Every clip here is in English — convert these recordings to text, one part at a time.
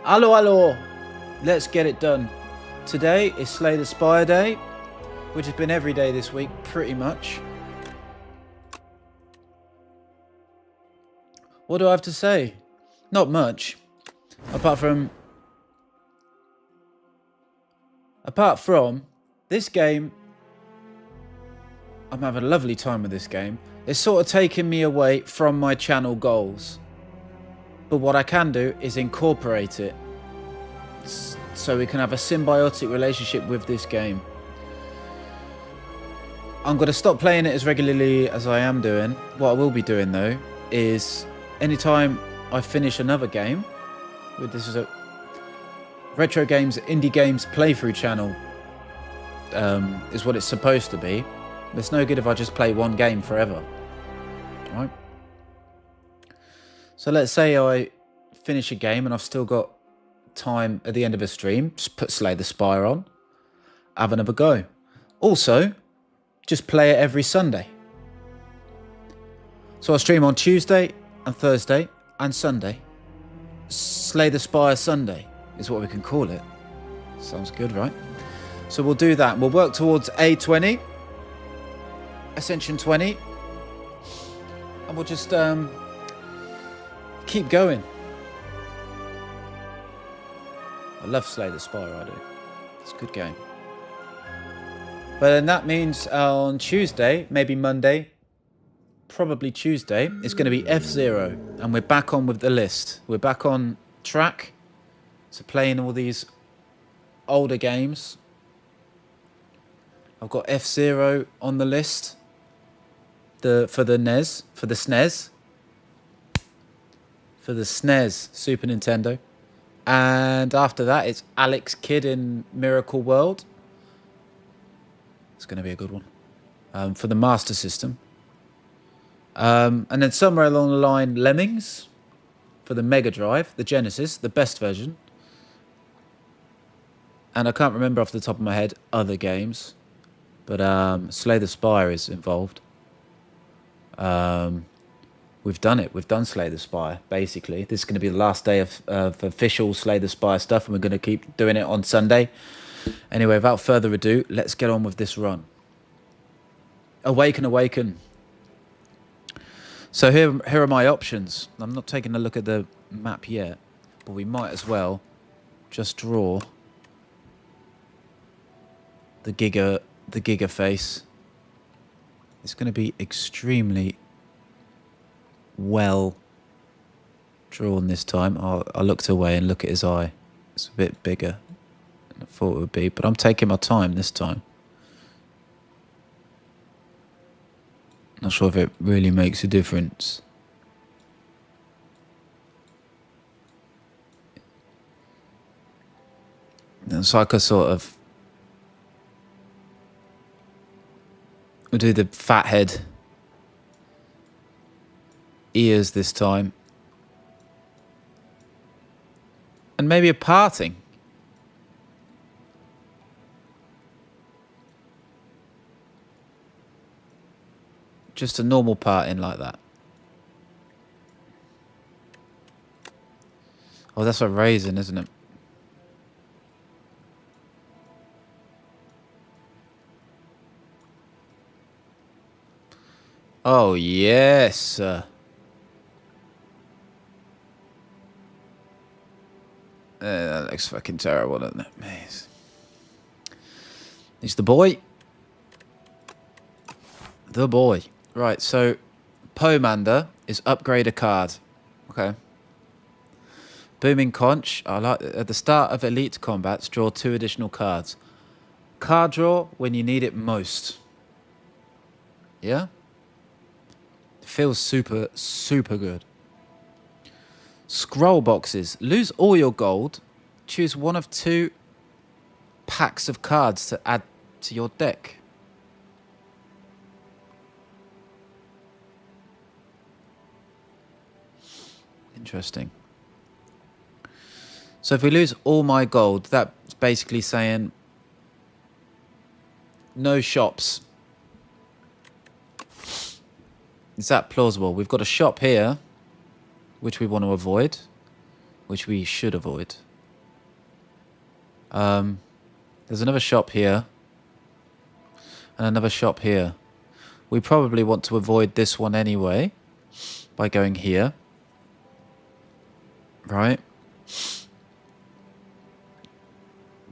Hello, hello. Let's get it done. Today is Slay the Spire Day, which has been every day this week, pretty much. What do I have to say? Not much. Apart from this game, I'm having a lovely time with this game. It's sort of taking me away from my channel goals. But what I can do is incorporate it so we can have a symbiotic relationship with this game. I'm going to stop playing it as regularly as I am doing. What I will be doing though is anytime I finish another game, this is a retro games, indie games playthrough channel, is what it's supposed to be. It's no good if I just play one game forever. Right? So let's say I finish a game and I've still got time at the end of a stream. Just put Slay the Spire on. Have another go. Also, just play it every Sunday. So I'll stream on Tuesday and Thursday and Sunday. Slay the Spire Sunday is what we can call it. Sounds good, right? So we'll do that. We'll work towards A20. Ascension 20. And we'll just keep going. I love Slay the Spire, I do. It's a good game. But then that means on Tuesday, maybe Monday, probably Tuesday, it's going to be F-Zero. And we're back on with the list. We're back on track to playing all these older games. I've got F-Zero on the list. For the NES, for the SNES. For the SNES, Super Nintendo. And after that, it's Alex Kidd in Miracle World. It's going to be a good one. For the Master System. And then somewhere along the line, Lemmings. For the Mega Drive, the Genesis, the best version. And I can't remember off the top of my head other games. But Slay the Spire is involved. We've done it. We've done Slay the Spire, basically. This is going to be the last day of official Slay the Spire stuff, and we're going to keep doing it on Sunday. Anyway, without further ado, let's get on with this run. Awaken, awaken. So here are my options. I'm not taking a look at the map yet, but we might as well just draw the Giga face. It's going to be extremely well drawn this time. I looked away and look at his eye. It's a bit bigger than I thought it would be, but I'm taking my time this time. Not sure if it really makes a difference. It's like a sort of... We'll do the fat head ears this time. And maybe a parting. Just a normal parting like that. Oh, that's a raisin, isn't it? Oh, yes. That looks fucking terrible, doesn't it? He's the boy. The boy. Right, so Pomander is upgrade a card. Okay. Booming Conch. I like at the start of Elite Combats, draw 2 additional cards. Card draw when you need it most. Yeah? Feels super, super good. Scroll boxes. Lose all your gold. Choose one of 2 packs of cards to add to your deck. Interesting. So if we lose all my gold, that's basically saying no shops. Is that plausible? We've got a shop here, which we want to avoid, which we should avoid. There's another shop here. And another shop here. We probably want to avoid this one anyway. By going here. Right?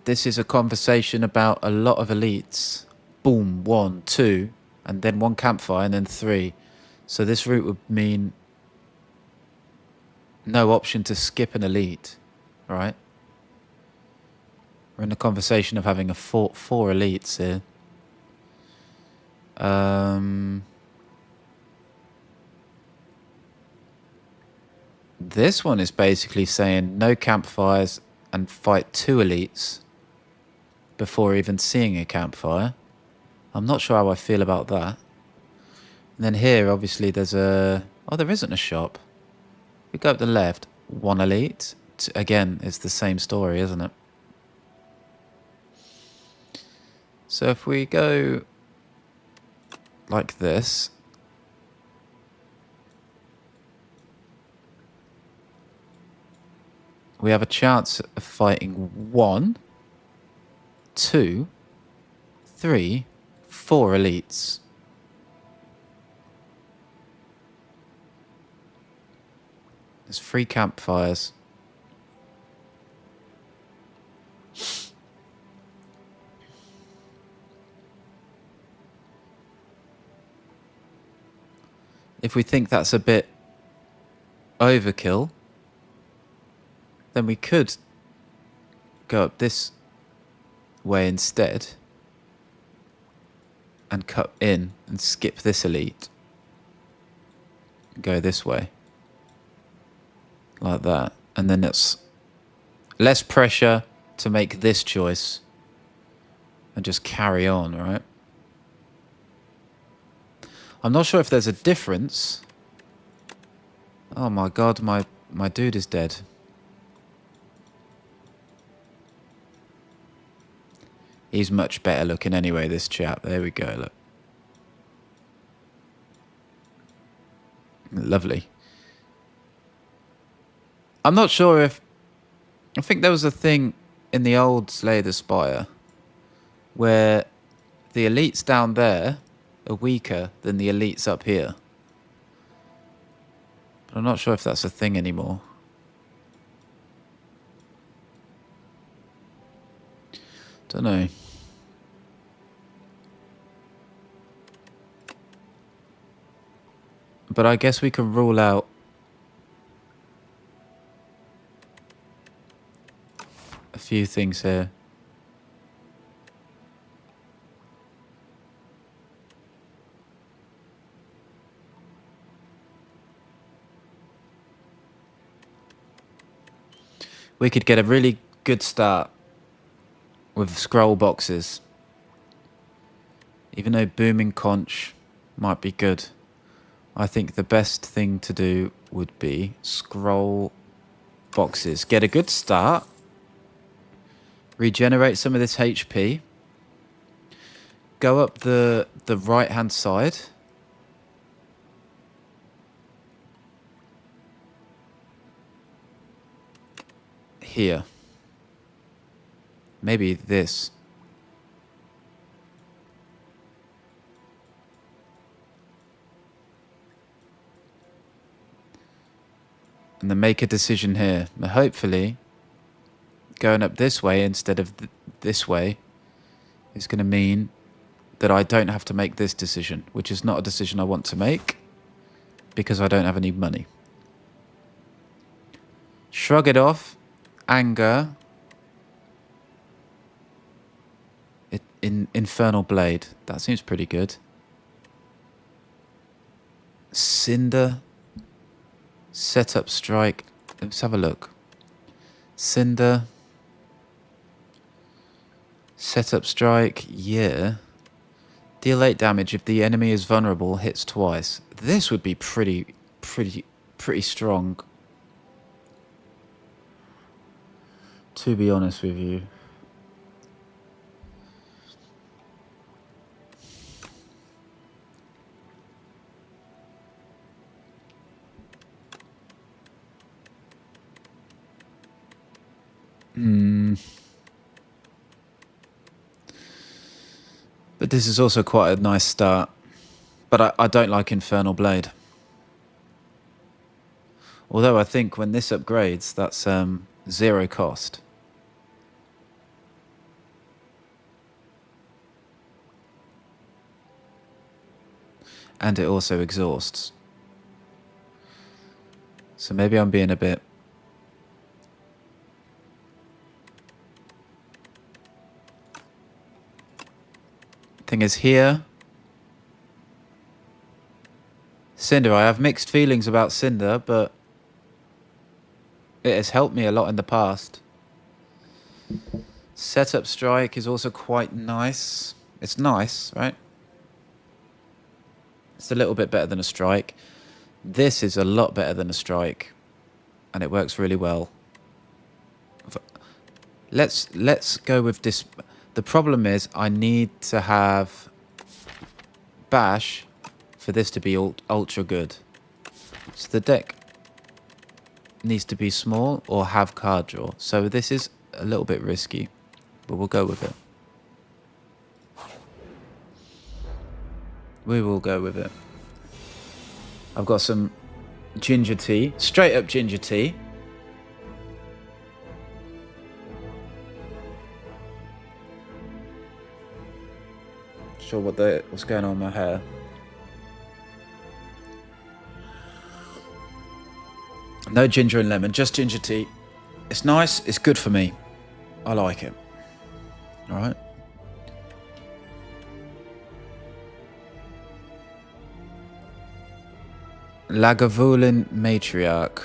This is a conversation about a lot of elites. Boom, 1, 2, and then 1 campfire, and then 3. So this route would mean no option to skip an elite, right? We're in a conversation of having a four elites here. This one is basically saying no campfires and fight 2 elites before even seeing a campfire. I'm not sure how I feel about that. And then here, obviously, there's a... Oh, there isn't a shop. We go up the left. 1 elite. Again, it's the same story, isn't it? So if we go like this... we have a chance of fighting 1, 2, 3, 4 elites. There's 3 campfires. If we think that's a bit overkill, then we could go up this way instead and cut in and skip this elite. Go this way. Like that. And then it's less pressure to make this choice and just carry on, right? I'm not sure if there's a difference. Oh my god, my dude is dead. He's much better looking anyway, this chap. There we go, look. Lovely. I'm not sure if... I think there was a thing in the old Slay the Spire where the elites down there are weaker than the elites up here. But I'm not sure if that's a thing anymore. Don't know. But I guess we can rule out a few things here. We could get a really good start with scroll boxes. Even though booming conch might be good, I think the best thing to do would be scroll boxes. Get a good start. Regenerate some of this HP. Go up the right-hand side. Here. Maybe this. And then make a decision here. Now hopefully, going up this way instead of this way is going to mean that I don't have to make this decision, which is not a decision I want to make because I don't have any money. Shrug it off. Anger. Infernal Blade. That seems pretty good. Cinder. Setup Strike. Let's have a look. Cinder. Setup Strike. Yeah. Deal 8 damage if the enemy is vulnerable. Hits twice. This would be pretty strong. To be honest with you. But this is also quite a nice start. But I don't like Infernal Blade. Although I think when this upgrades, that's 0 cost. And it also exhausts. So maybe I'm being a bit... Thing is here... Cinder, I have mixed feelings about Cinder, but... It has helped me a lot in the past. Setup Strike is also quite nice. It's nice, right? It's a little bit better than a Strike. This is a lot better than a Strike. And it works really well. Let's go with this. The problem is I need to have Bash for this to be ultra good. So the deck needs to be small or have card draw. So this is a little bit risky, but we'll go with it. We will go with it. I've got some ginger tea, straight up ginger tea. Sure what's going on with my hair. No ginger and lemon, just ginger tea. It's nice, it's good for me. I like it. All right. Lagavulin Matriarch.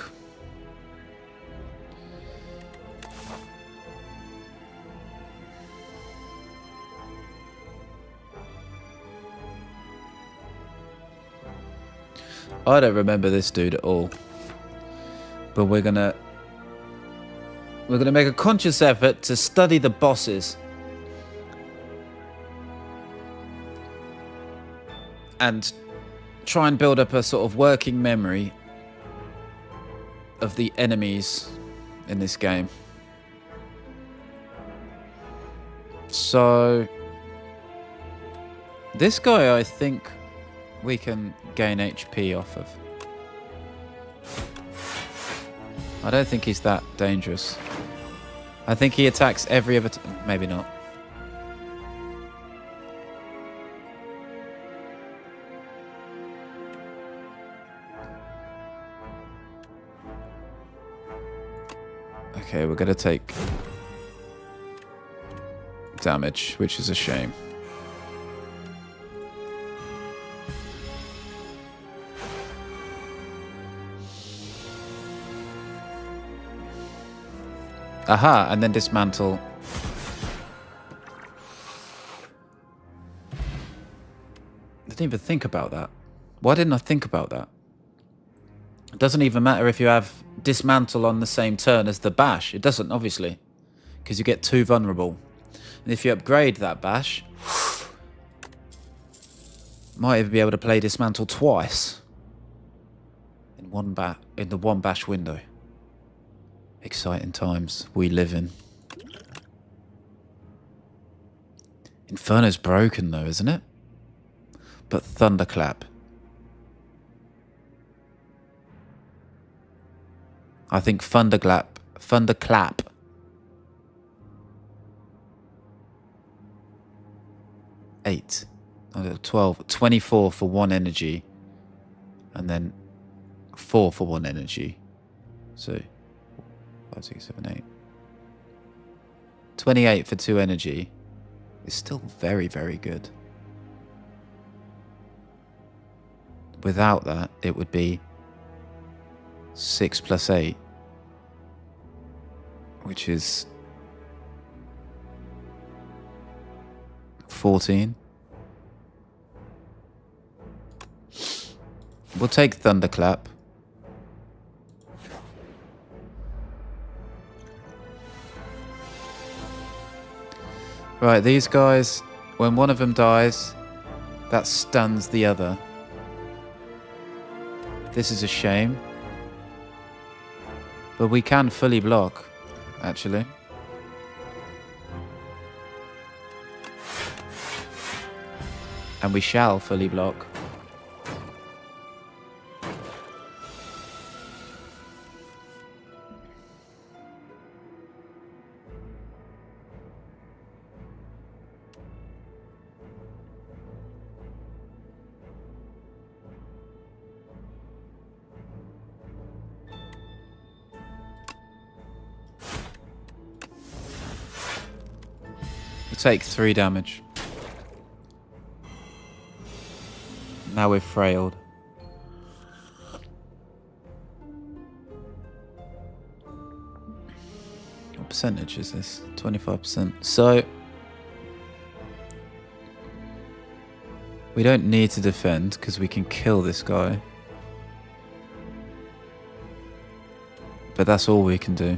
I don't remember this dude at all. But we're gonna make a conscious effort to study the bosses. And try and build up a sort of working memory of the enemies in this game. So this guy, I think we can gain HP off of. I don't think he's that dangerous. I think he attacks every other maybe not. Okay, we're gonna take damage, which is a shame. Aha, and then dismantle. I didn't even think about that. Why didn't I think about that? It doesn't even matter if you have dismantle on the same turn as the bash. It doesn't, obviously, because you get 2 vulnerable. And if you upgrade that bash, might even be able to play dismantle twice in the one bash window. Exciting times we live in. Inferno's broken though, isn't it? But Thunderclap. I think Thunderclap. 8. 12. 24 for 1 energy. And then 4 for 1 energy. So 5, 6, 7, 8. 28 for 2 energy is still very, very good. Without that, it would be 6 plus 8, which is 14. We'll take Thunderclap. Right, these guys, when one of them dies, that stuns the other. This is a shame. But we can fully block, actually. And we shall fully block. We take 3 damage. Now we've frailed. What percentage is this? 25%. So we don't need to defend because we can kill this guy. But that's all we can do.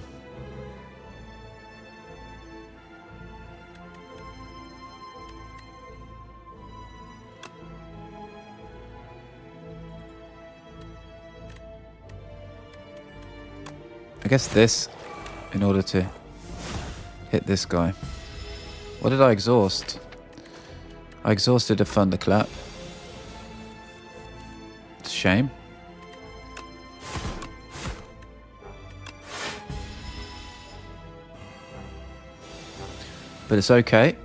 I guess this, in order to hit this guy. What did I exhaust? I exhausted a thunderclap. It's a shame. But it's okay.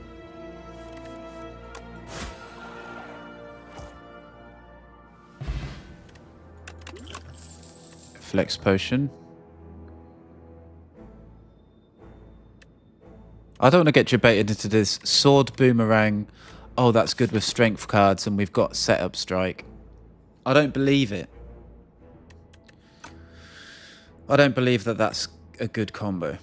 Flex potion. I don't want to get debated into this sword boomerang. Oh, that's good with strength cards and we've got setup strike. I don't believe it. I don't believe that that's a good combo.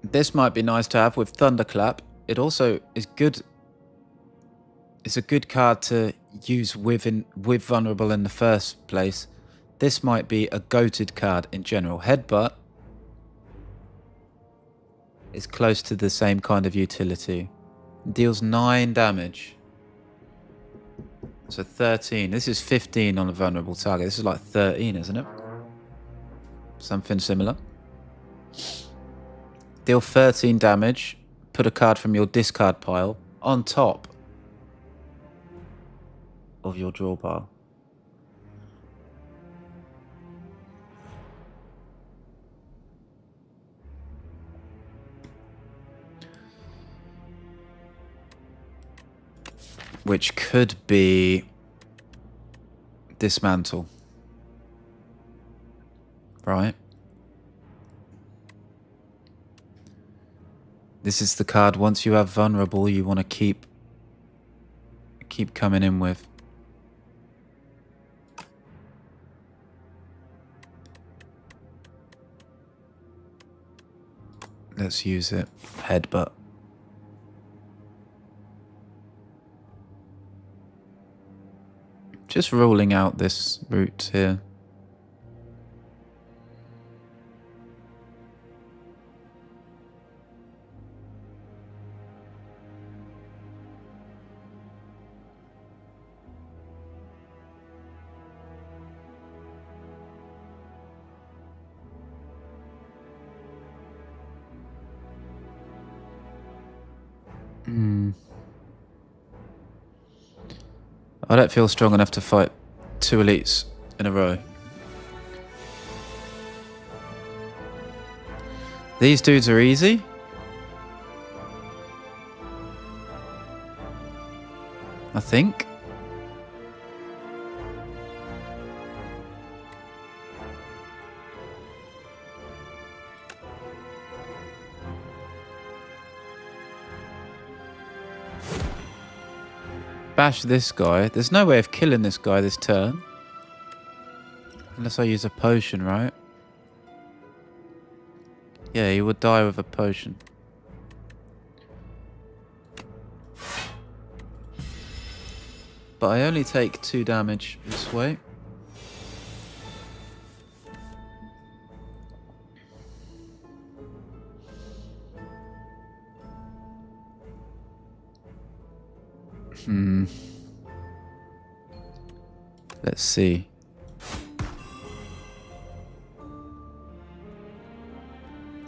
This might be nice to have with Thunderclap. It also is good. It's a good card to use with Vulnerable in the first place. This might be a goated card in general. Headbutt is close to the same kind of utility. Deals 9 damage. So 13. This is 15 on a vulnerable target. This is like 13, isn't it? Something similar. Deal 13 damage. Put a card from your discard pile on top of your draw pile. Which could be Dismantle. Right? This is the card, once you have Vulnerable, you want to keep coming in with. Let's use it. Headbutt. Just ruling out this route here. I don't feel strong enough to fight 2 elites in a row. These dudes are easy. I think. Bash this guy. There's no way of killing this guy this turn. Unless I use a potion, right? Yeah, he would die with a potion. But I only take 2 damage this way. Let's see.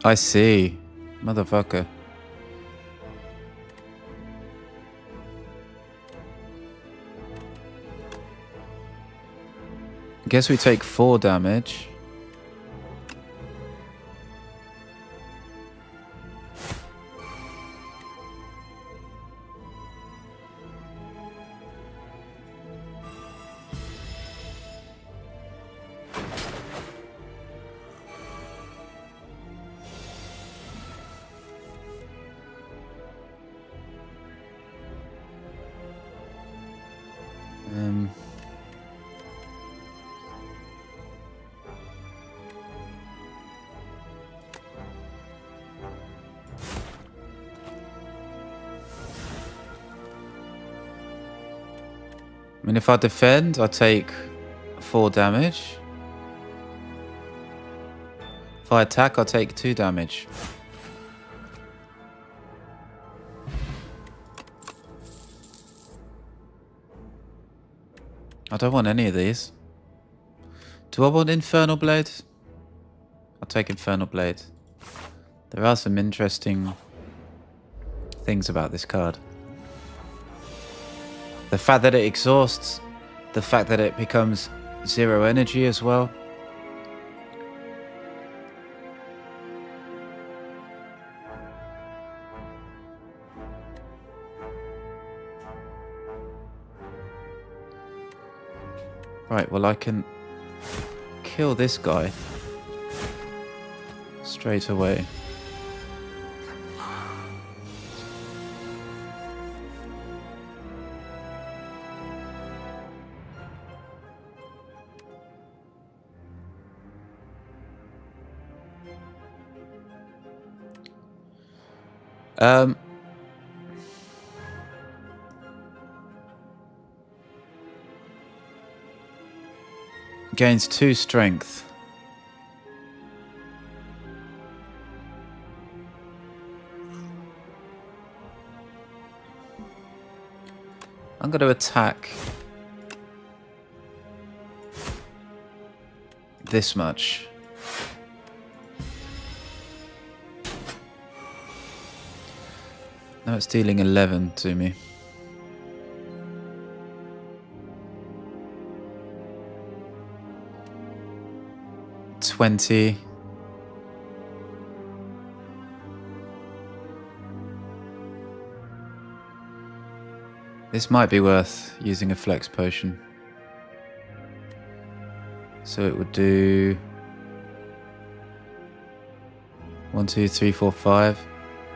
I see. Motherfucker. Guess we take 4 damage. I mean, if I defend, I take 4 damage. If I attack, I'll take 2 damage. I don't want any of these. Do I want Infernal Blade? I'll take Infernal Blade. There are some interesting things about this card. The fact that it exhausts, the fact that it becomes 0 energy as well. Right, well I can kill this guy straight away. Gains 2 strength. I'm going to attack this much. Now it's dealing 11 to me. $20. This might be worth using a flex potion. So it would do 1, 2, 3, 4, 5,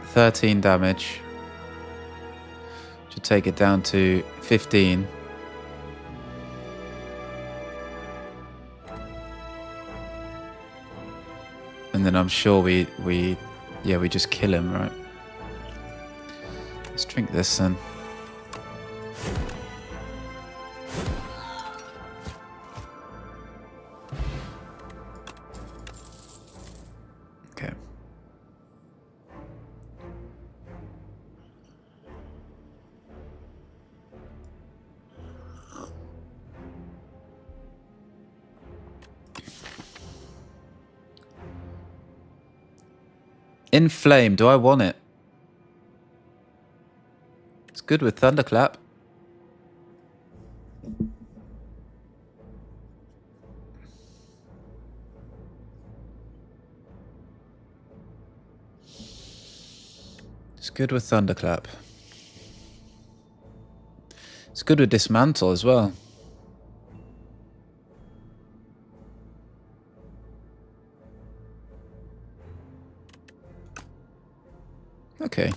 13 damage. Should take it down to 15. And then I'm sure we just kill him, right? Let's drink this then. Okay. Inflame, do I want it? It's good with Thunderclap. It's good with Thunderclap. It's good with Dismantle as well. Okay.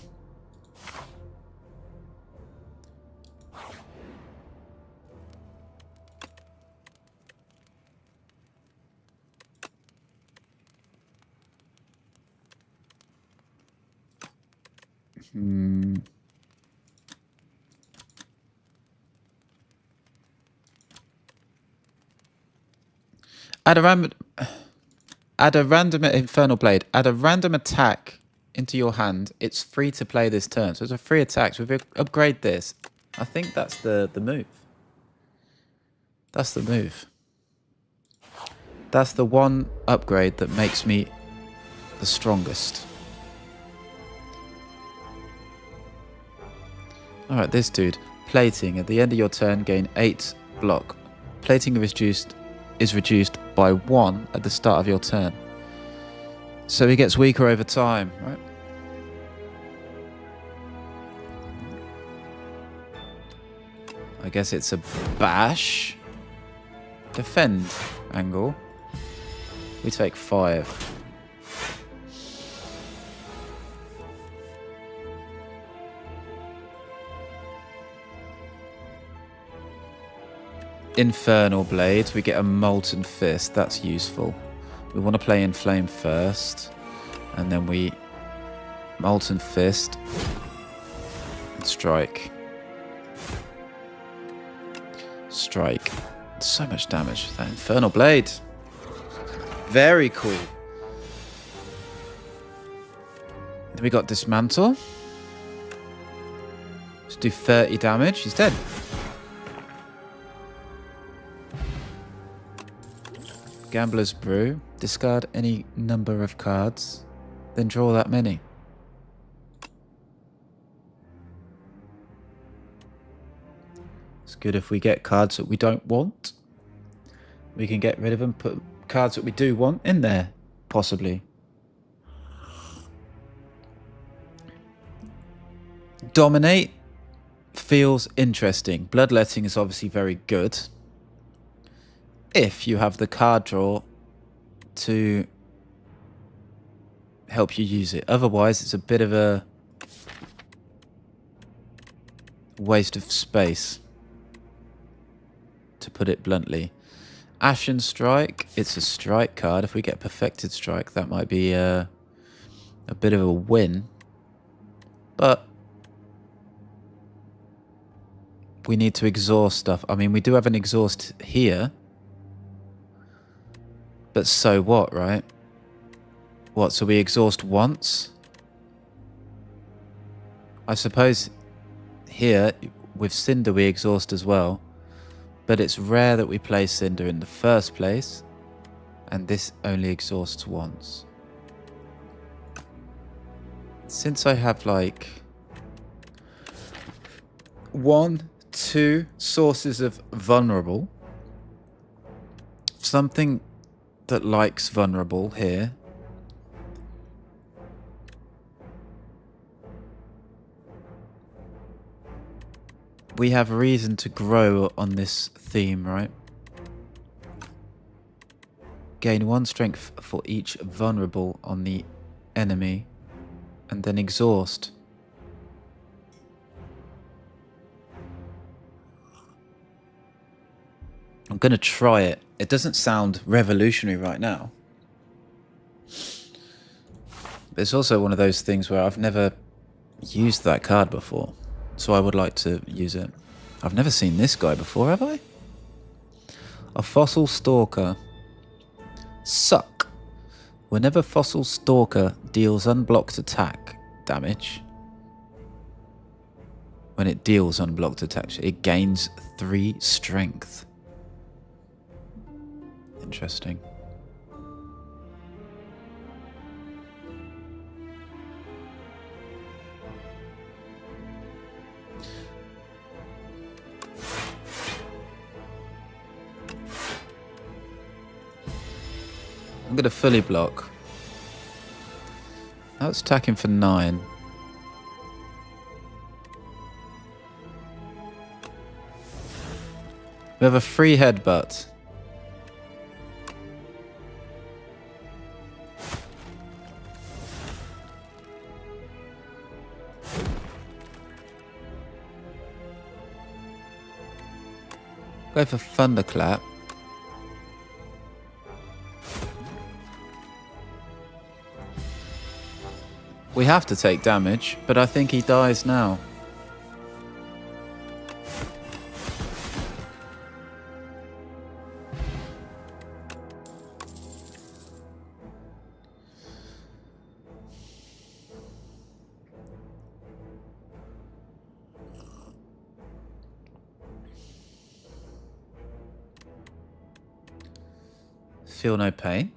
Add a random Infernal Blade. Add a random attack into your hand. It's free to play this turn. So it's a free attack. So if we upgrade this, I think that's the move. That's the move. That's the one upgrade that makes me the strongest. Alright, this dude. Plating. At the end of your turn, gain 8 block. Plating is reduced by 1 at the start of your turn. So he gets weaker over time, right? I guess it's a bash. Defend angle. We take 5. Infernal Blade. We get a Molten Fist. That's useful. We want to play Inflame first. And then we Molten Fist. And strike. Strike. So much damage. That Infernal Blade. Very cool. Then we got Dismantle. Let's do 30 damage. He's dead. Gambler's Brew. Discard any number of cards. Then draw that many. It's good if we get cards that we don't want. We can get rid of them, put cards that we do want in there, possibly. Dominate feels interesting. Bloodletting is obviously very good if you have the card draw to help you use it. Otherwise, it's a bit of a waste of space, to put it bluntly. Ashen Strike, it's a strike card. If we get Perfected Strike, that might be a bit of a win. But we need to exhaust stuff. I mean, we do have an exhaust here. But so what, right? What, so we exhaust once? I suppose here, with Cinder, we exhaust as well. But it's rare that we play Cinder in the first place. And this only exhausts once. Since I have like 1, 2 sources of vulnerable, something that likes vulnerable here, we have reason to grow on this theme, right? Gain 1 strength for each vulnerable on the enemy, and then exhaust. I'm going to try it. It doesn't sound revolutionary right now. But it's also one of those things where I've never used that card before. So I would like to use it. I've never seen this guy before, have I? A Fossil Stalker. Suck. Whenever Fossil Stalker deals unblocked attack damage, when it deals unblocked attack, it gains 3 strength. Interesting. I'm going to fully block. That's attacking for 9. We have a free headbutt. Go for Thunderclap. We have to take damage, but I think he dies now. Feel no pain.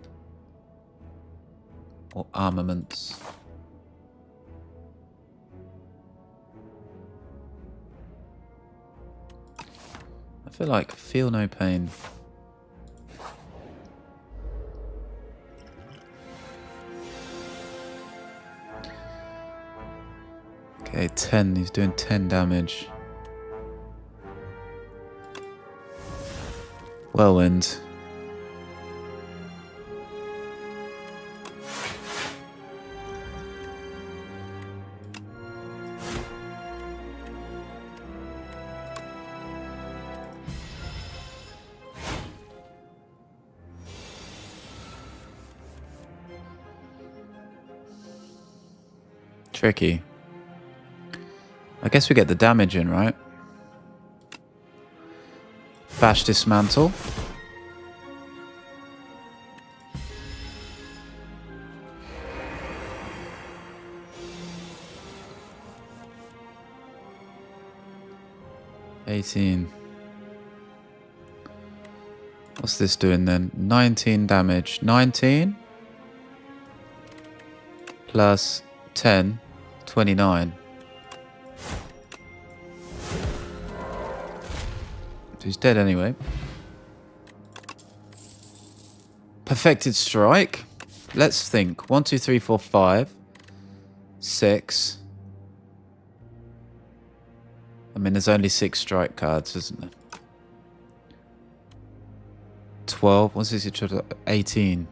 Or armaments. I feel like feel no pain. Okay, 10. He's doing 10 damage. Whirlwind. Tricky. I guess we get the damage in, right? Bash dismantle. What's this doing then? 19 damage. 19 plus 10, 29. He's dead anyway. Perfected strike. Let's think. 1, 2, 3, 4, 5, 6. I mean, there's only 6 strike cards, isn't there? 12. What's this? 18.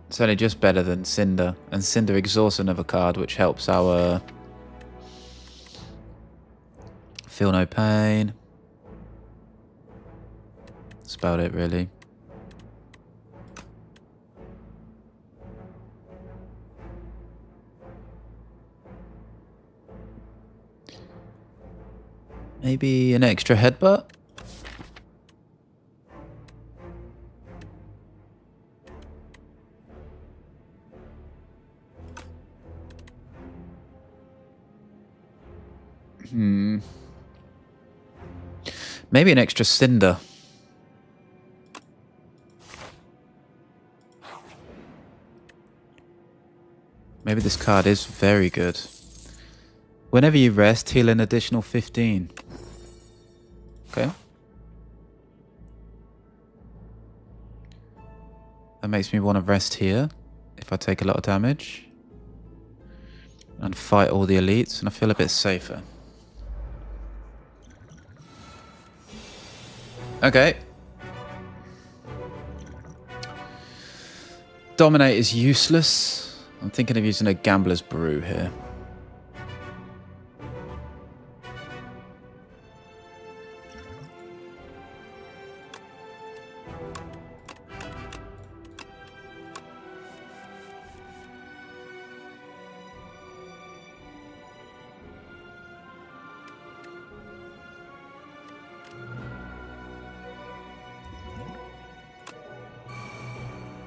It's only just better than Cinder. And Cinder exhausts another card, which helps our feel no pain. That's about it, really. Maybe an extra headbutt? Maybe an extra Cinder. Maybe this card is very good. Whenever you rest, heal an additional 15. Okay. That makes me want to rest here if I take a lot of damage. And fight all the elites, and I feel a bit safer. Okay. Dominate is useless. I'm thinking of using a Gambler's Brew here.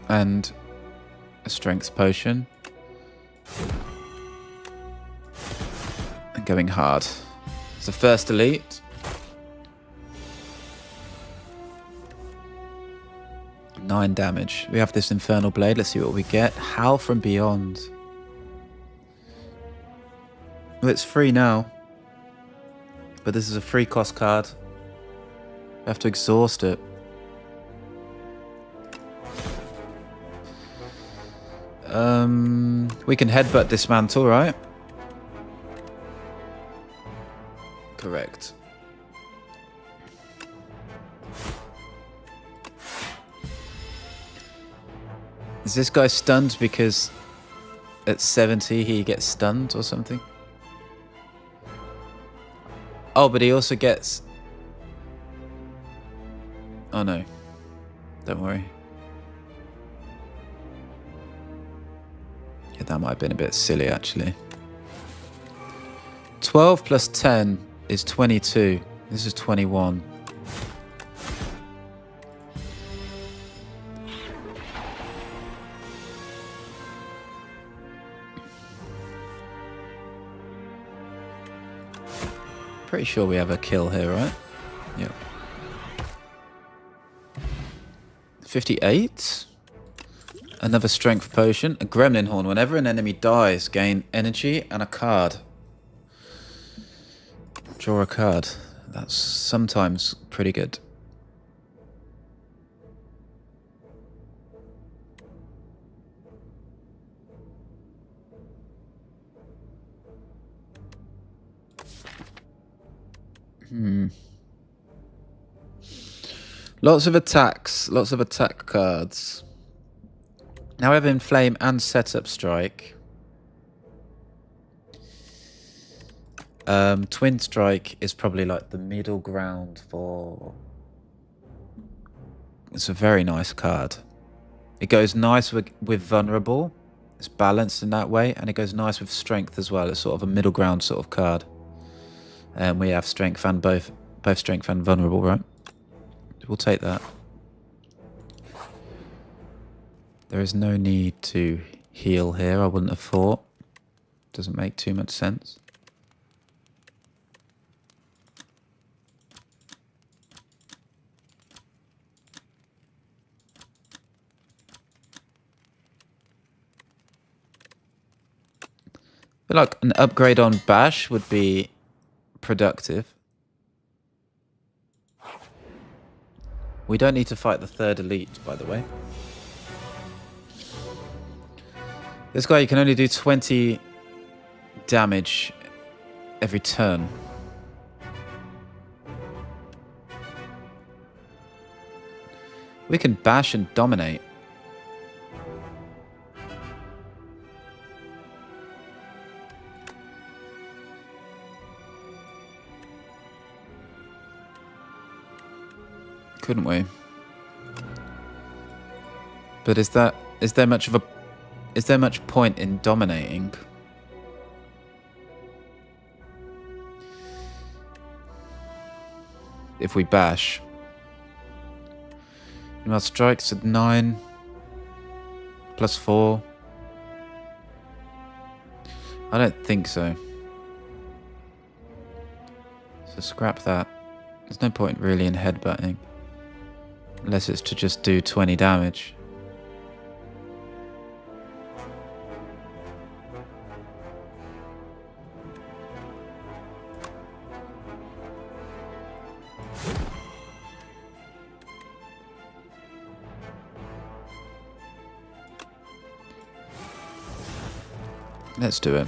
And a strength potion. And going hard. It's the first elite. 9 damage. We have this Infernal Blade. Let's see what we get. Howl from Beyond. Well, it's free now. But this is a free cost card. We have to exhaust it. We can headbutt dismantle, right? Correct. Is this guy stunned because at 70 he gets stunned or something? Oh, but he also gets... Oh no. Don't worry. Yeah, that might have been a bit silly actually. 12 plus 10 is 22. This is 21. Pretty sure we have a kill here, right? Yep. 58. Another strength potion. A gremlin horn. Whenever an enemy dies, gain energy and a card. Draw a card. That's sometimes pretty good. Lots of attacks. Lots of attack cards. Now we have Inflame and Setup Strike. Twin Strike is probably like the middle ground for... It's a very nice card. It goes nice with Vulnerable. It's balanced in that way. And it goes nice with Strength as well. It's sort of a middle ground sort of card. And we have Strength and both Strength and Vulnerable, right? We'll take that. There is no need to heal here, I wouldn't have thought. Doesn't make too much sense. I feel like an upgrade on Bash would be productive. We don't need to fight the third elite, by the way. This guy, you can only do 20 damage every turn. We can bash and dominate. Couldn't we? But is there much point in dominating? If we bash. Our strikes at 9 plus 4. I don't think so. So scrap that. There's no point really in headbutting. Unless it's to just do 20 damage. Let's do it.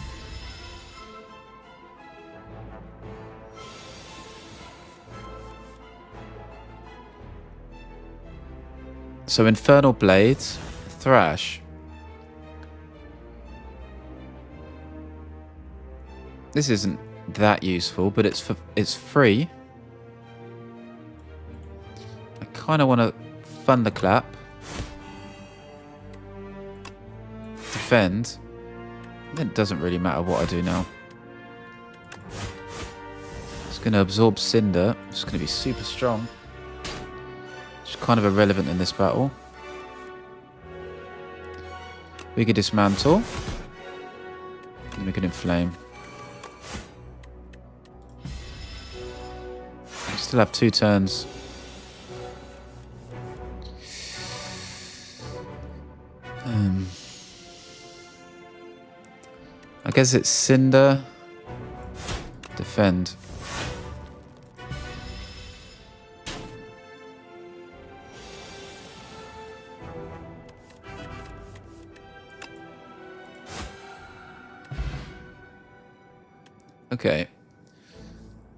So Infernal Blades, Thrash. This isn't that useful, but it's free. I kind of want to Thunderclap. Defend. It doesn't really matter what I do now. It's going to absorb Cinder. It's going to be super strong. It's kind of irrelevant in this battle. We could dismantle. And we can inflame. We still have 2 turns. I guess it's Cinder. Defend. Okay.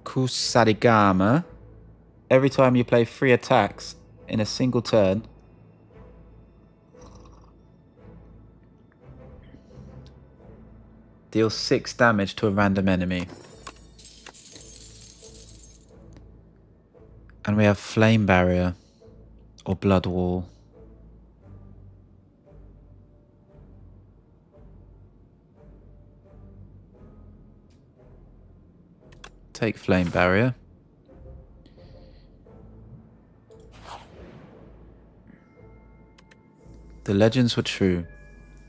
Kusarigama. Every time you play 3 attacks in a single turn, deal 6 damage to a random enemy. And we have Flame Barrier or Blood Wall. Take Flame Barrier. The legends were true.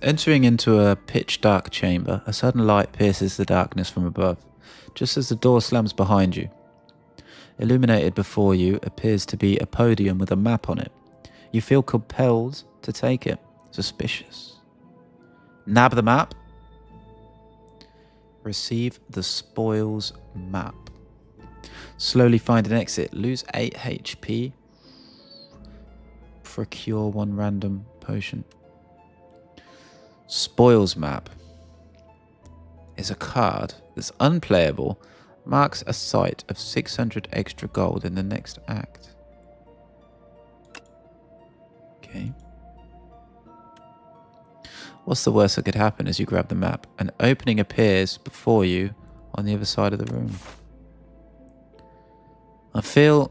Entering into a pitch-dark chamber, a sudden light pierces the darkness from above, just as the door slams behind you. Illuminated before you appears to be a podium with a map on it. You feel compelled to take it. Suspicious. Nab the map. Receive the spoils map. Slowly find an exit. Lose 8 HP. Procure 1 random potion. Spoils map is a card that's unplayable. Marks a site of 600 extra gold in the next act. Okay. What's the worst that could happen as you grab the map? An opening appears before you on the other side of the room. I feel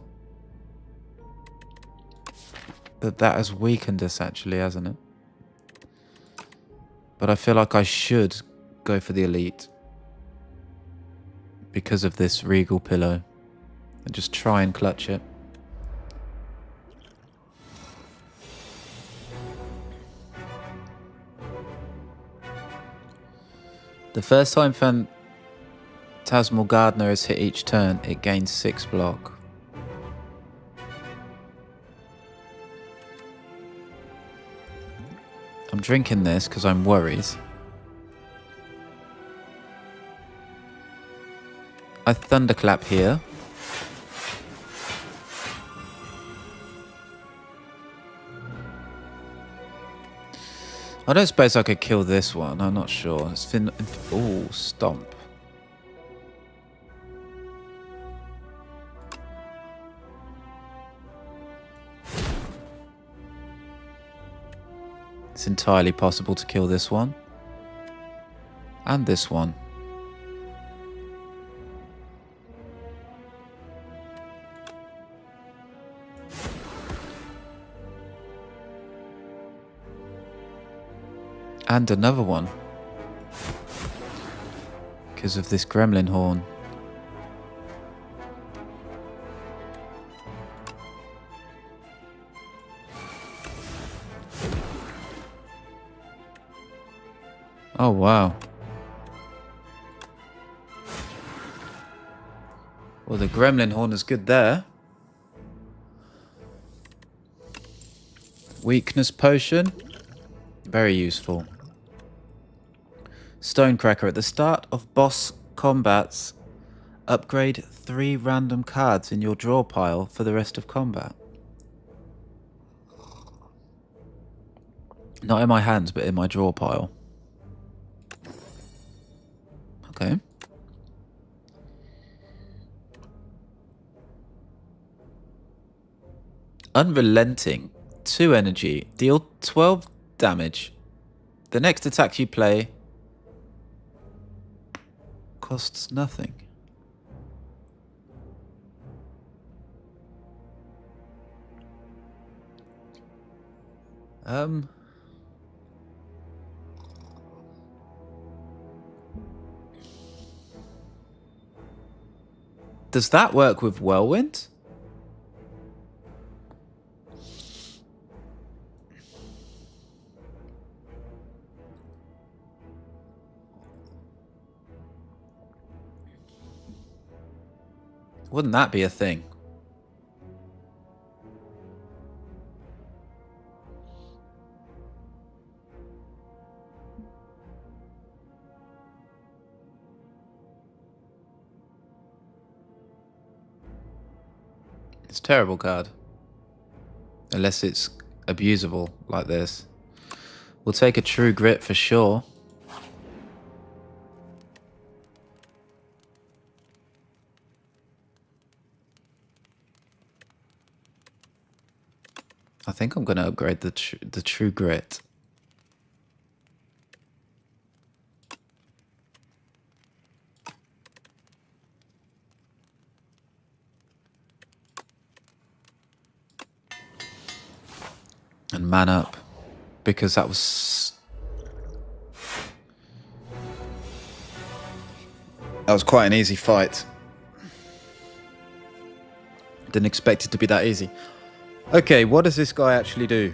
that has weakened us actually, hasn't it? But I feel like I should go for the elite because of this regal pillow and just try and clutch it. The first time Phantasmal Gardener is hit each turn, it gains 6 block. I'm drinking this because I'm worried. I thunderclap here. I don't suppose I could kill this one. I'm not sure. It's ooh, stomp. It's entirely possible to kill this one. And this one. And another one. Because of this gremlin horn. Oh, wow. Well, the gremlin horn is good there. Weakness potion. Very useful. Stonecracker. At the start of boss combats, upgrade 3 random cards in your draw pile for the rest of combat. Not in my hands, but in my draw pile. Okay. Unrelenting. 2 energy. Deal 12 damage. The next attack you play costs nothing. Does that work with Whirlwind? Wouldn't that be a thing? It's a terrible card. Unless it's abusable like this. We'll take a True Grit for sure. I think I'm going to upgrade the True Grit. And man up, because that was quite an easy fight. Didn't expect it to be that easy. Okay, what does this guy actually do?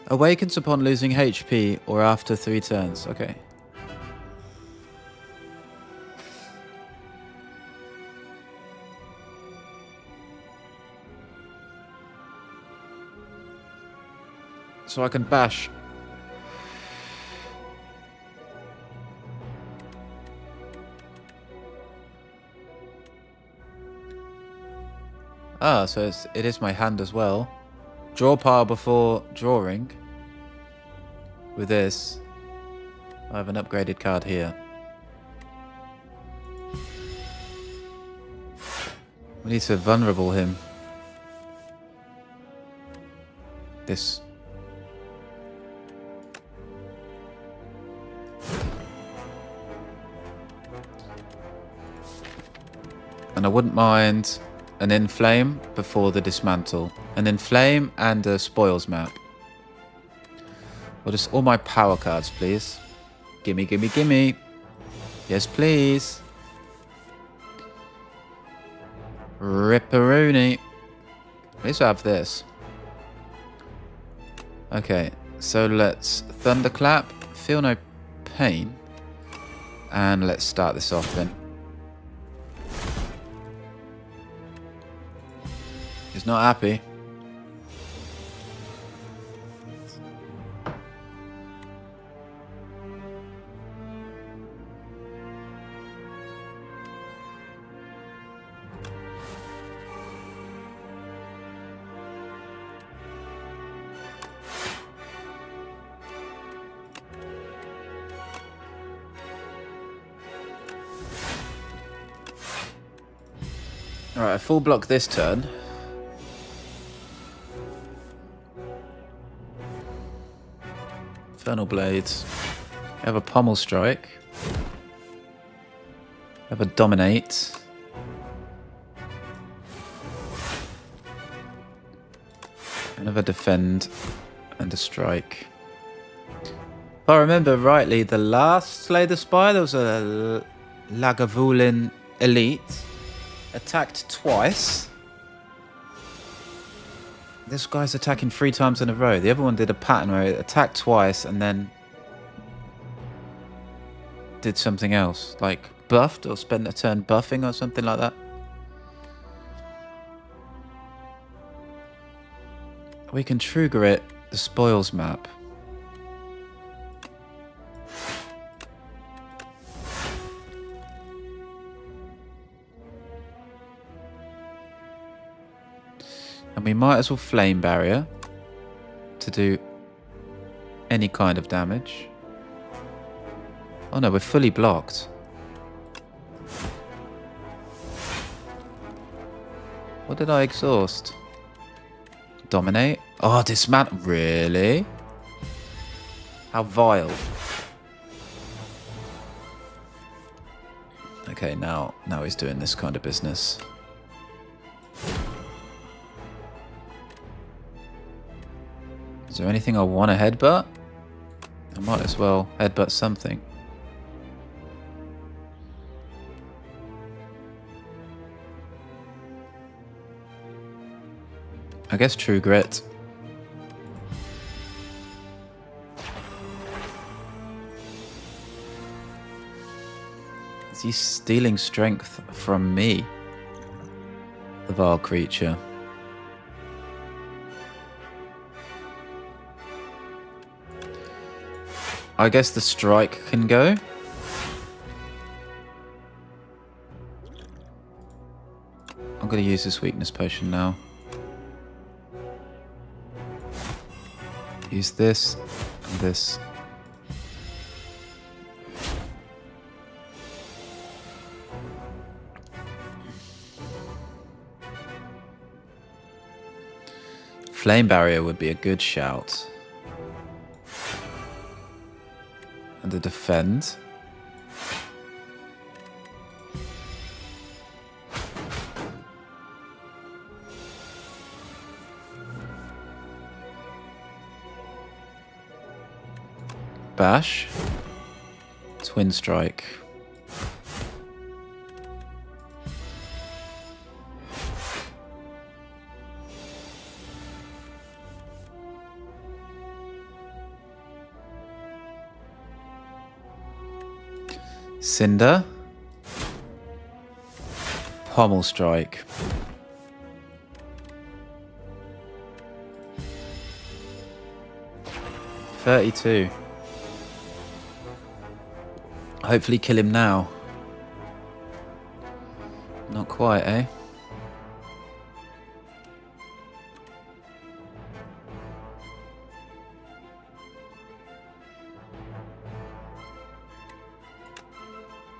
Awakens upon losing HP or after 3 turns. Okay. so I can bash. Ah, so it is my hand as well. Draw pile before drawing. With this, I have an upgraded card here. We need to vulnerable him. This. And I wouldn't mind an Inflame before the Dismantle. An Inflame and a Spoils map. Or just all my power cards, please. Gimme, gimme, gimme. Yes, please. Ripperoonie. At least I have this. Okay, so let's Thunderclap. Feel no pain. And let's start this off then. He's not happy. Alright, I full block this turn. Infernal Blades. I have a Pommel Strike. I have a Dominate. I have a Defend and a Strike. If I remember rightly, the last Slay the Spire, there was a Lagavulin Elite. Attacked twice. This guy's attacking 3 times in a row. The other one did a pattern where it attacked twice and then did something else. Like buffed or spent a turn buffing or something like that. We can trigger it, the spoils map. And we might as well Flame Barrier to do any kind of damage. Oh no, we're fully blocked. What did I exhaust? Dominate? Oh, Dismantle. Really? How vile. Okay, now he's doing this kind of business. Is there anything I want to headbutt? I might as well headbutt something. I guess True Grit. Is he stealing strength from me? The vile creature. I guess the strike can go. I'm going to use this weakness potion now. Use this and this. Flame Barrier would be a good shout. And a Defend. Bash. Twin Strike. Cinder. Pommel Strike. 32. Hopefully kill him now. Not quite, eh?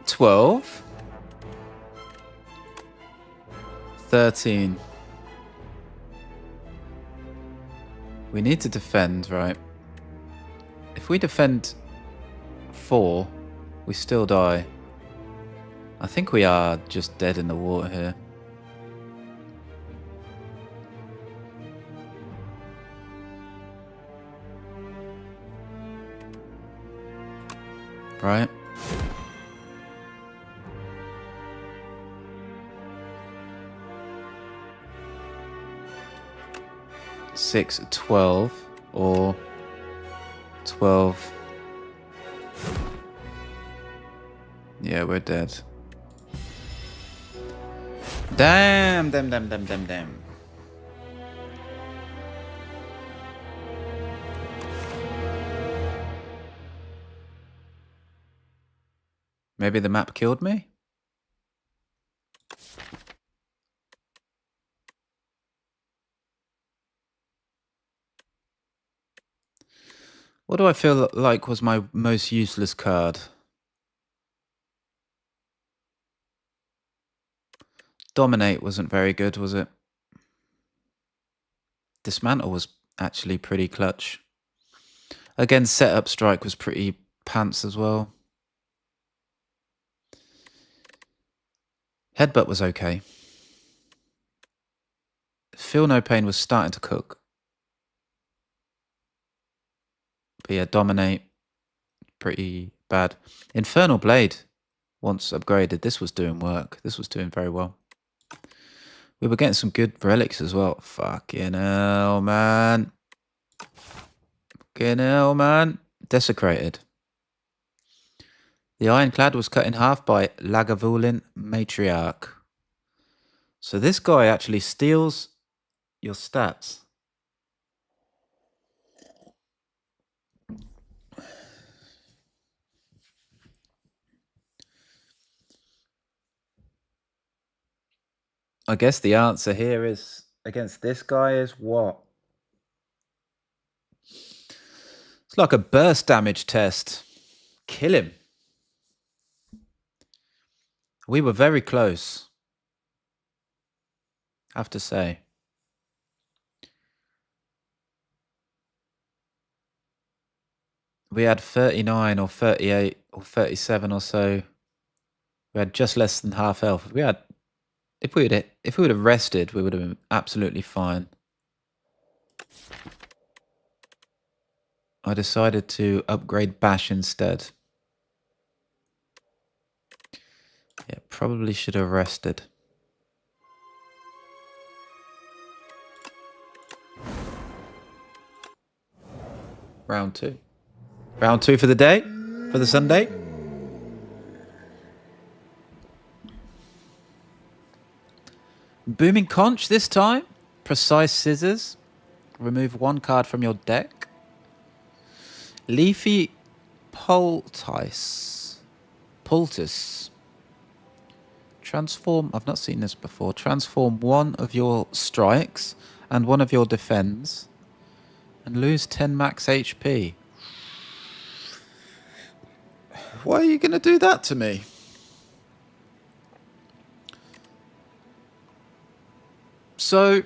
$12. 13. We need to defend, right? If we defend 4, we still die. I think we are just dead in the water here. Right? Six, 12, or 12. Yeah, we're dead. Damn. Maybe the map killed me? What do I feel like was my most useless card? Dominate wasn't very good, was it? Dismantle was actually pretty clutch. Again, setup strike was pretty pants as well. Headbutt was okay. Feel No Pain was starting to cook. But yeah, Dominate, pretty bad. Infernal Blade, once upgraded, this was doing work. This was doing very well. We were getting some good relics as well. Fucking hell, man. Fucking hell, man. Desecrated. The Ironclad was cut in half by Lagavulin Matriarch. So this guy actually steals your stats. I guess the answer here is, against this guy, is what? It's like a burst damage test. Kill him. We were very close, I have to say. We had 39 or 38 or 37 or so. We had just less than half health. We had, if we would have rested, we would have been absolutely fine. I decided to upgrade Bash instead. Yeah, probably should have rested. Round 2. Round 2 for the day, for the Sunday. Booming Conch this time. Precise Scissors. Remove 1 card from your deck. Leafy Poultice. Transform, I've not seen this before. Transform 1 of your strikes and 1 of your defends. And lose 10 max HP. Why are you going to do that to me? So,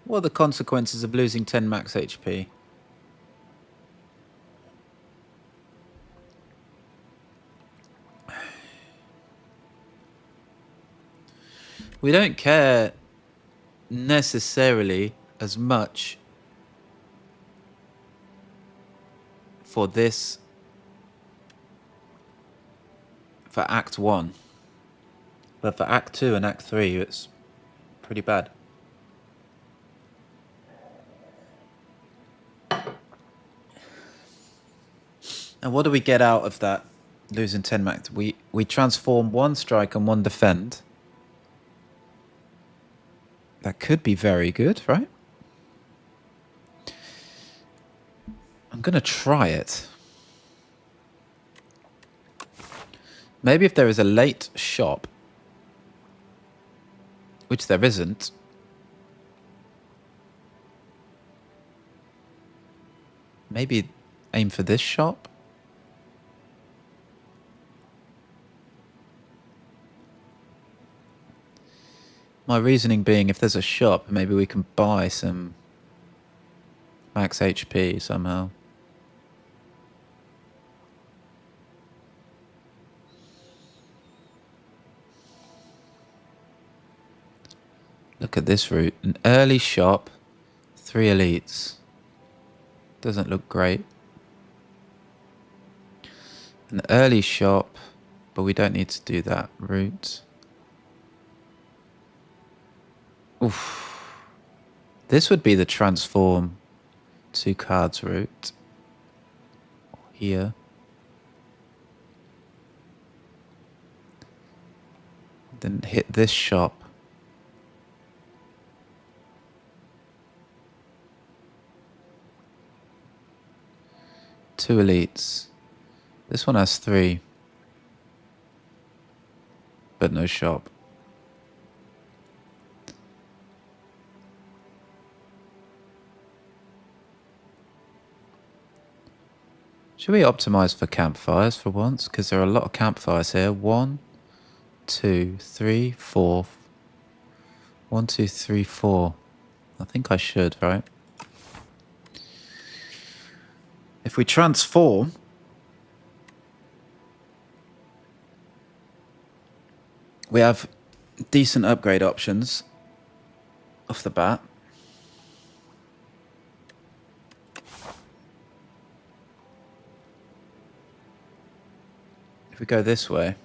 what are the consequences of losing 10 max HP? We don't care necessarily as much for this, for Act 1. But for Act 2 and Act 3, it's pretty bad. And what do we get out of that, losing 10 max? We transform 1 strike and 1 defend. That could be very good, right? I'm going to try it. Maybe if there is a late shop, which there isn't. Maybe aim for this shop. My reasoning being, if there's a shop, maybe we can buy some max HP somehow. Look at this route. An early shop, 3 elites. Doesn't look great. An early shop, but we don't need to do that route. Oof. This would be the transform 2 cards route. Here. Then hit this shop. Two elites. This one has 3. But no shop. Should we optimize for campfires for once? Because there are a lot of campfires here. 1, 2, 3, 4. 1, 2, 3, 4. I think I should, right? If we transform, we have decent upgrade options off the bat. If we go this way,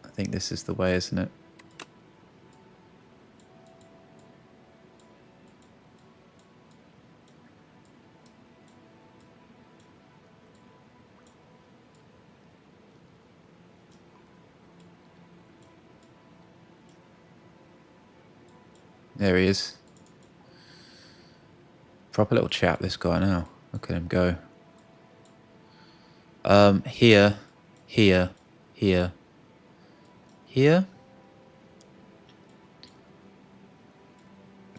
I think this is the way, isn't it? There he is. Proper little chap, this guy now. Look at him go. Here.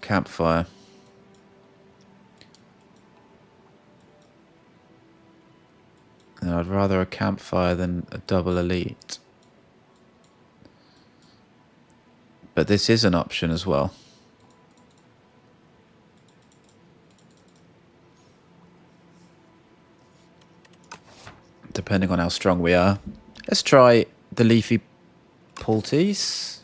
Campfire. And I'd rather a campfire than a double elite. But this is an option as well. Depending on how strong we are. Let's try the leafy poultice.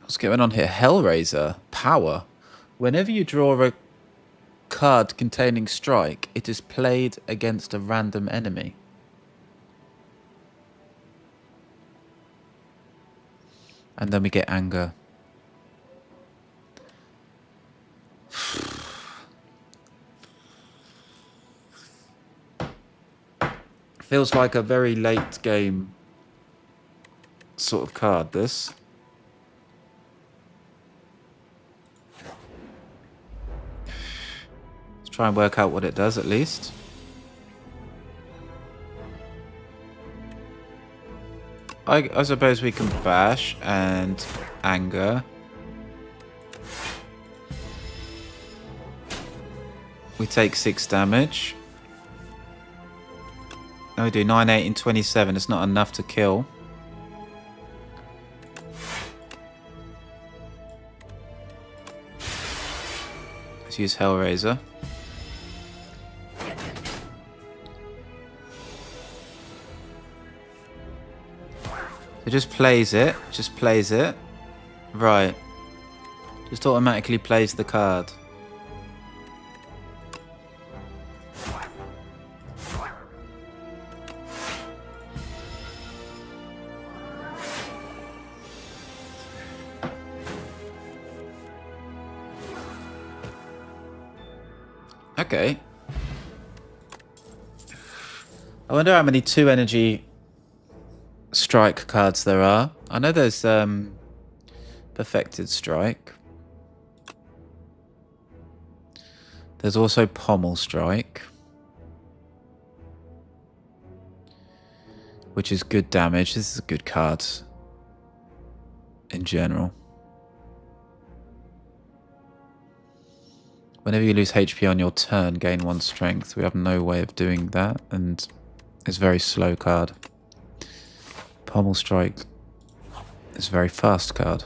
What's going on here? Hellraiser. Power. Whenever you draw a card containing strike, it is played against a random enemy. And then we get anger. Feels like a very late game sort of card, this. Let's try and work out what it does at least. I suppose we can bash and anger. We take 6 damage. No, we do 9, 8, and 27. It's not enough to kill. Let's use Hellraiser. It just plays it. Just plays it. Right. Just automatically plays the card. Okay. I wonder how many 2 energy strike cards there are. I know there's Perfected Strike. There's also Pommel Strike, which is good damage. This is a good card in general. Whenever you lose HP on your turn, gain 1 strength. We have no way of doing that, and it's a very slow card. Pommel Strike is a very fast card.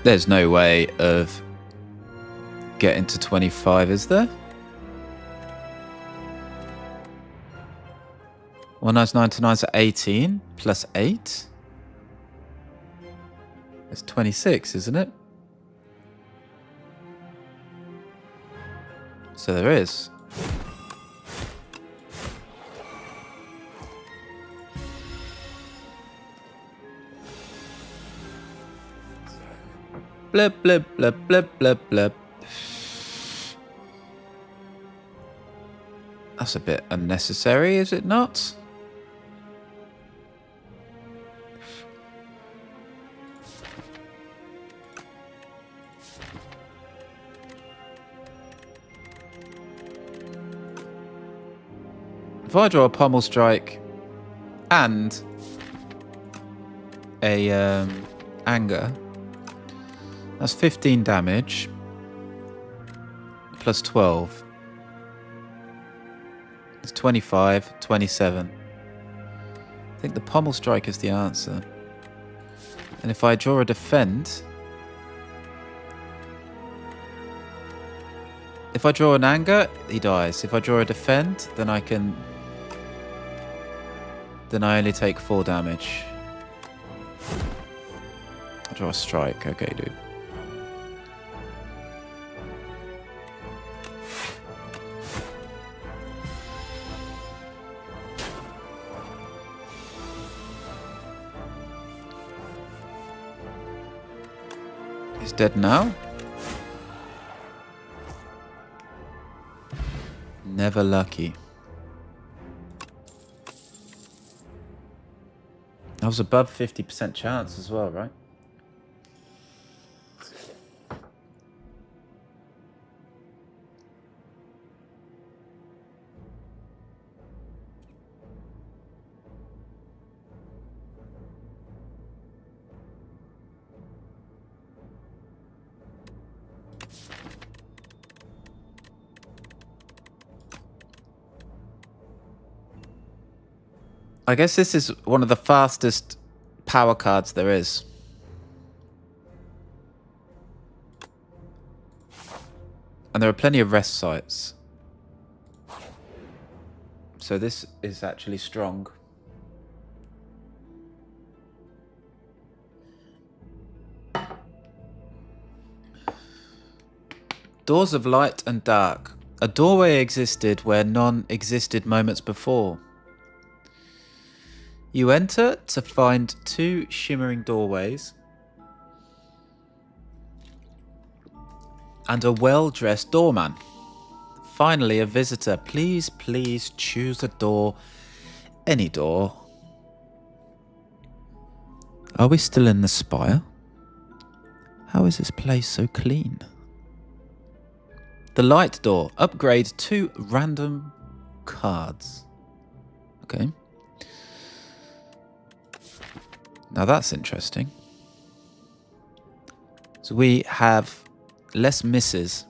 There's no way of getting to 25, is there? 1999 is 18 plus 8. It's 26, isn't it? So there is. Blip, blip, blip, blip, blip, blip. That's a bit unnecessary, is it not? If I draw a Pommel Strike and a Anger, that's 15 damage plus 12. It's 25, 27. I think the Pommel Strike is the answer. And if I draw a Defend, if I draw an Anger, he dies. If I draw a Defend, then I only take 4 damage. I draw a Strike. Okay, dude. He's dead now. Never lucky. That was above 50% chance as well, right? I guess this is one of the fastest power cards there is. And there are plenty of rest sites. So this is actually strong. Doors of Light and Dark. A doorway existed where none existed moments before. You enter to find 2 shimmering doorways and a well-dressed doorman. Finally, a visitor. Please, please choose a door. Any door. Are we still in the spire? How is this place so clean? The light door. Upgrade 2 random cards. Okay. Now that's interesting. So we have less misses.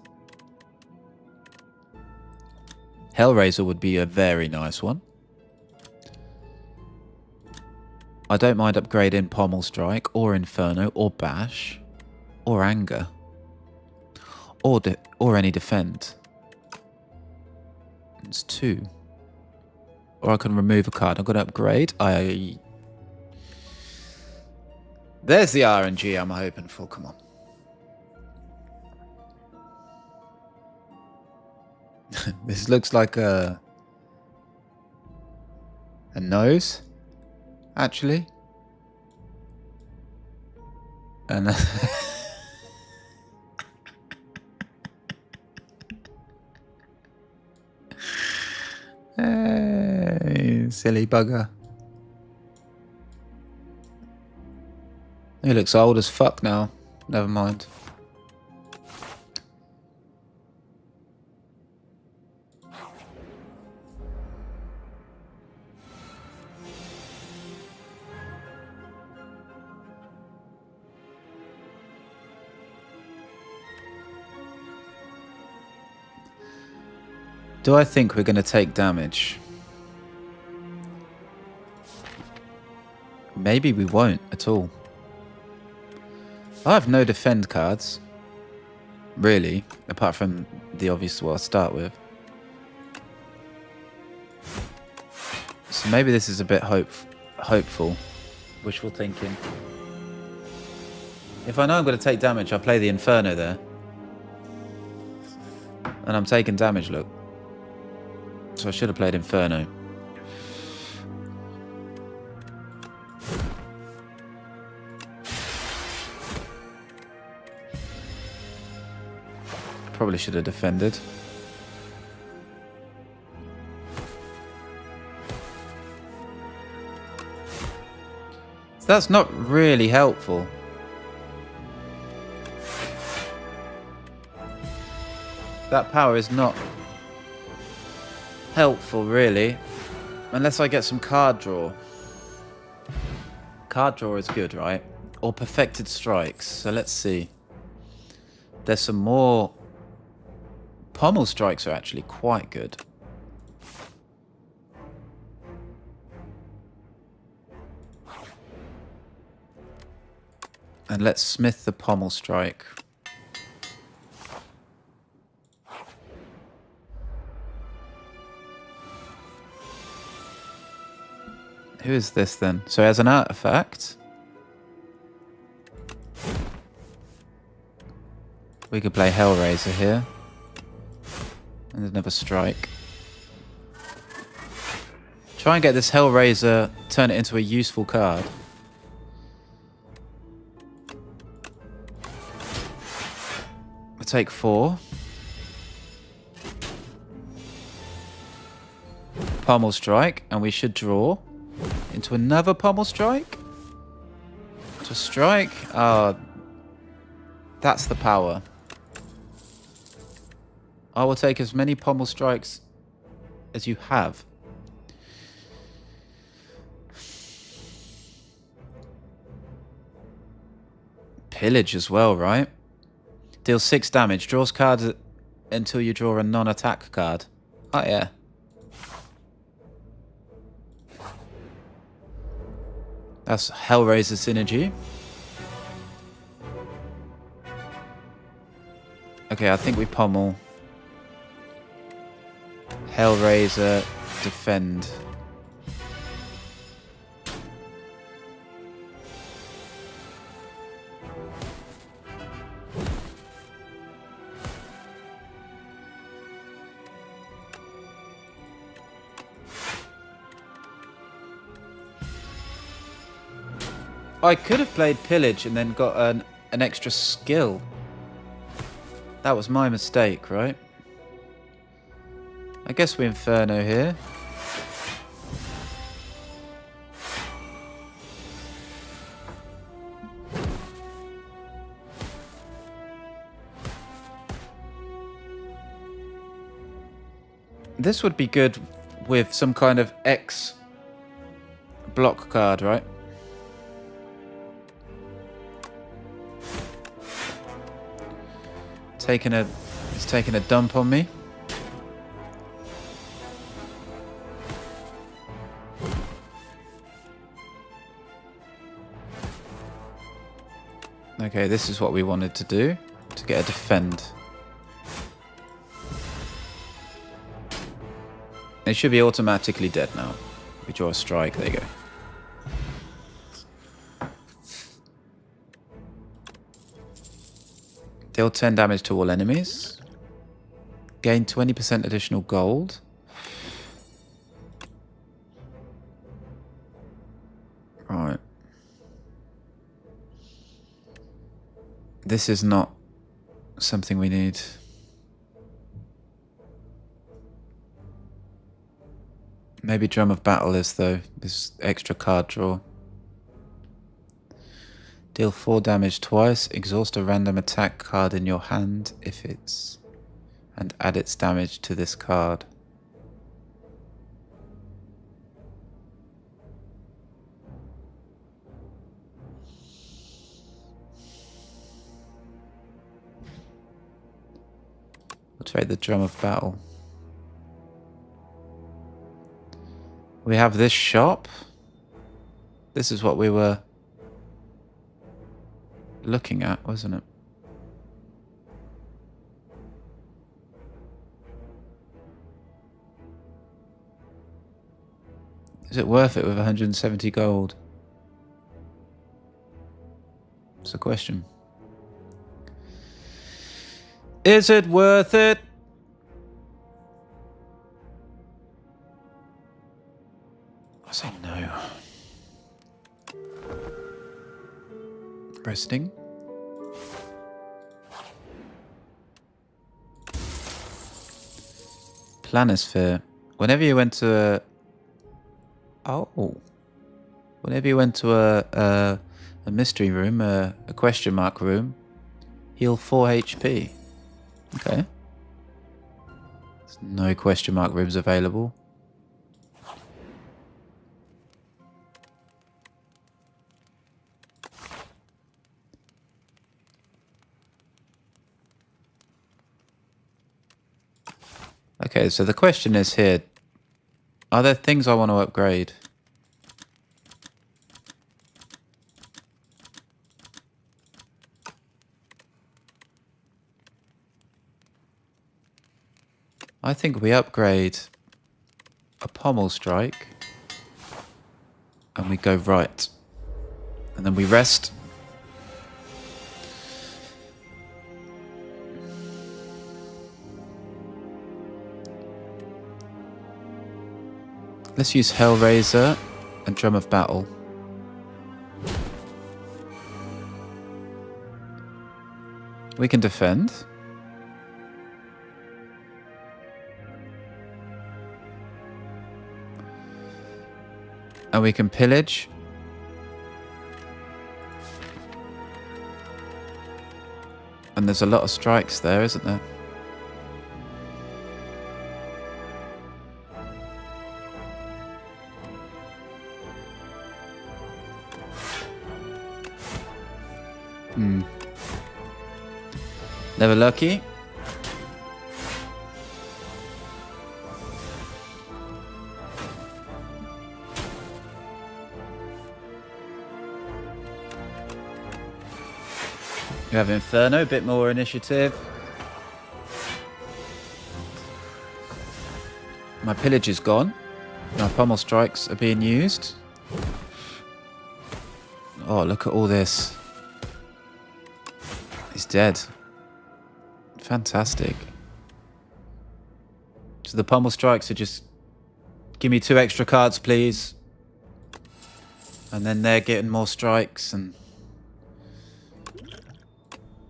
Hellraiser would be a very nice one. I don't mind upgrading Pommel Strike or Inferno or Bash or Anger or any Defend. It's 2. Or I can remove a card. I'm going to upgrade. There's the RNG I'm hoping for. Come on. This looks like a nose, actually. And hey. Silly bugger. He looks old as fuck now. Never mind. Do I think we're going to take damage? Maybe we won't at all. I have no defend cards, really, apart from the obvious one I'll start with. So maybe this is a bit hopeful, wishful thinking. If I know I'm going to take damage, I'll play the Inferno there. And I'm taking damage, look. So I should have played Inferno. Probably should have defended. So that's not really helpful. That power is not helpful, really. Unless I get some card draw. Card draw is good, right? Or perfected strikes. So let's see. There's some more... Pommel strikes are actually quite good. And let's smith the pommel strike. Who is this then? So as an artifact, we could play Hellraiser here. And another strike. Try and get this Hellraiser, turn it into a useful card. We'll take 4. Pommel strike, and we should draw into another pommel strike. To strike. That's the power. I will take as many pommel strikes as you have. Pillage as well, right? Deals 6 damage. Draws cards until you draw a non-attack card. Oh, yeah. That's Hellraiser synergy. Okay, I think we pommel. Hellraiser, defend. I could have played Pillage and then got an extra skill. That was my mistake, right? I guess we Inferno here. This would be good with some kind of X block card, right? It's taking a dump on me. Okay, this is what we wanted to do, to get a defend. It should be automatically dead now. We draw a strike, there you go. Deal 10 damage to all enemies. Gain 20% additional gold. Right. This is not something we need. Maybe Drum of Battle is, though. This extra card draw. Deal 4 damage twice. Exhaust a random attack card in your hand if it's... and add its damage to this card. We'll trade the Drum of Battle. We have this shop. This is what we were looking at, wasn't it? Is it worth it with 170 gold? It's a question. Is it worth it? I say no. Resting. Planisphere. Whenever you went to a... Whenever you went to a mystery room, a question mark room, heal 4 HP. Okay. There's no question mark rooms available. Okay, so the question is here, are there things I want to upgrade? I think we upgrade a pommel strike and we go right. And then we rest. Let's use Hellraiser and Drum of Battle. We can defend. And we can pillage. And there's a lot of strikes there, isn't there? Never lucky. We have Inferno, a bit more initiative. My pillage is gone. My pommel strikes are being used. Oh, look at all this. He's dead. Fantastic. So the pommel strikes are just... Give me 2 extra cards, please. And then they're getting more strikes and...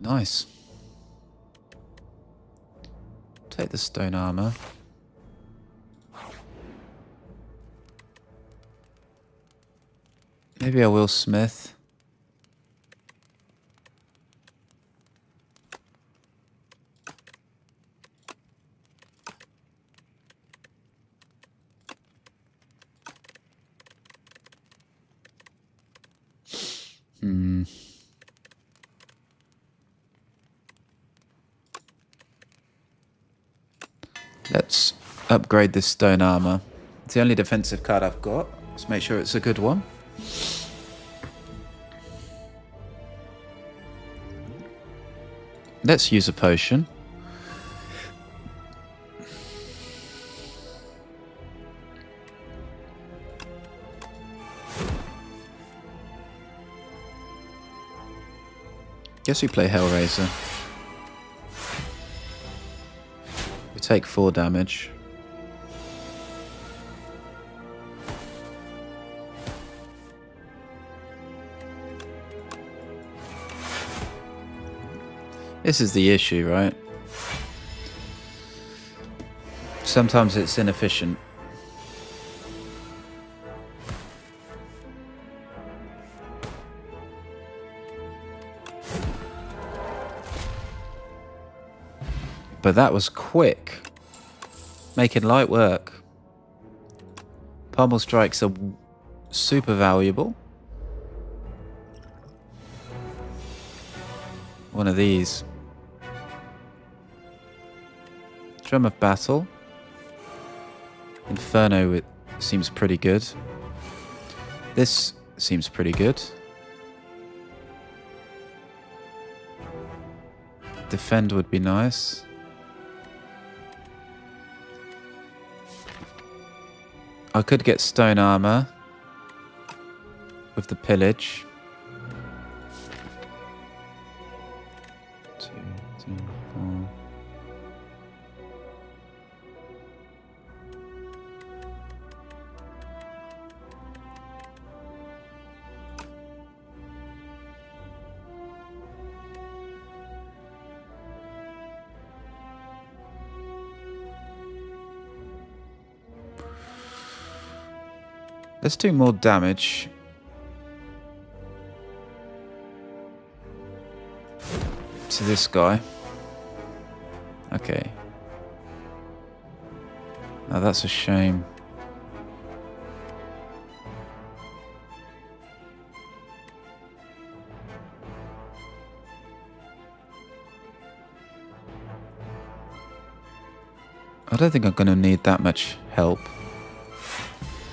Nice. Take the stone armor. Maybe I will smith. Let's upgrade this stone armor. It's the only defensive card I've got. Let's make sure it's a good one. Let's use a potion. Guess we play Hellraiser. We take 4 damage. This is the issue, right? Sometimes it's inefficient. But that was quick. Making light work. Pommel strikes are super valuable. One of these. Drum of Battle. Inferno, it seems pretty good. This seems pretty good. Defend would be nice. I could get stone armor with the pillage. 2, 3, 4. Let's do more damage. To this guy. Okay. Now that's a shame. I don't think I'm going to need that much help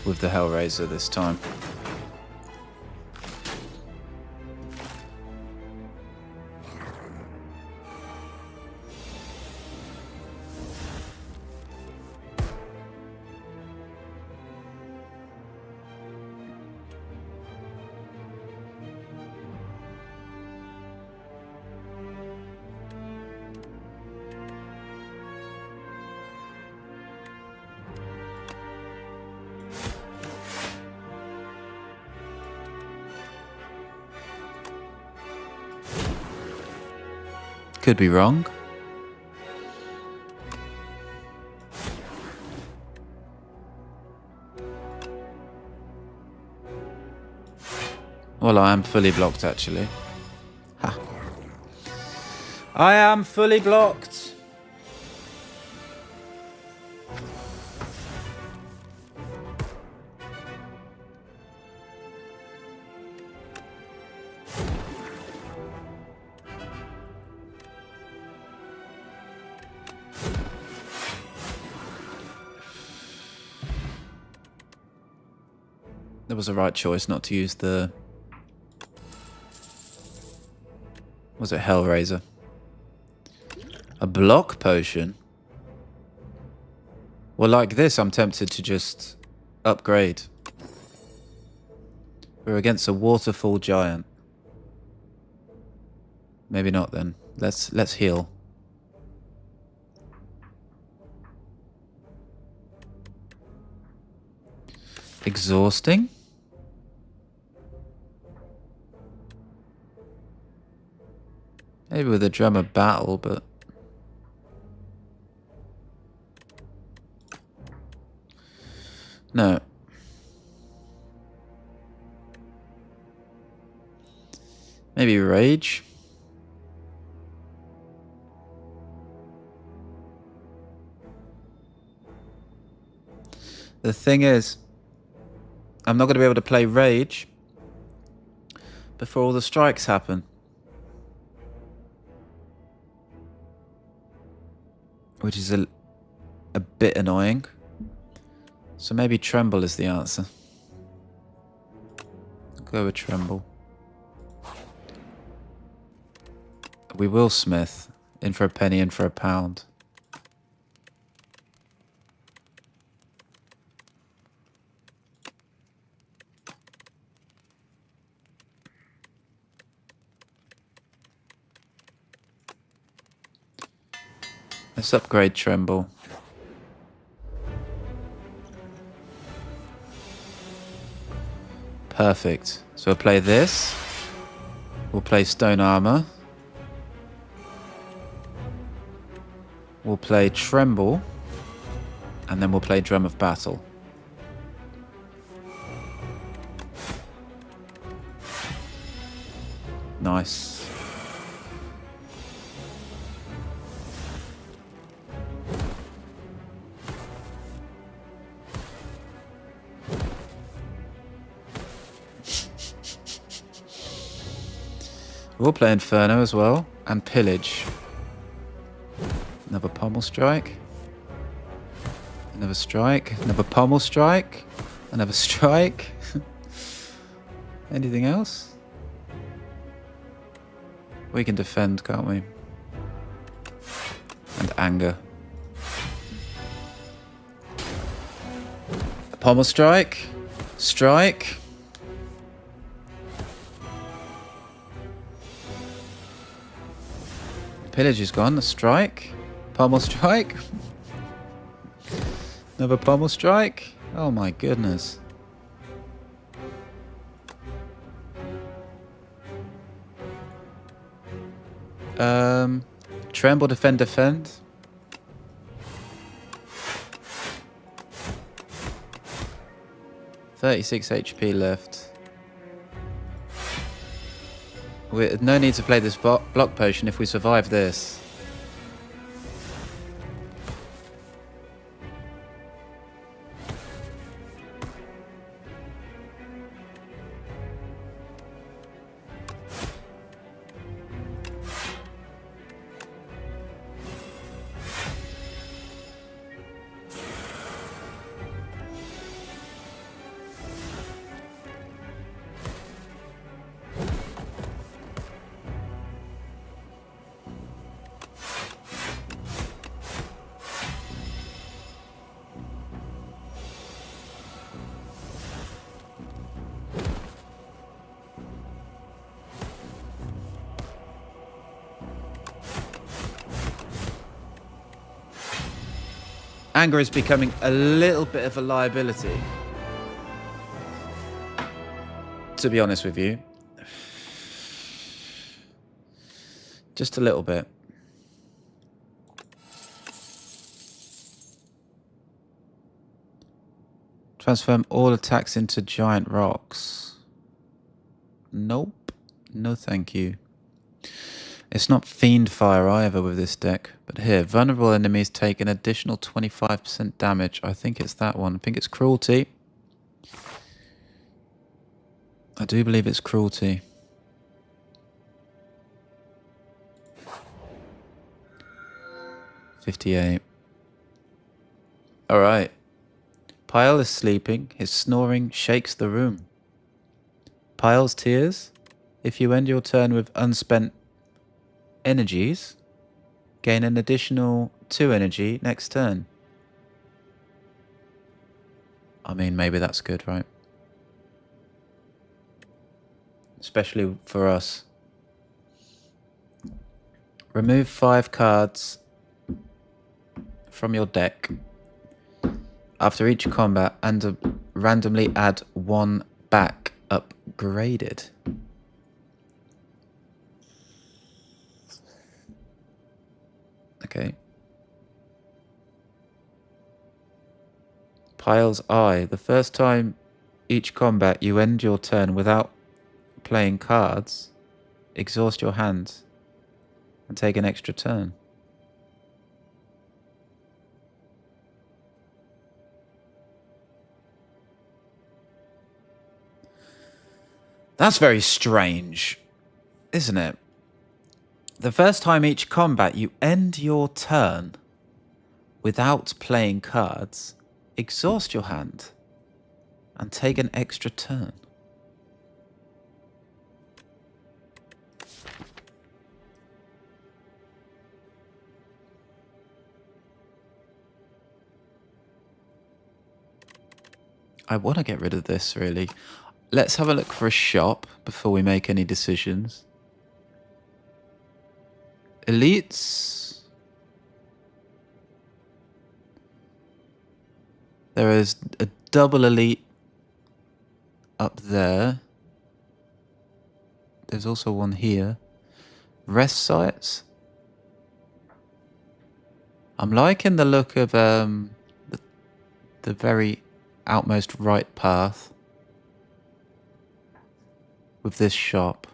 with the Hellraiser this time. Could be wrong. Well, I am fully blocked, actually. Ha. I am fully blocked. It was the right choice not to use the... Was it Hellraiser? A block potion? Well, like this, I'm tempted to just upgrade. We're against a waterfall giant. Maybe not then. Let's heal. Exhausting? Maybe with a drum of battle, but... No. Maybe rage? The thing is, I'm not going to be able to play rage before all the strikes happen. Which is a bit annoying. So maybe Tremble is the answer. Go with Tremble. We will Smith. In for a penny, in for a pound. Let's upgrade Tremble. Perfect. So we'll play this. We'll play Stone Armor. We'll play Tremble. And then we'll play Drum of Battle. Nice. We'll play Inferno as well. And Pillage. Another Pommel Strike. Another strike. Another Pommel Strike. Another strike. Anything else? We can defend, can't we? And anger. A Pommel Strike. Strike. Pillage is gone. A strike. Pommel Strike. Another Pommel Strike. Oh my goodness. Tremble, defend, defend. $36 HP left. No need to play this block potion if we survive this. Anger is becoming a little bit of a liability. To be honest with you. Just a little bit. Transform all attacks into giant rocks. Nope. No thank you. It's not Fiend Fire either with this deck. But here, vulnerable enemies take an additional 25% damage. I think it's that one. I think it's Cruelty. I do believe it's Cruelty. $58. Alright. Pyle is sleeping. His snoring shakes the room. Pyle's tears. If you end your turn with unspent energies, gain an additional 2 energy next turn. I mean, maybe that's good, right? Especially for us. Remove 5 cards from your deck after each combat and randomly add 1 back. Upgraded. Okay. Pyle's Eye. The first time each combat you end your turn without playing cards, exhaust your hand and take an extra turn. That's very strange, isn't it? The first time each combat you end your turn without playing cards, exhaust your hand and take an extra turn. I want to get rid of this, really. Let's have a look for a shop before we make any decisions. Elites. There is a double elite up there. There's also one here. Rest sites. I'm liking the look of the very outmost right path with this shop.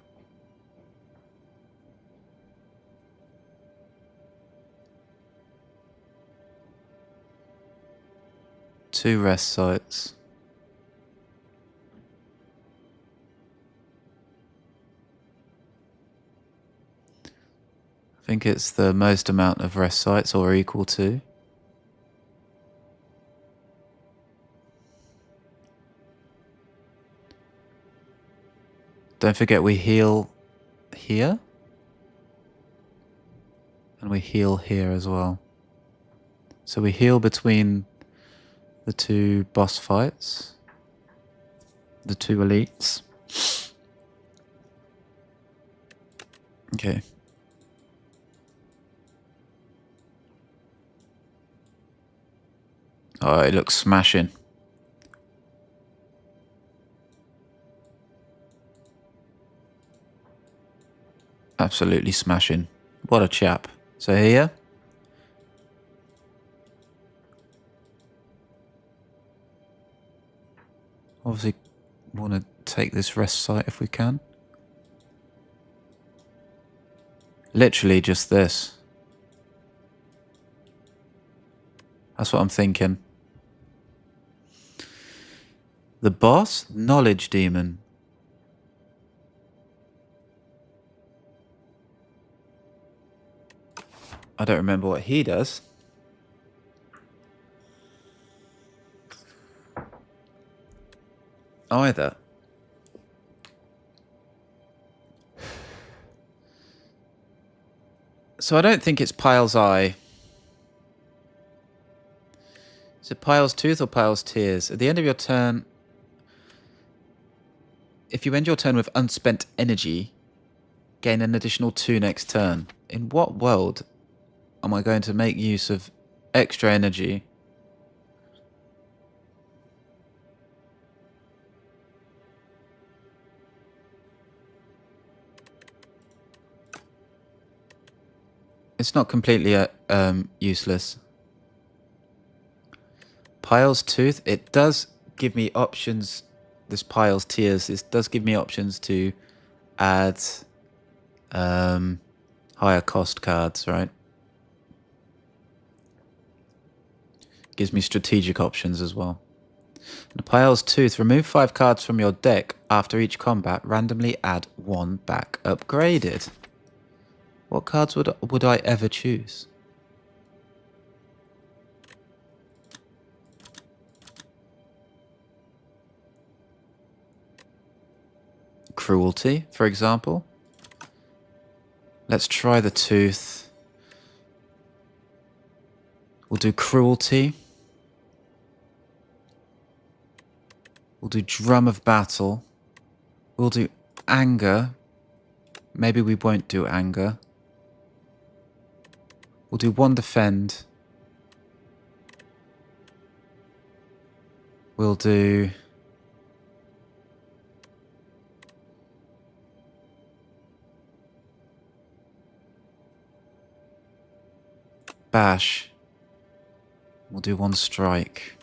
Two rest sites. think it's the most amount of rest sites or equal to. Don't forget we heal here. And we heal here as well. So we heal between the two boss fights. The two elites. Okay. Oh, it looks smashing. Absolutely smashing. What a chap. So here. Obviously want to take this rest site if we can. Literally just this. That's what I'm thinking. The boss? Knowledge Demon. I don't remember what he does. Either. So I don't think it's Pyle's Eye. Is it Pyle's Tooth or Pyle's Tears? At the end of your turn, if you end your turn with unspent energy, gain an additional 2 next turn. In what world am I going to make use of extra energy? It's not completely useless. Pyle's Tooth, it does give me options. This Pyle's Tears, this does give me options to add higher cost cards, right? Gives me strategic options as well. The Pyle's Tooth, remove 5 cards from your deck after each combat, randomly add 1 back upgraded. What cards would I ever choose? Cruelty, for example. Let's try the Tooth. We'll do Cruelty. We'll do Drum of Battle. We'll do Anger. Maybe we won't do Anger. We'll do 1 Defend. We'll do... Bash. We'll do 1 Strike.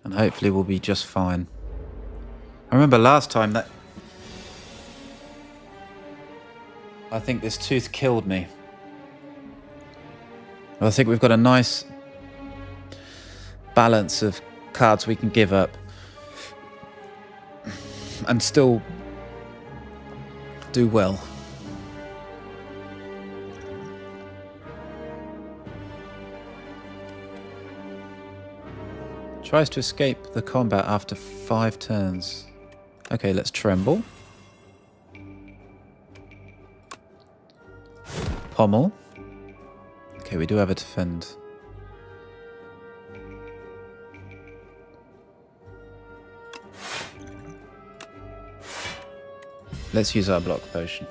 And hopefully we'll be just fine. I remember last time that... I think this Tooth killed me. I think we've got a nice balance of cards we can give up and still do well. Tries to escape the combat after 5 turns. Okay, let's Tremble. Pommel. Okay, we do have a Defend. Let's use our Block Potion.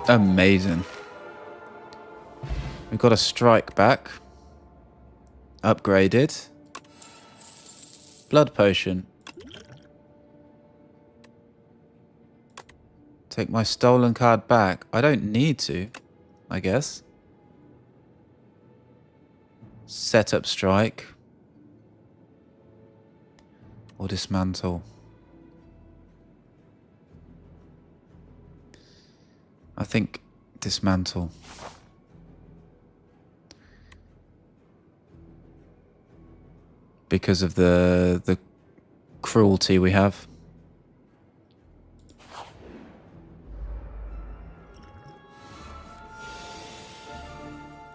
Amazing. We've got a Strike back. Upgraded. Blood potion. Take my stolen card back. I don't need to, I guess. Setup strike. Or dismantle. I think dismantle. Because of the cruelty we have.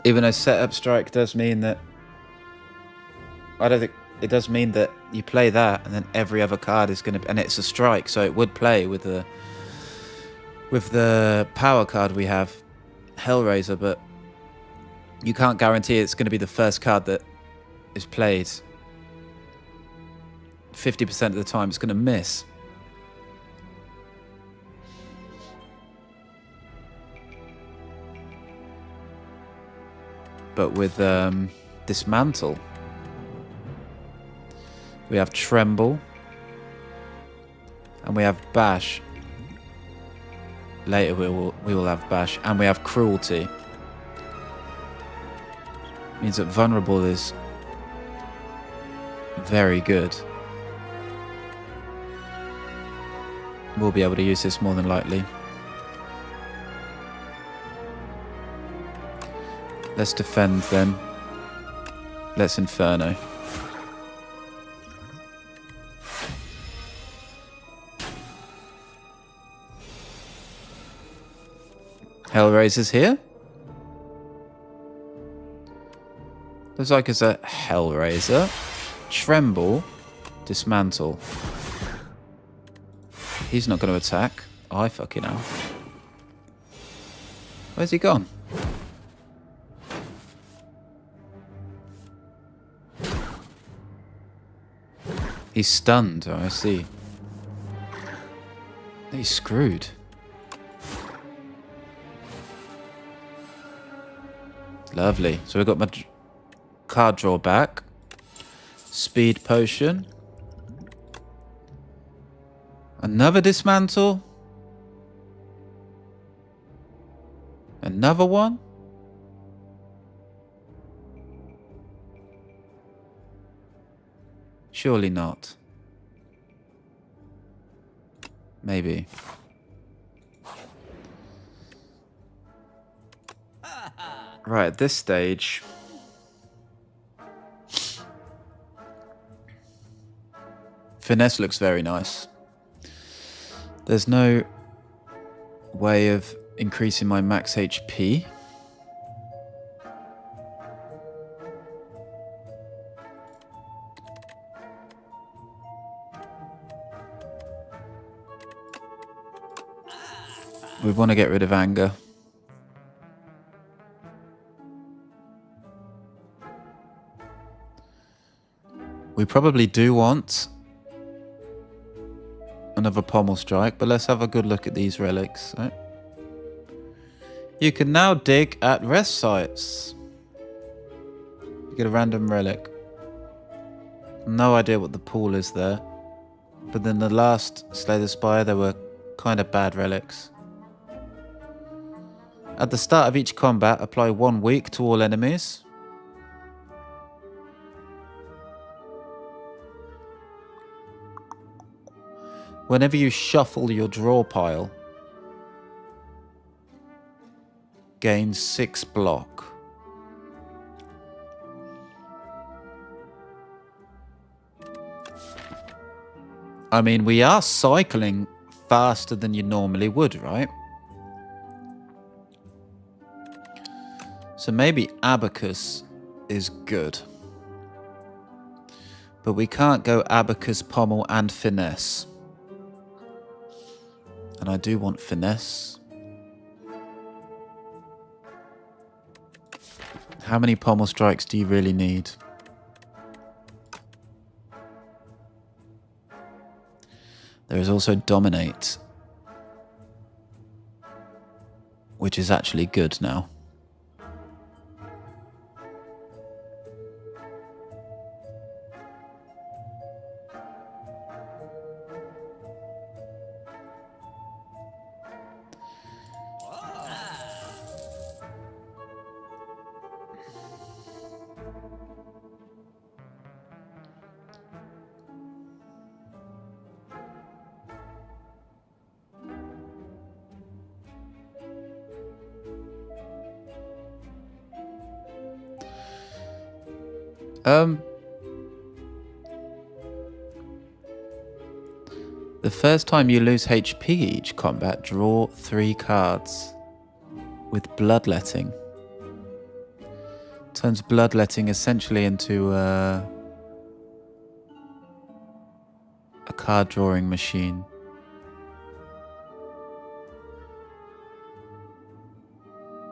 Even though setup strike does mean that... I don't think... It does mean that you play that and then every other card is going to... And it's a strike, so it would play with the power card we have, Hellraiser, but you can't guarantee it's going to be the first card that is played. 50% of the time it's going to miss. But with Dismantle, we have Tremble, and we have Bash. Later we will have Bash, and we have Cruelty. Means that Vulnerable is very good. We'll be able to use this more than likely. Let's defend then. Let's Inferno. Hellraiser's here? Looks like it's a Hellraiser. Tremble. Dismantle. He's not going to attack. I fucking am. Where's he gone? He's stunned. Oh, I see. He's screwed. Lovely. So we've got my card draw back. Speed potion. Another dismantle. Another one. Surely not. Maybe. Right, at this stage... Finesse looks very nice. There's no way of increasing my max HP. We want to get rid of anger. We probably do want another pommel strike, but let's have a good look at these relics. Right? You can now dig at rest sites. You get a random relic. No idea what the pool is there. But then the last Slay the Spire, there were kind of bad relics. At the start of each combat, apply 1 week to all enemies. Whenever you shuffle your draw pile, gain 6 block. I mean, we are cycling faster than you normally would, right? So maybe Abacus is good. But we can't go Abacus, Pommel, and Finesse. And I do want Finesse. How many Pommel strikes do you really need? There is also Dominate, which is actually good now. The first time you lose HP each combat, draw 3 cards with bloodletting. Turns bloodletting essentially into a card drawing machine.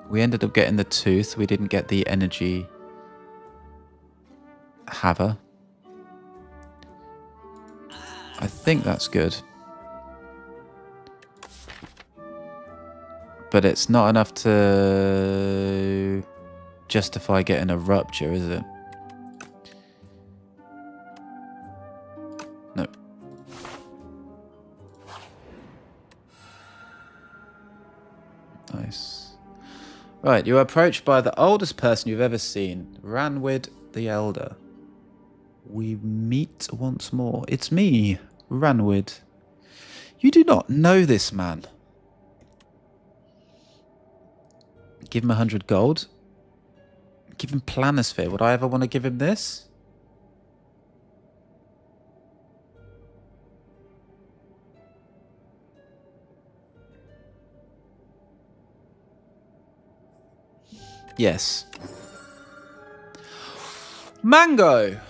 We ended up getting the tooth. We didn't get the energy haver. I think that's good. But it's not enough to justify getting a rupture, is it? No. Nice. Right, you're approached by the oldest person you've ever seen, Ranwid the Elder. We meet once more. It's me, Ranwid. You do not know this man. Give him 100 gold. Give him Planisphere. Would I ever want to give him this? Yes. Mango!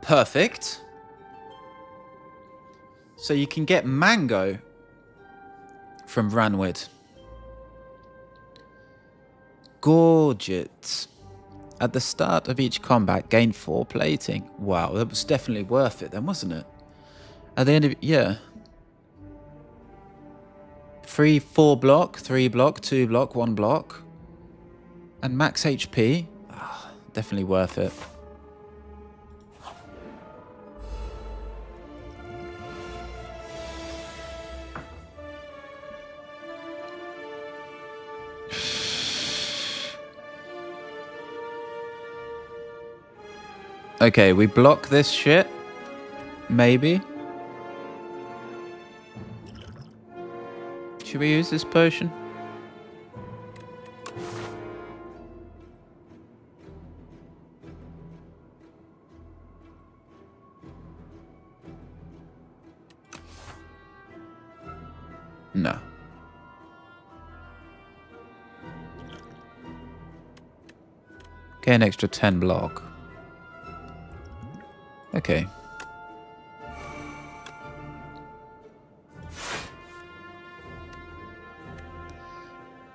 Perfect. So you can get mango from Ranwid. Gorgeous. At the start of each combat, gain 4 plating. Wow, that was definitely worth it then, wasn't it? At the end of it, yeah. 3, 4 block, 3 block, 2 block, 1 block. And max HP. Oh, definitely worth it. Okay, we block this shit. Maybe. Should we use this potion? No. Get an extra 10 block. Okay.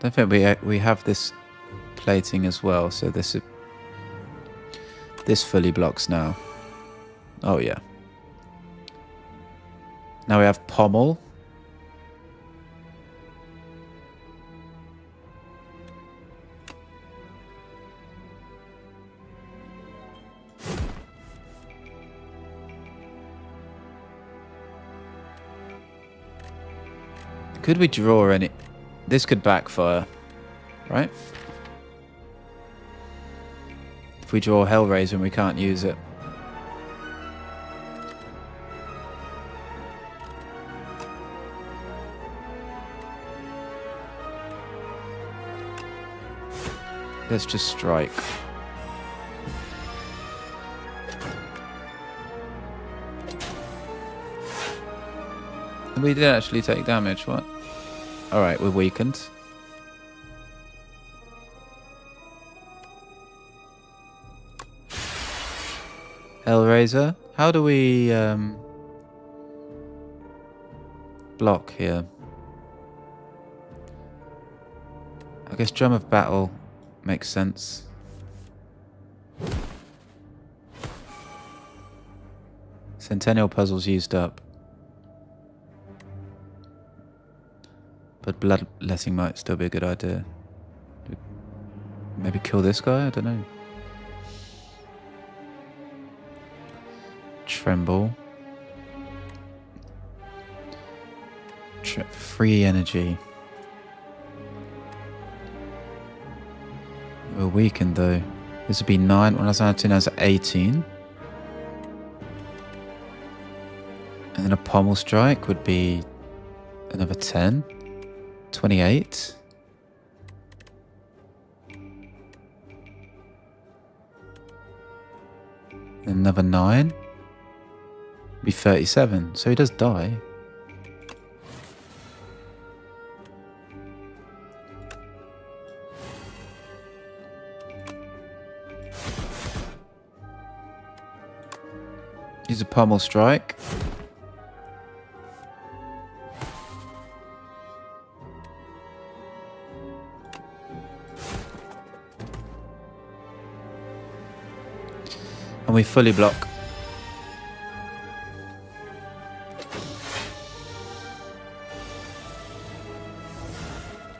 Don't think we have this plating as well, so this fully blocks now. Oh yeah. Now we have pommel. Could we draw any? This could backfire, right? If we draw Hellraiser and we can't use it. Let's just strike. We did actually take damage, what? Alright, we're weakened. Hellraiser. How do we block here? I guess Drum of Battle makes sense. Centennial Puzzle's used up. But bloodletting might still be a good idea. Maybe kill this guy? I don't know. Tremble. Free energy. We're weakened though. This would be 9. When I was 19, I was 18. And then a pommel strike would be another 10. 28. Another 9. Be 37. So he does die. Use a pommel strike. And we fully block.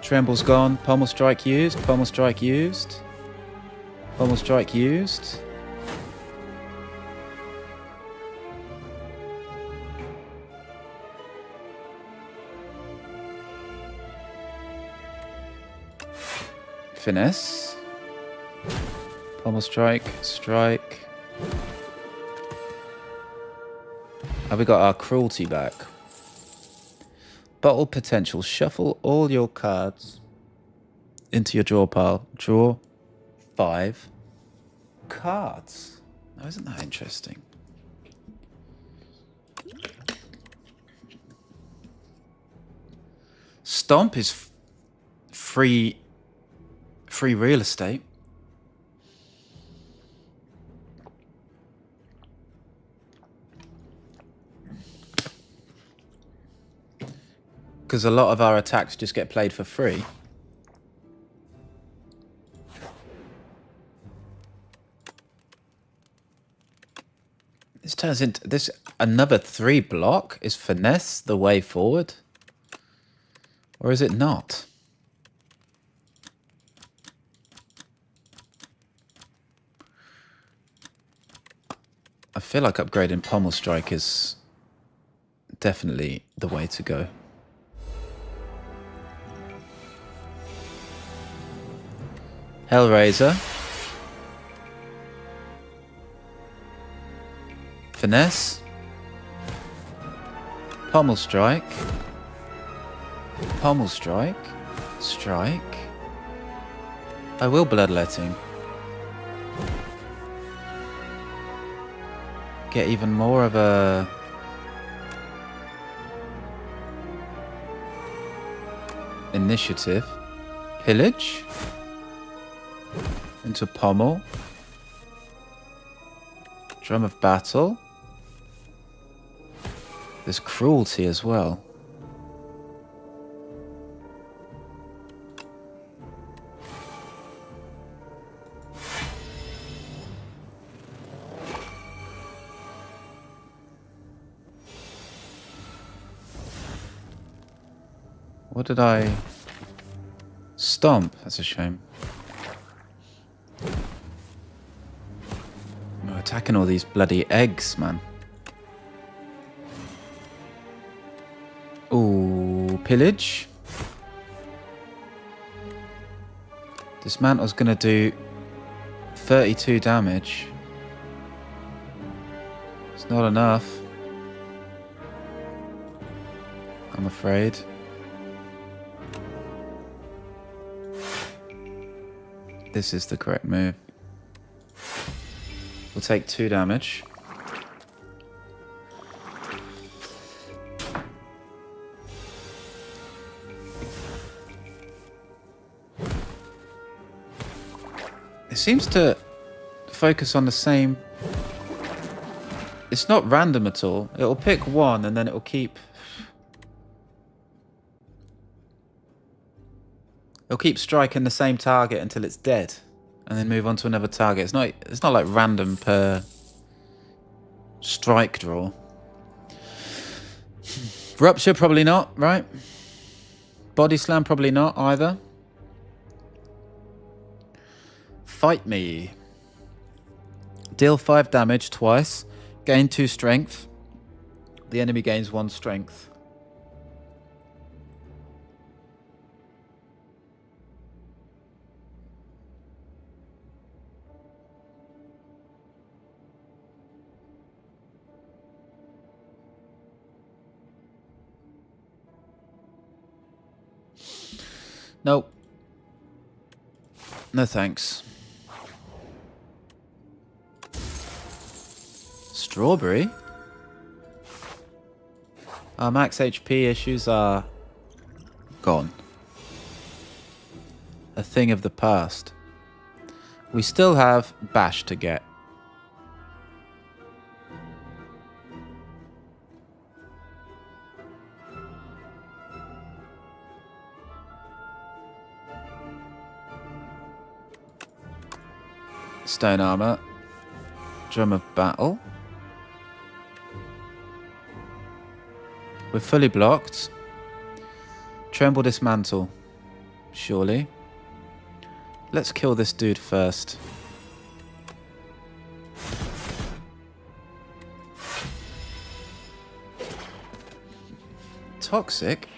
Tremble's gone. Pommel strike used. Pommel strike used. Pommel strike used. Finesse. Pommel strike. Strike. Have we got our cruelty back? Bottle potential. Shuffle all your cards into your draw pile. Draw 5 cards. Now, isn't that interesting? Stomp is free real estate. Because a lot of our attacks just get played for free. This turns into this another 3 block. Is finesse the way forward? Or is it not? I feel like upgrading pommel strike is definitely the way to go. Hellraiser. Finesse. Pommel strike. Pommel strike. Strike. I will bloodletting. Get even more of a... initiative. Pillage. Into pommel. Drum of battle. There's cruelty as well. What did I... Stomp? That's a shame. I'm attacking all these bloody eggs, man. Ooh, pillage. Dismantle's gonna do 32 damage. It's not enough, I'm afraid. This is the correct move. We'll take 2 damage. It seems to focus on the same... It's not random at all. It'll pick one and then it'll keep... It'll keep striking the same target until it's dead, and then move on to another target. It's not like random per strike draw. Rupture, probably not, right? Body slam, probably not either. Fight me. Deal 5 damage twice. Gain 2 strength. The enemy gains 1 strength. Nope. No thanks. Strawberry? Our max HP issues are gone. A thing of the past. We still have Bash to get. Stone armor. Drum of battle. We're fully blocked. Tremble dismantle. Surely. Let's kill this dude first. Toxic?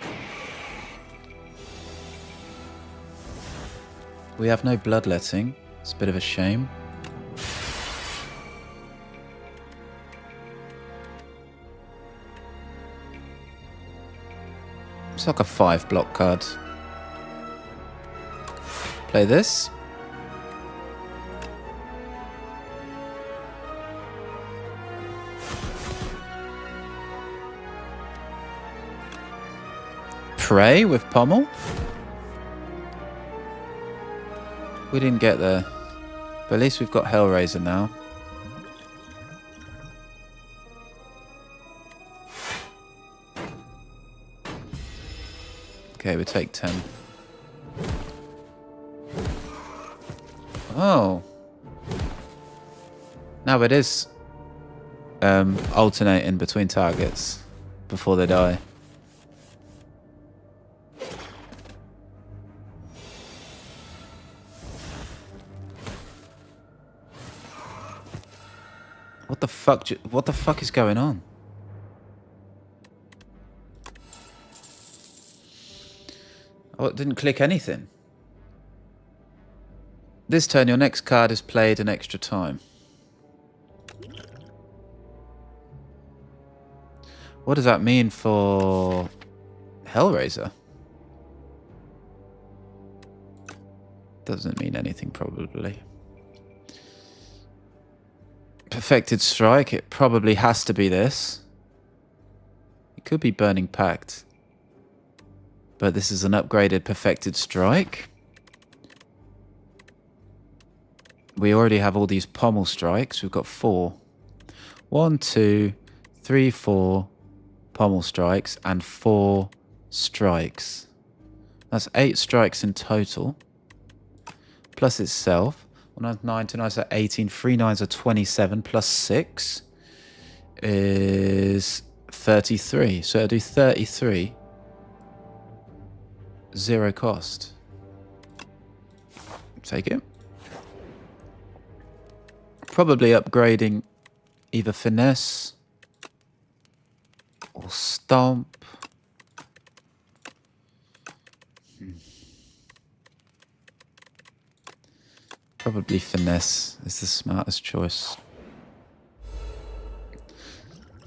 We have no bloodletting. It's a bit of a shame. It's like a 5-block card. Play this. Prey with Pommel. We didn't get there. But at least we've got Hellraiser now. Okay, we take 10. Oh. Now it is alternating between targets before they die. What the fuck is going on? Oh, it didn't click anything. This turn, your next card is played an extra time. What does that mean for Hellraiser? Doesn't mean anything, probably. Perfected Strike, it probably has to be this. It could be Burning Pact. But this is an upgraded Perfected Strike. We already have all these Pommel Strikes. We've got 4. 1, 2, 3, 4 Pommel Strikes and 4 strikes. That's 8 strikes in total. Plus itself. 1 9, 2 9s are 18. 3 9s are 27. Plus 6 is 33. So it'll do 33. 0 cost. Take it. Probably upgrading either Finesse or Stomp. Probably Finesse is the smartest choice.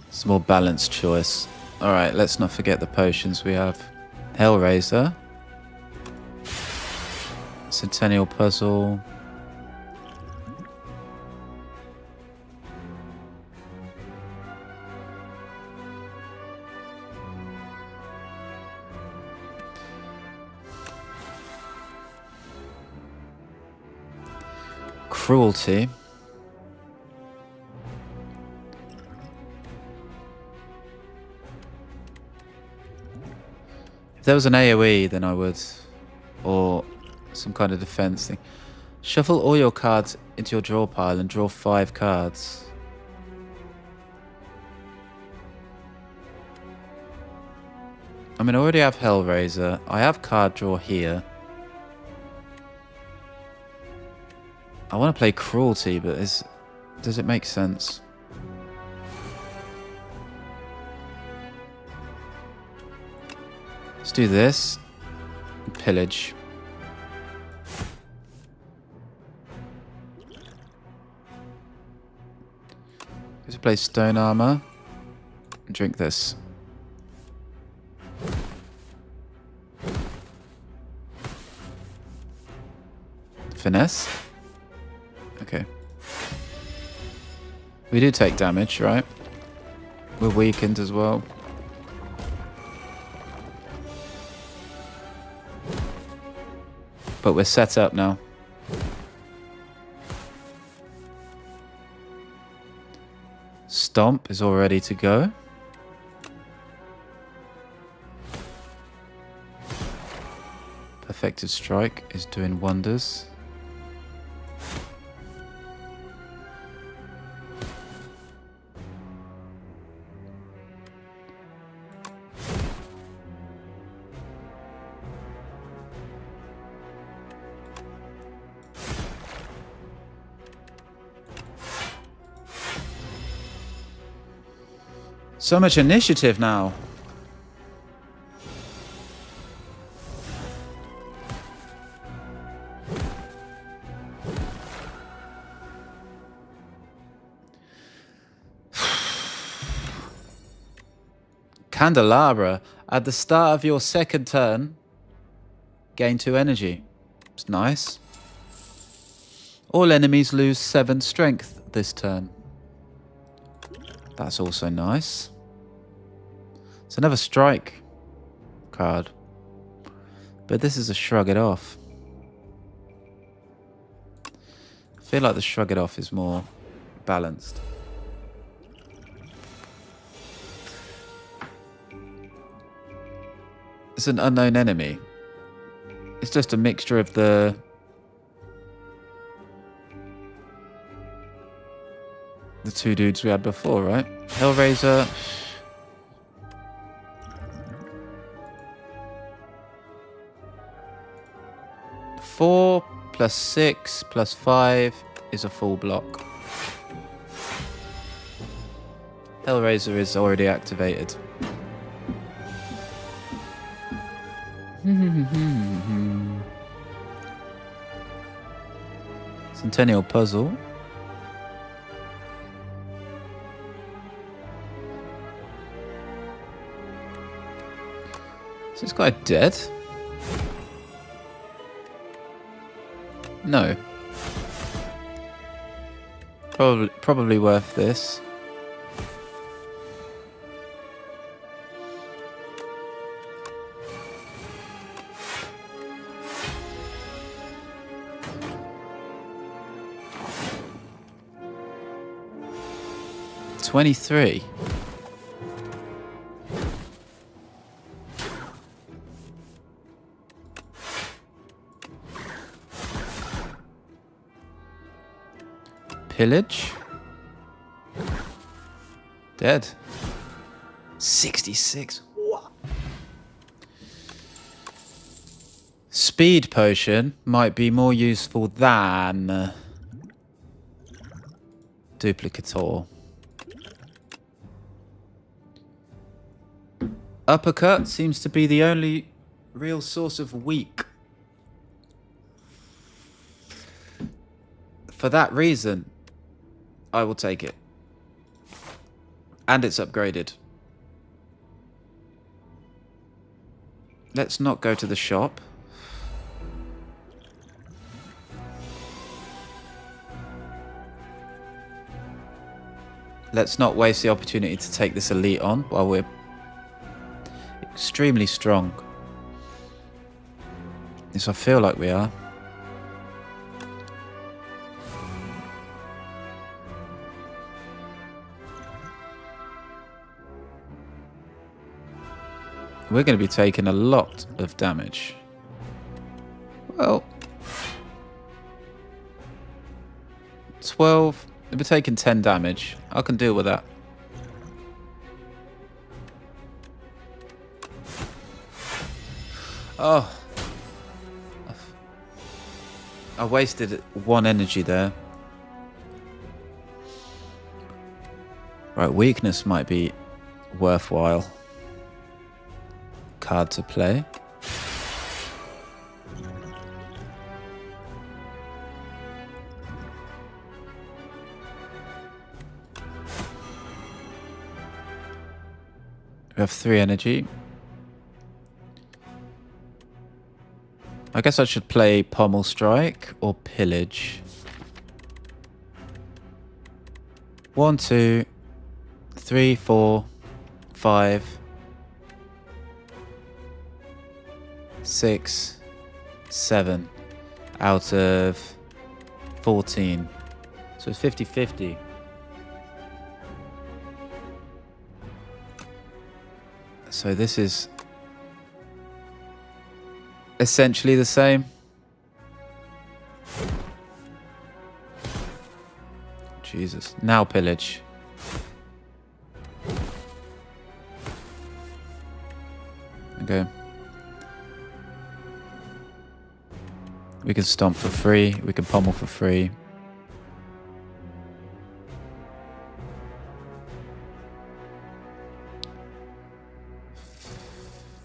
It's a more balanced choice. Alright, let's not forget the potions we have. Hellraiser. Centennial Puzzle. Cruelty. If there was an AoE, then I would. Or some kind of defense thing. Shuffle all your cards into your draw pile and draw 5 cards. I mean, I already have Hellraiser. I have card draw here. I want to play Cruelty, but does it make sense? Let's do this. Pillage. Let's play Stone Armor. Drink this. Finesse. Okay. We do take damage, right? We're weakened as well. But we're set up now. Stomp is all ready to go. Perfected Strike is doing wonders. So much initiative now. Candelabra. At the start of your second turn, gain 2 energy. It's nice. All enemies lose 7 strength this turn. That's also nice. It's another strike card. But this is a shrug it off. I feel like the shrug it off is more balanced. It's an unknown enemy. It's just a mixture of the two dudes we had before, right? Hellraiser. Four plus 6 plus 5 is a full block. Hellraiser is already activated. Centennial Puzzle. Is this guy dead? No. Probably worth this. $23. Pillage. Dead. 66. What? Speed potion might be more useful than duplicator. Uppercut seems to be the only real source of weak. For that reason, I will take it. And it's upgraded. Let's not go to the shop. Let's not waste the opportunity to take this elite on while we're extremely strong. Yes, I feel like we are. We're going to be taking a lot of damage. Well, 12. We're taking 10 damage. I can deal with that. Oh. I wasted 1 energy there. Right, weakness might be worthwhile card to play. We have 3 energy. I guess I should play Pommel Strike or Pillage. 1, 2, 3, 4, 5, 6, 7 out of 14. So it's 50-50. So this is essentially the same. Jesus. Now pillage. Okay. We can stomp for free. We can pummel for free.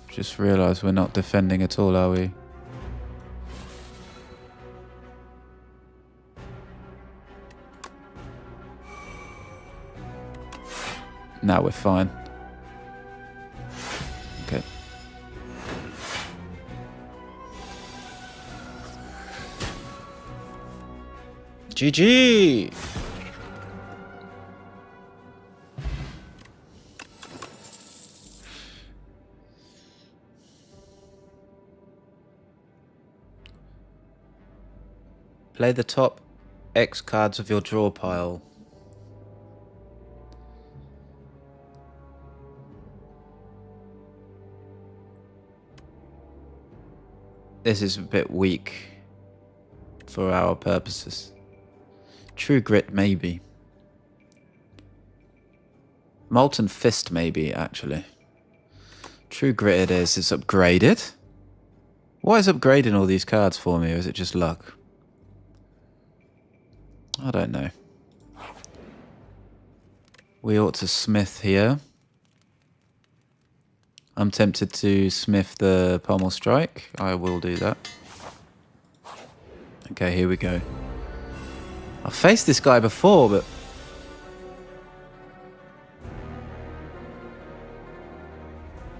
Just realised we're not defending at all, are we? Now we're fine. Okay. GG! Play the top X cards of your draw pile. This is a bit weak for our purposes. True Grit, maybe. Molten Fist, maybe, actually. True Grit it is. It's upgraded. What is upgrading all these cards for me, or is it just luck? I don't know. We ought to smith here. I'm tempted to smith the Pommel Strike. I will do that. Okay, here we go. I've faced this guy before, but...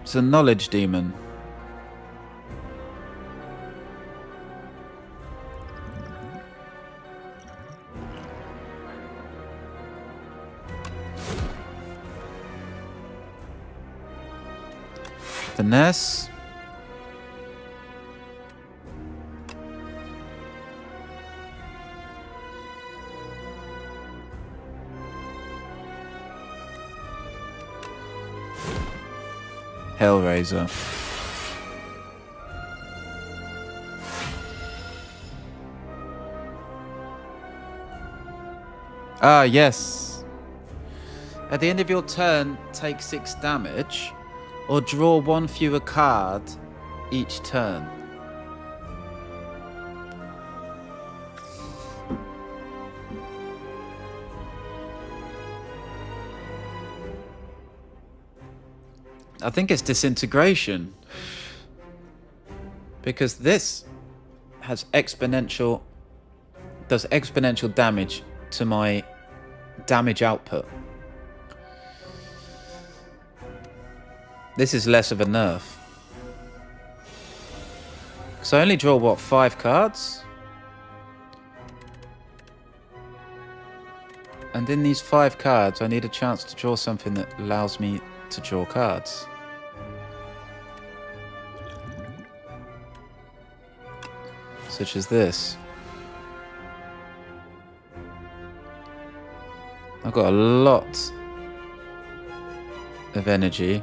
it's a knowledge demon. Finesse. Hellraiser. Ah, yes. At the end of your turn, take 6 damage, or draw 1 fewer card each turn. I think it's disintegration, because this has does exponential damage to my damage output. This is less of a nerf. So I only draw, what, 5 cards? And in these 5 cards, I need a chance to draw something that allows me to draw cards. Such as this. I've got a lot of energy.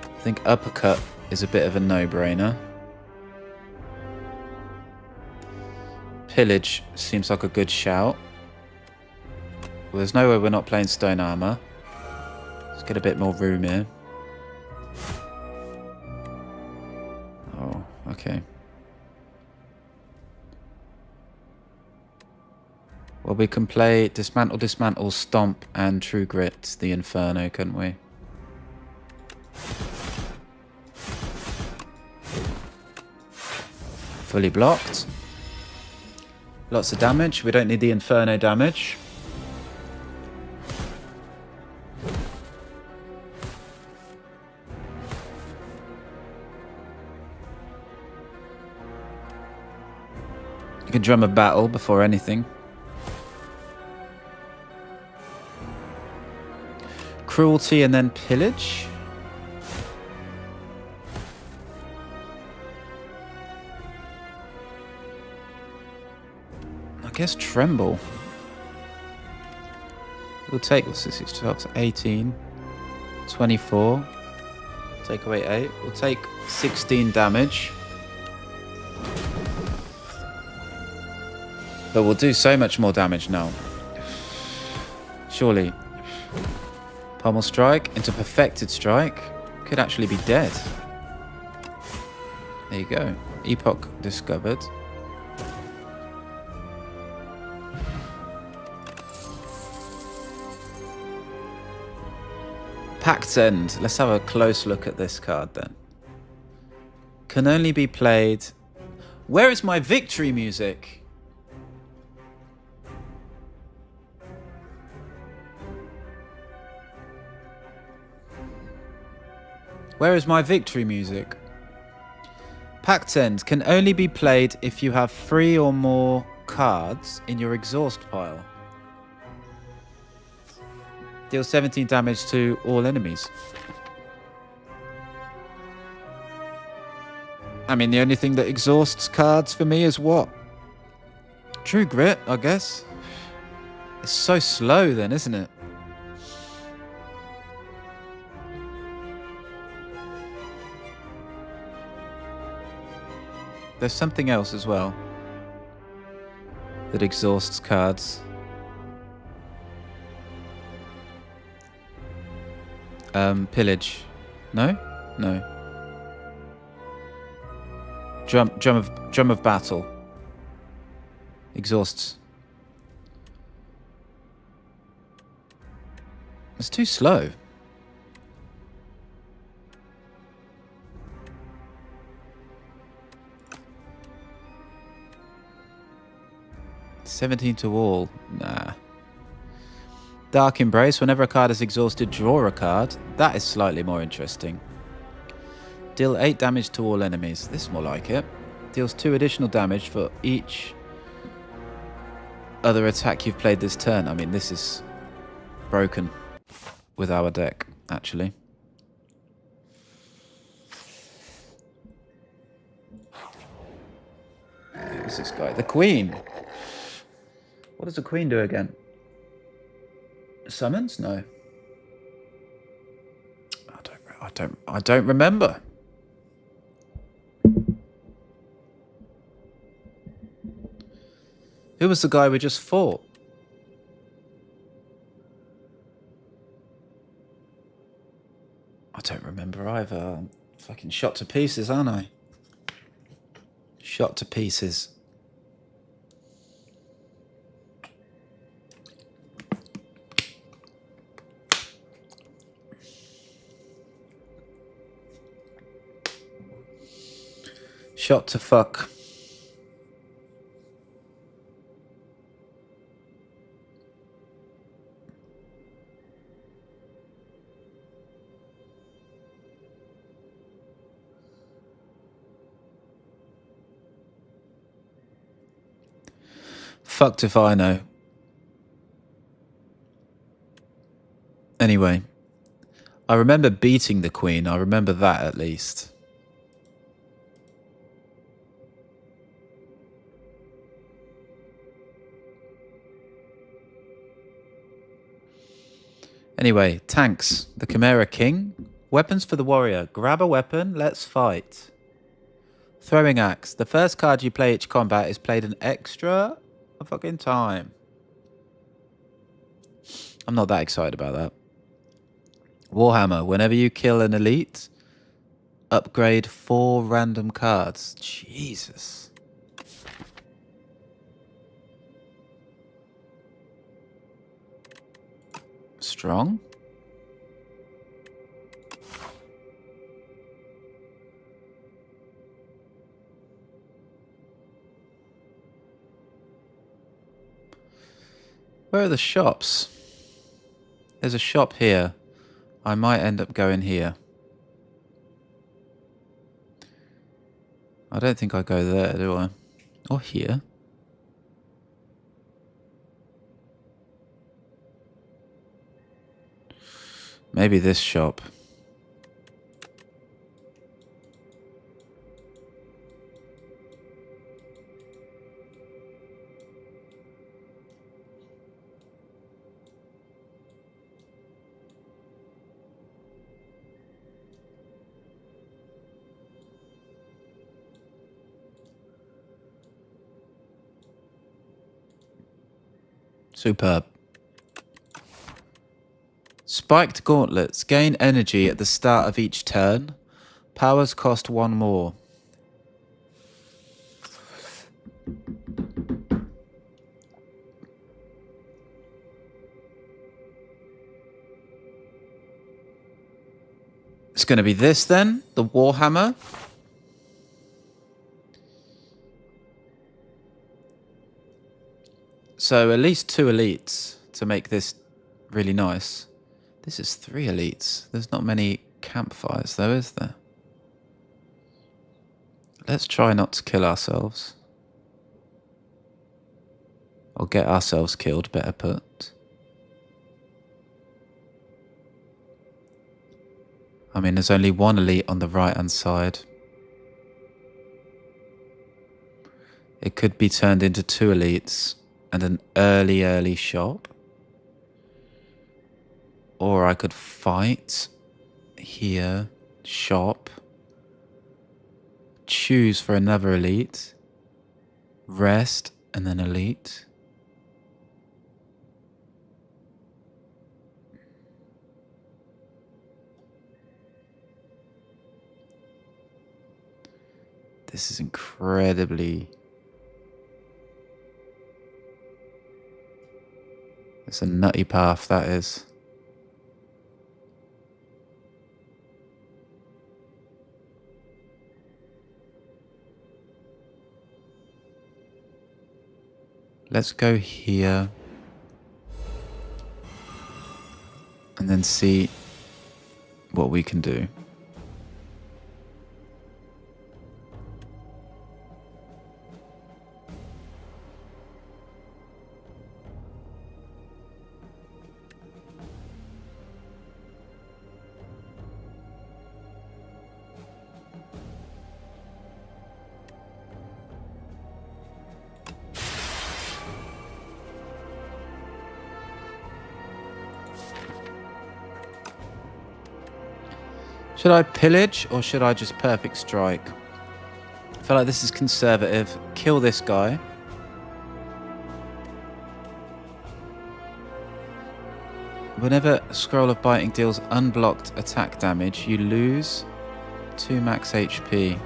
I think uppercut is a bit of a no-brainer. Pillage seems like a good shout. Well, there's no way we're not playing stone armor. Let's get a bit more room here. Oh, okay. Well, we can play Dismantle, Dismantle, Stomp, and True Grit, the Inferno, couldn't we? Fully blocked. Lots of damage. We don't need the Inferno damage. You can drum a battle before anything. Cruelty and then pillage? I guess tremble. We'll take, what's this, 12 to 18, 24, take away 8. We'll take 16 damage. But we'll do so much more damage now. Surely. Pommel Strike into Perfected Strike. Could actually be dead. There you go. Epoch discovered. Pact's End. Let's have a close look at this card then. Can only be played... Where is my victory music? Where is my victory music? Pact's End can only be played if you have 3 or more cards in your exhaust pile. Deal 17 damage to all enemies. I mean, the only thing that exhausts cards for me is what? True Grit, I guess. It's so slow then, isn't it? There's something else as well that exhausts cards. Pillage. No? No. Drum of Battle. Exhausts. It's too slow. $17 to all. Nah. Dark Embrace. Whenever a card is exhausted, draw a card. That is slightly more interesting. Deal 8 damage to all enemies. This is more like it. Deals 2 additional damage for each other attack you've played this turn. I mean, this is broken with our deck, actually. Who's this guy? The Queen. What does the Queen do again? Summons? No. I don't remember. Who was the guy we just fought? I don't remember either. I'm fucking shot to pieces, aren't I? Shot to pieces. Shot to fuck. Fucked if I know. Anyway, I remember beating the Queen. I remember that at least. Anyway, tanks. The Chimera King. Weapons for the warrior. Grab a weapon, let's fight. Throwing axe. The first card you play each combat is played an extra fucking time. I'm not that excited about that. Warhammer. Whenever you kill an elite, upgrade 4 random cards. Jesus. Strong. Where are the shops? There's a shop here. I might end up going here. I don't think I go there, do I? Or here. Maybe this shop. Superb. Spiked gauntlets. Gain energy at the start of each turn. Powers cost 1 more. It's going to be this then. The Warhammer. So at least 2 elites to make this really nice. This is 3 elites. There's not many campfires though, is there? Let's try not to kill ourselves. Or get ourselves killed, better put. I mean, there's only 1 elite on the right-hand side. It could be turned into 2 elites and an early shop. Or I could fight here, shop, choose for another elite, rest, and then elite. This is incredibly... It's a nutty path, that is. Let's go here. And then see what we can do. Should I pillage or should I just perfect strike? I feel like this is conservative. Kill this guy. Whenever Scroll of Biting deals unblocked attack damage, you lose 2 max HP.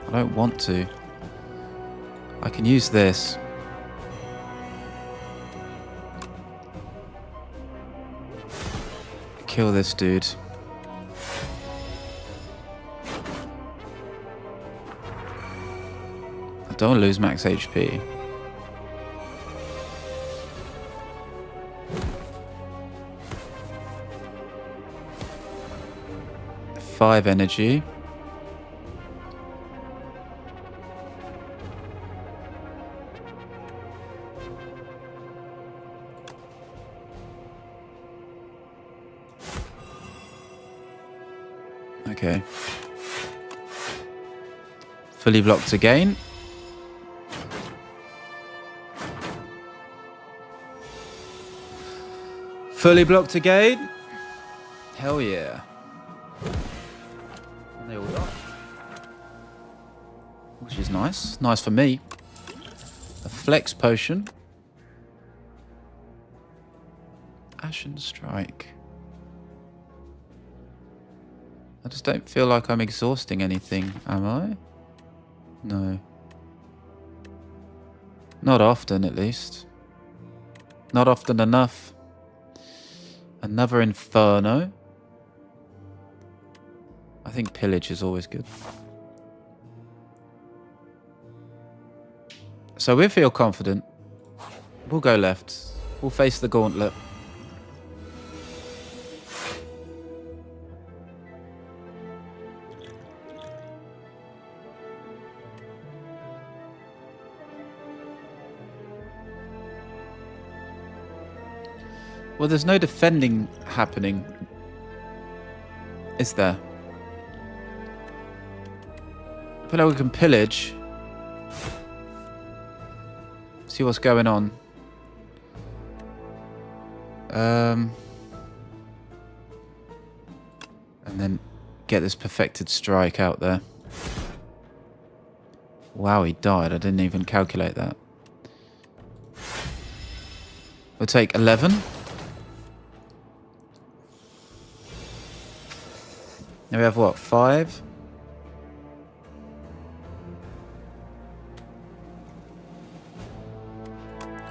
I don't want to. I can use this. Kill this dude. Don't lose max HP. Five energy. Okay. Fully blocked again. Fully blocked again. Hell yeah. And they all die. Which is nice. Nice for me. A flex potion. Ashen Strike. I just don't feel like I'm exhausting anything, am I? No. Not often, at least. Not often enough. Another Inferno. I think pillage is always good. So we feel confident. We'll go left. We'll face the gauntlet. Well, there's no defending happening, is there? I feel like we can pillage. See what's going on. And then get this perfected strike out there. Wow, he died. I didn't even calculate that. We'll take 11. Now we have what? 5?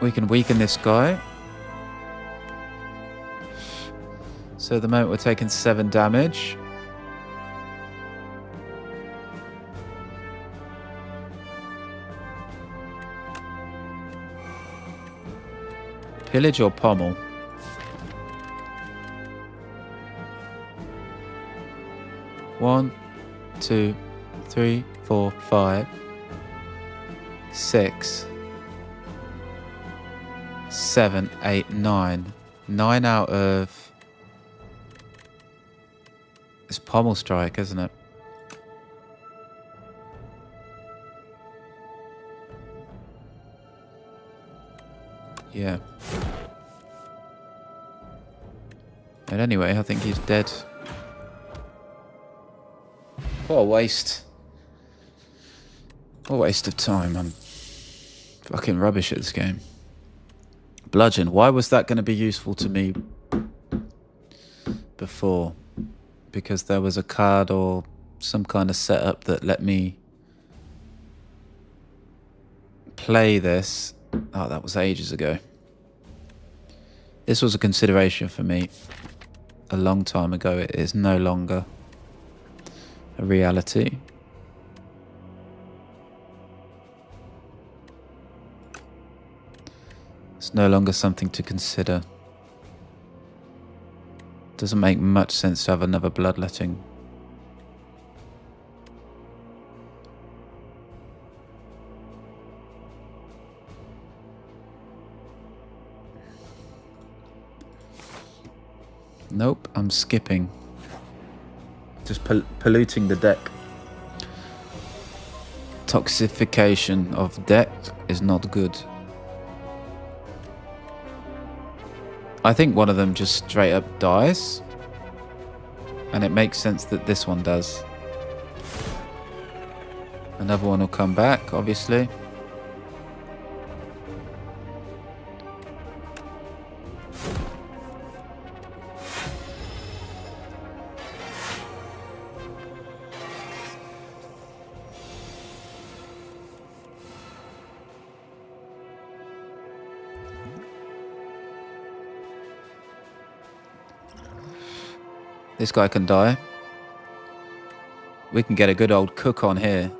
We can weaken this guy. So at the moment we're taking 7 damage. Pillage or pommel? One, 2, 3, 4, 5, 6, 7, 8, 9. 9 out of... It's pommel strike, isn't it? Yeah. And anyway, I think he's dead. What a waste. What a waste of time. I'm fucking rubbish at this game. Bludgeon. Why was that going to be useful to me before? Because there was a card or some kind of setup that let me play this. Oh, that was ages ago. This was a consideration for me a long time ago. It is no longer a reality. It's no longer something to consider. Doesn't make much sense to have another bloodletting. Nope, I'm skipping. Just polluting the deck. Toxification of deck is not good. I think one of them just straight up dies. And it makes sense that this one does. Another one will come back, obviously. This guy can die. We can get a good old cook on here.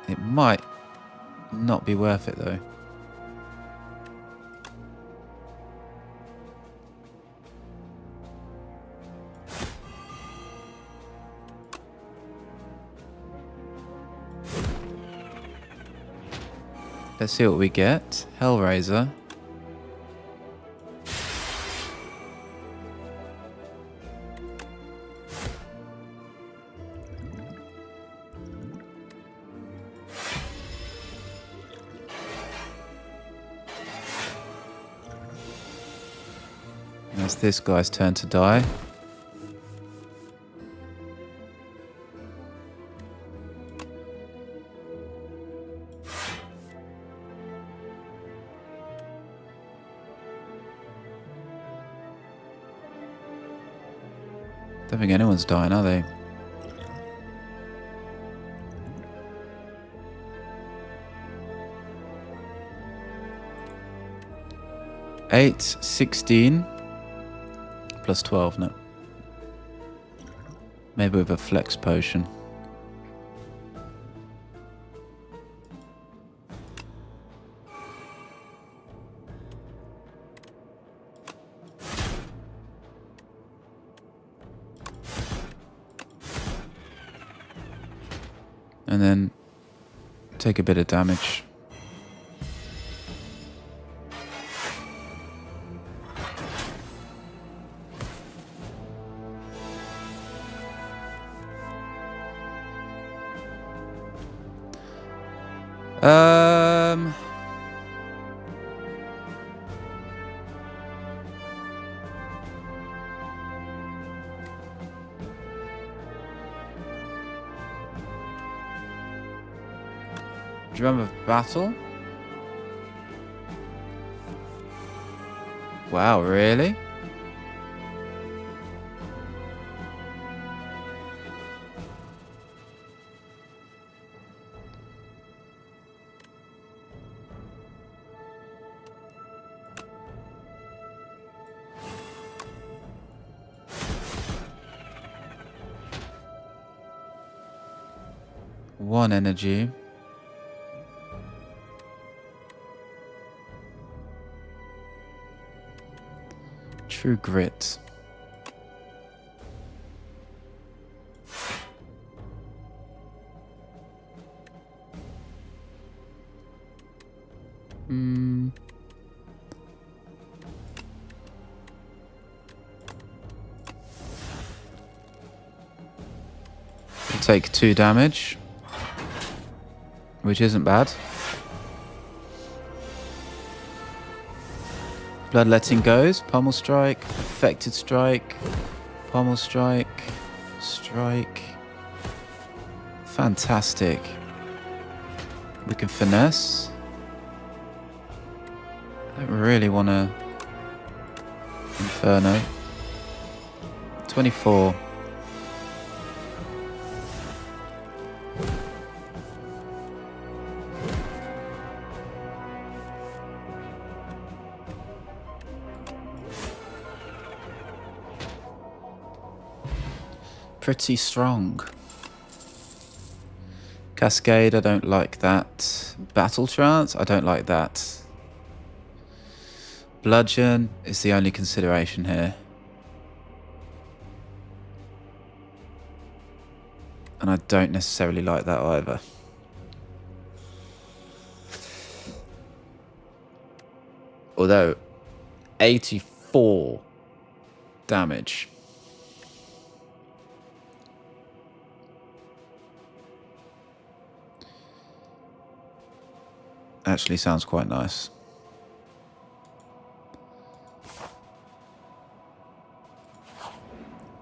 It might not be worth it though. Let's see what we get. Hellraiser. It's this guy's turn to die. Don't think anyone's dying, are they? Eight, 16. Plus 12, no. Maybe with a flex potion. And then take a bit of damage. Um. Drum of Battle? Wow, really? One energy. True Grit. We'll take 2 damage, which isn't bad. Bloodletting goes. Pommel Strike. Affected Strike. Pommel Strike. Strike. Fantastic. We can Finesse. I don't really want to... Inferno. 24. Pretty strong. Cascade, I don't like that. Battle Trance, I don't like that. Bludgeon is the only consideration here. And I don't necessarily like that either. Although, 84 damage. Actually sounds quite nice.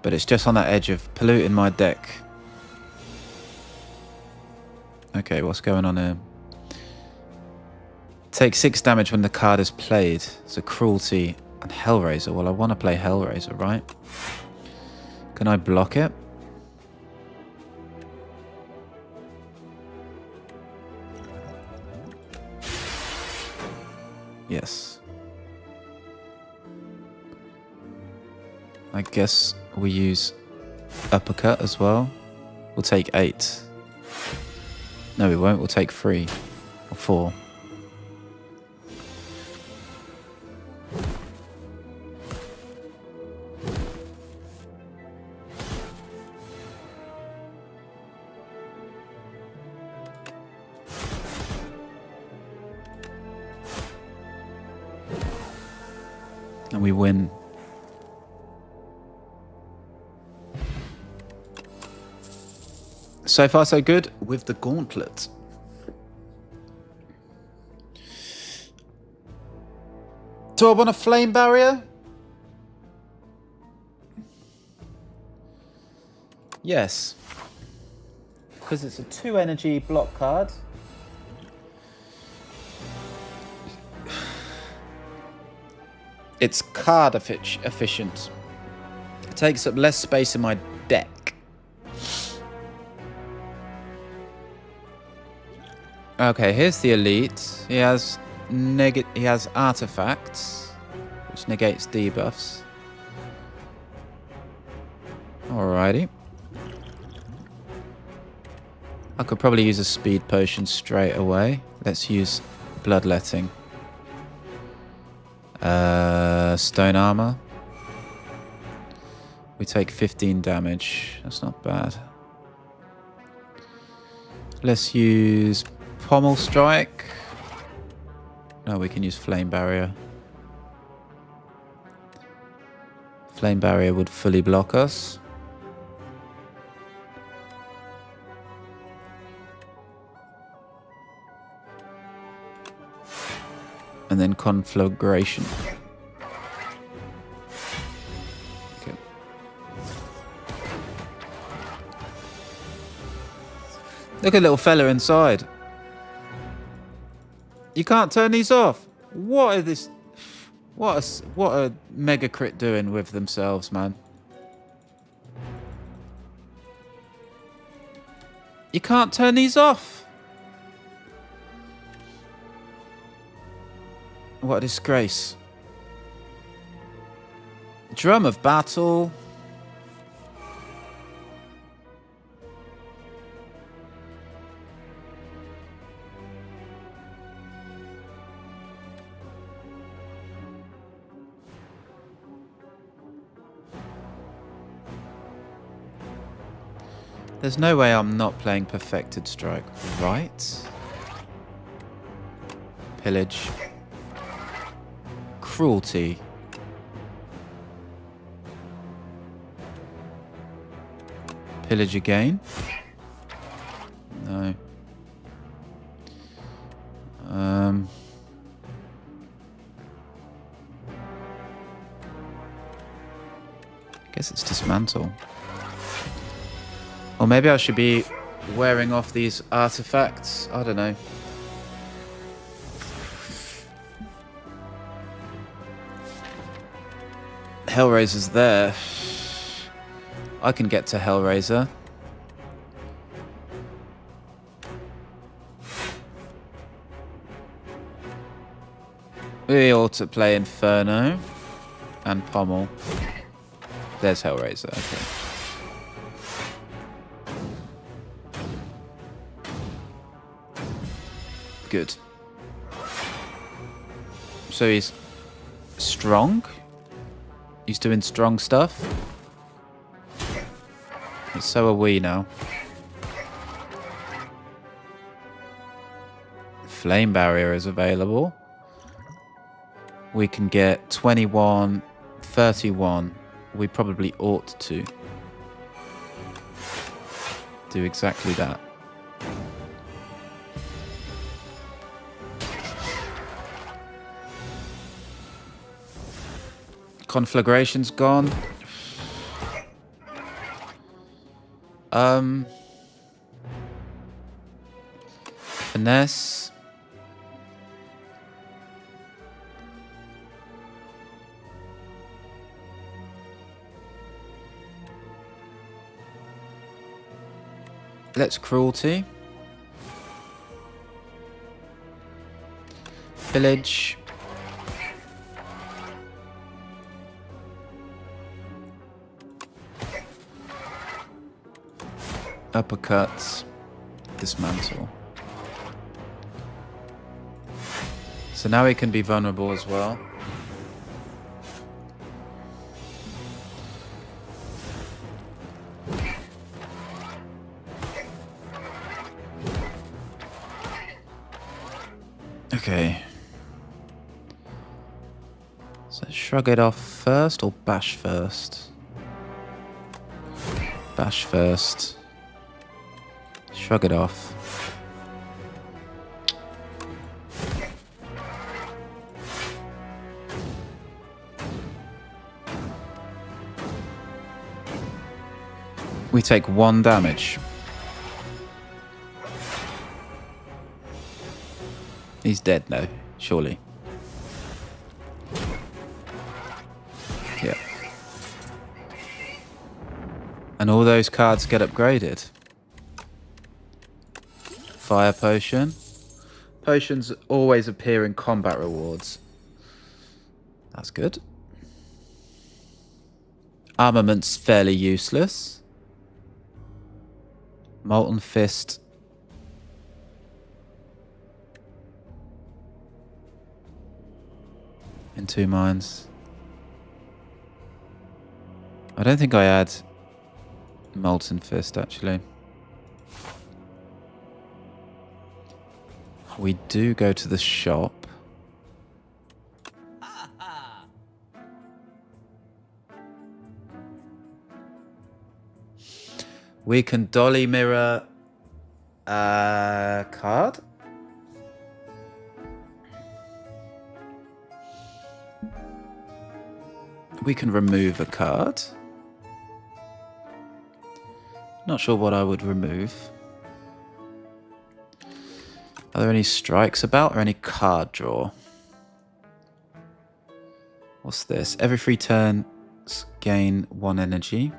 But it's just on that edge of polluting my deck. Okay, what's going on here? Take 6 damage when the card is played. So Cruelty and Hellraiser. Well, I want to play Hellraiser, right? Can I block it? Yes. I guess we use Uppercut as well. We'll take 8. No, we won't. We'll take 3 or 4. And we win. So far so good with the Gauntlet. Do I want a Flame Barrier? Yes. Because it's a 2 energy block card. It's card efficient. It takes up less space in my deck. Okay, here's the elite. He has artifacts, which negates debuffs. Alrighty. I could probably use a speed potion straight away. Let's use Bloodletting. Stone Armor. We take 15 damage. That's not bad. Let's use Pommel Strike. No, we can use Flame Barrier. Flame Barrier would fully block us. And then conflagration. Okay. Look at little fella inside. You can't turn these off. What are this? What are Mega Crit doing with themselves, man? You can't turn these off. What a disgrace. Drum of battle. There's no way I'm not playing Perfected Strike, right? Pillage. Cruelty. Pillage again. No. Guess it's dismantle. Or maybe I should be wearing off these artifacts. I don't know. Hellraiser's there. I can get to Hellraiser. We ought to play Inferno and Pommel. There's Hellraiser, okay. Good. So he's strong? He's doing strong stuff? And so are we now. Flame barrier is available. We can get 21, 31. We probably ought to do exactly that. Conflagration's gone. Finesse. Let's cruelty. Village. Uppercuts. Dismantle. So now he can be vulnerable as well. Okay. So shrug it off first or bash first? Bash first. Shrug it off. We take 1 damage. He's dead now, surely. Yeah. And all those cards get upgraded. Fire potion. Potions always appear in combat rewards. That's good. Armament's fairly useless. Molten Fist. In 2 mines. I don't think I add Molten Fist, actually. We do go to the shop. We can dolly mirror a card. We can remove a card. Not sure what I would remove. Are there any strikes about or any card draw? What's this? Every 3 turns gain 1 energy.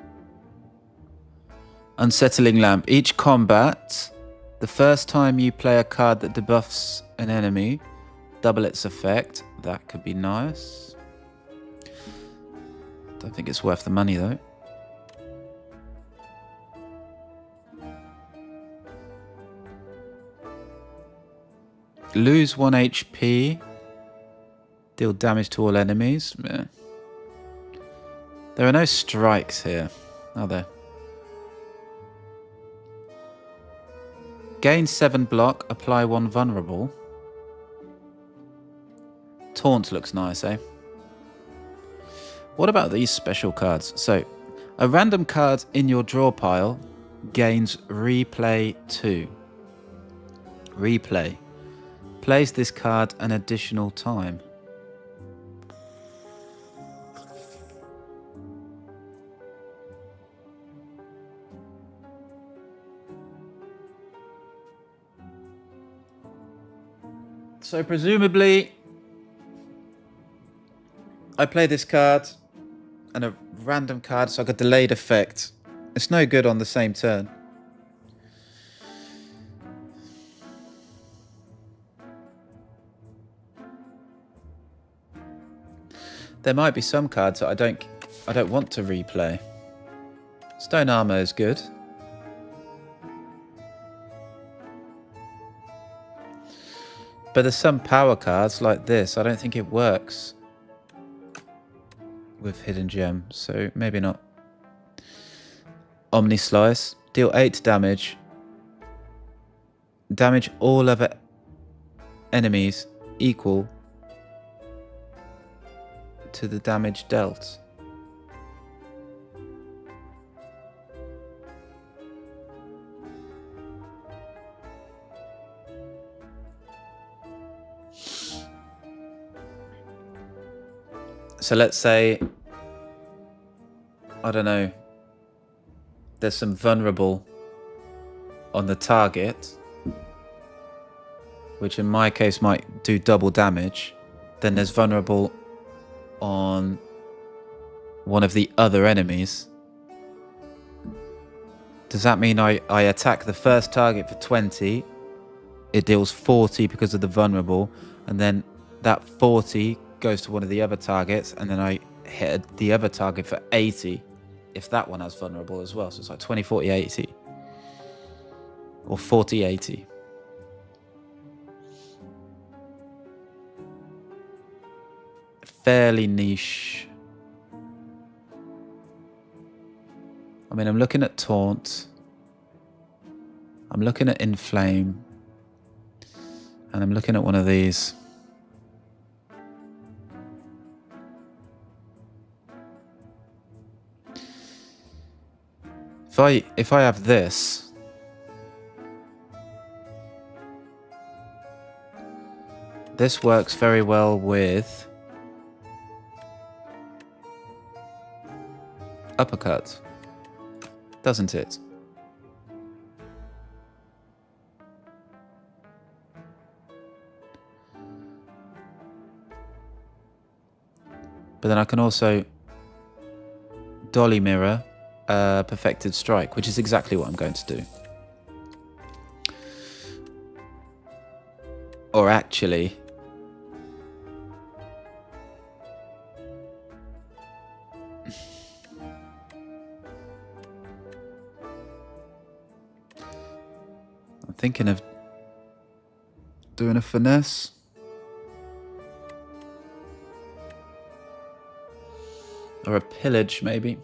Unsettling Lamp. Each combat, the first time you play a card that debuffs an enemy, double its effect. That could be nice. Don't think it's worth the money though. Lose 1 HP. Deal damage to all enemies. Yeah. There are no strikes here, are there? Gain 7 block, apply 1 vulnerable. Taunt looks nice, eh? What about these special cards? So, a random card in your draw pile gains replay 2. Replay. Plays this card an additional time. So presumably, I play this card and a random card, so I got delayed effect. It's no good on the same turn. There might be some cards that I don't want to replay. Stone Armor is good. But there's some power cards like this. I don't think it works with Hidden Gem, so maybe not. Omni Slice. Deal 8 damage. Damage all other enemies equal to the damage dealt. So let's say, I don't know, there's some vulnerable on the target, which in my case might do double damage. Then there's vulnerable on one of the other enemies. Does that mean I attack the first target for 20, it deals 40 because of the vulnerable, and then that 40 goes to one of the other targets, and then I hit the other target for 80 if that one has vulnerable as well. So it's like 20, 40, 80. Or 40, 80. Fairly niche. I mean, I'm looking at Taunt. I'm looking at Inflame. And I'm looking at one of these. If I have this, this works very well with Uppercut, doesn't it? But then I can also Dolly Mirror Perfected Strike, which is exactly what I'm going to do. Or actually, I'm thinking of doing a finesse. Or a pillage, maybe.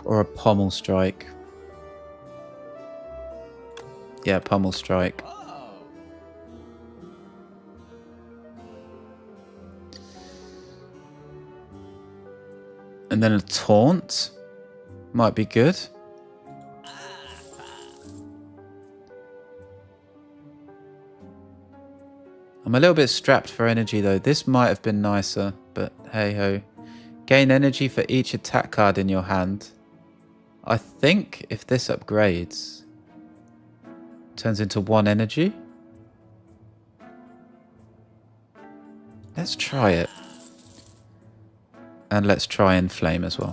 Or a pommel strike. Yeah, pommel strike. And then a taunt might be good. I'm a little bit strapped for energy though. This might have been nicer, but hey ho. Gain energy for each attack card in your hand. I think if this upgrades, turns into 1 energy. Let's try it. And let's try Inflame as well.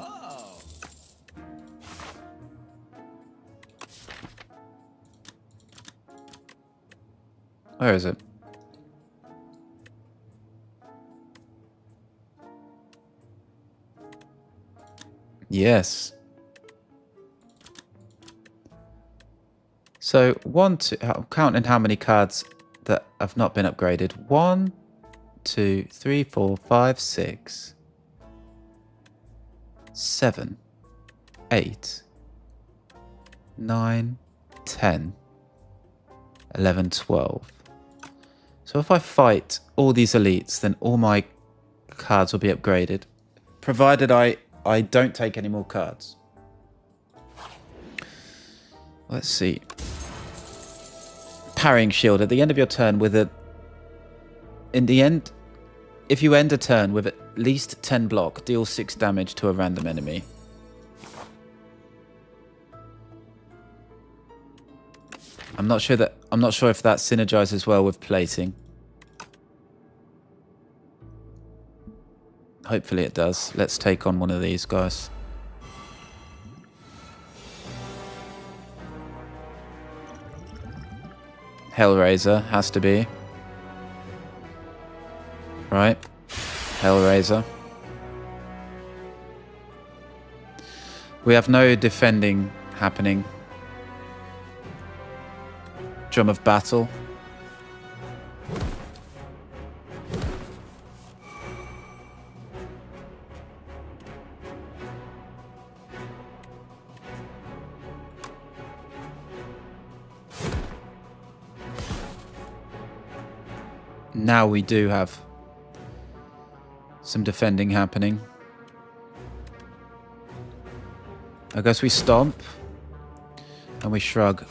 Where is it? Yes. So I'm counting how many cards that have not been upgraded. 1, 2, 3, 4, 5, 6, 7, 8, 9, 10, 11, 12. So if I fight all these elites, then all my cards will be upgraded, provided I don't take any more cards. Let's see. Parrying shield at the end of your turn with a... In the end, if you end a turn with at least 10 block, deal 6 damage to a random enemy. I'm not sure if that synergizes well with plating. Hopefully it does. Let's take on one of these guys. Hellraiser has to be. Right. Hellraiser. We have no defending happening. Drum of Battle. Now we do have some defending happening. I guess we stomp and we shrug.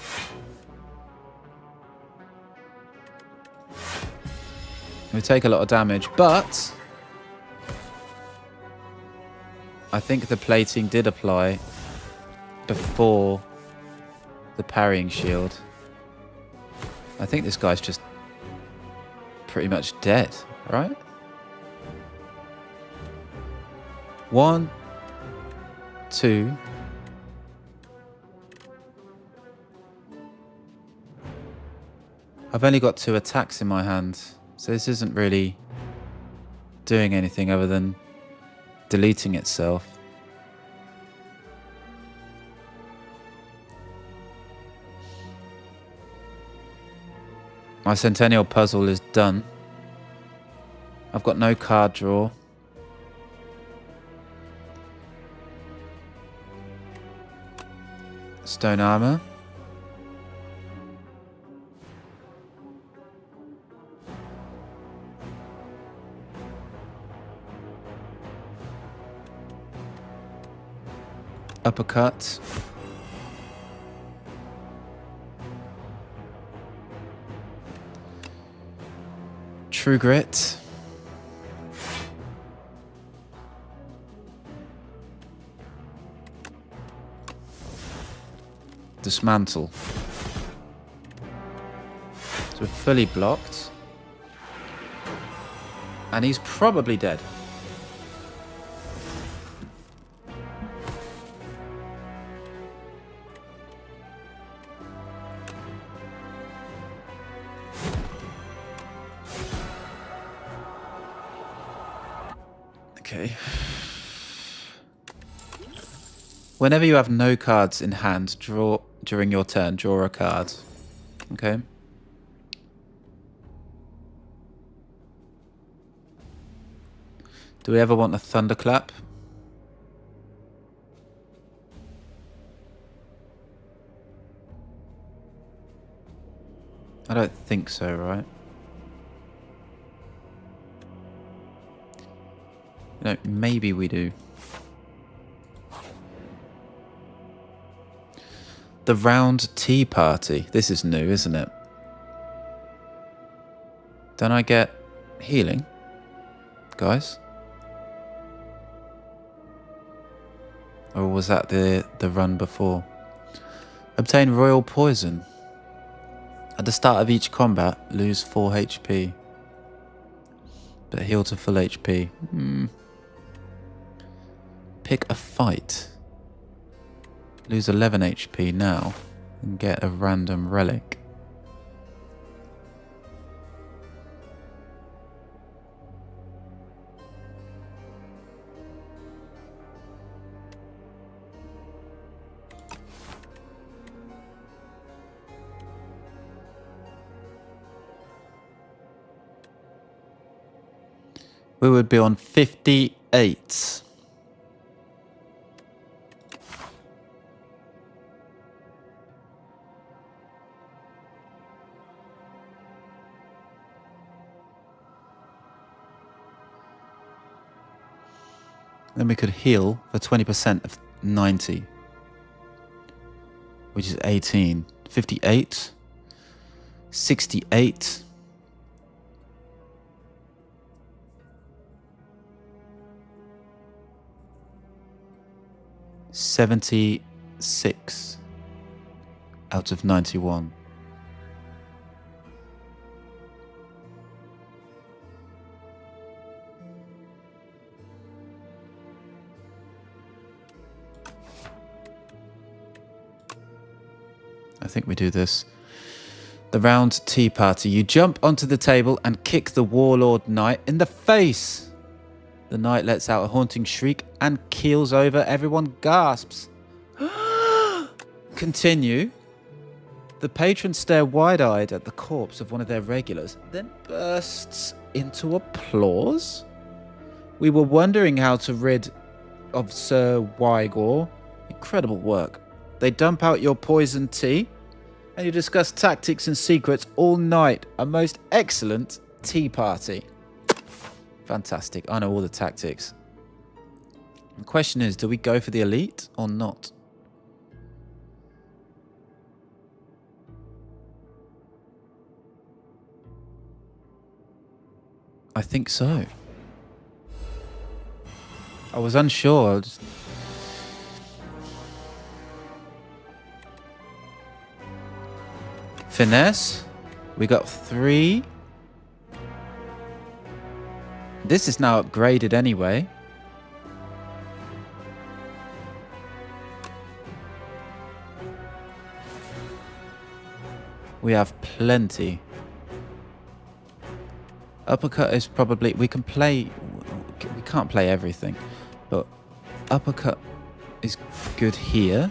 We take a lot of damage, but I think the plating did apply before the parrying shield. I think this guy's just pretty much dead, right? 1, 2. I've only got 2 attacks in my hand, so this isn't really doing anything other than deleting itself. My Centennial puzzle is done. I've got no card draw. Stone armor. Uppercut. True Grit. Dismantle. So we're fully blocked. And he's probably dead. Okay. Whenever you have no cards in hand, draw during your turn, draw a card. Okay. Do we ever want a thunderclap? I don't think so, right? No, maybe we do. The round tea party. This is new, isn't it? Don't I get healing, guys? Or was that the run before? Obtain royal poison. At the start of each combat, lose 4 HP. But heal to full HP. Pick a fight. Lose 11 HP now. And get a random relic. We would be on 58. Then we could heal for 20% of 90. Which is 18. 58. 68. 76 out of 91. I think we do this. The round tea party. You jump onto the table and kick the warlord knight in the face. The knight lets out a haunting shriek and keels over. Everyone gasps. Continue. The patrons stare wide-eyed at the corpse of one of their regulars, then bursts into applause. We were wondering how to rid of Sir Wygor. Incredible work. They dump out your poison tea, and you discuss tactics and secrets all night. A most excellent tea party. Fantastic. I know all the tactics. The question is, do we go for the elite or not? I think so. I was unsure. Finesse. We got 3. This is now upgraded anyway. We have plenty. Uppercut is probably... We can play... We can't play everything. But uppercut is good here.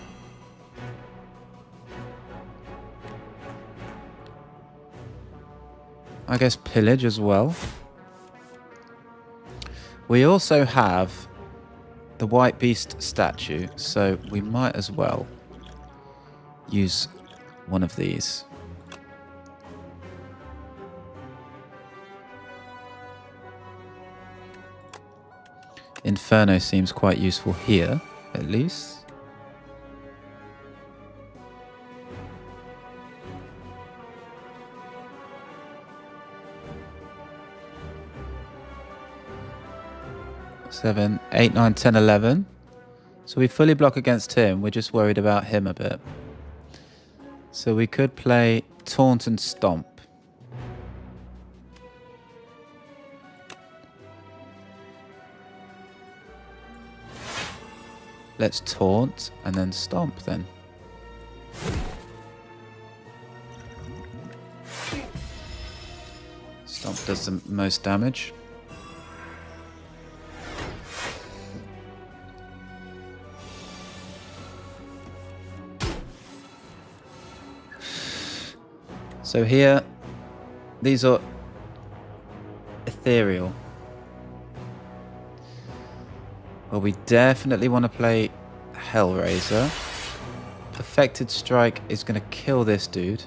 I guess pillage as well. We also have the White Beast statue, so we might as well use one of these. Inferno seems quite useful here, at least. Seven, 8, 9, 10, 11. So we fully block against him. We're just worried about him a bit. So we could play Taunt and Stomp. Let's Taunt and then Stomp then. Stomp does the most damage. So here, these are ethereal. Well, we definitely want to play Hellraiser. Perfected Strike is going to kill this dude.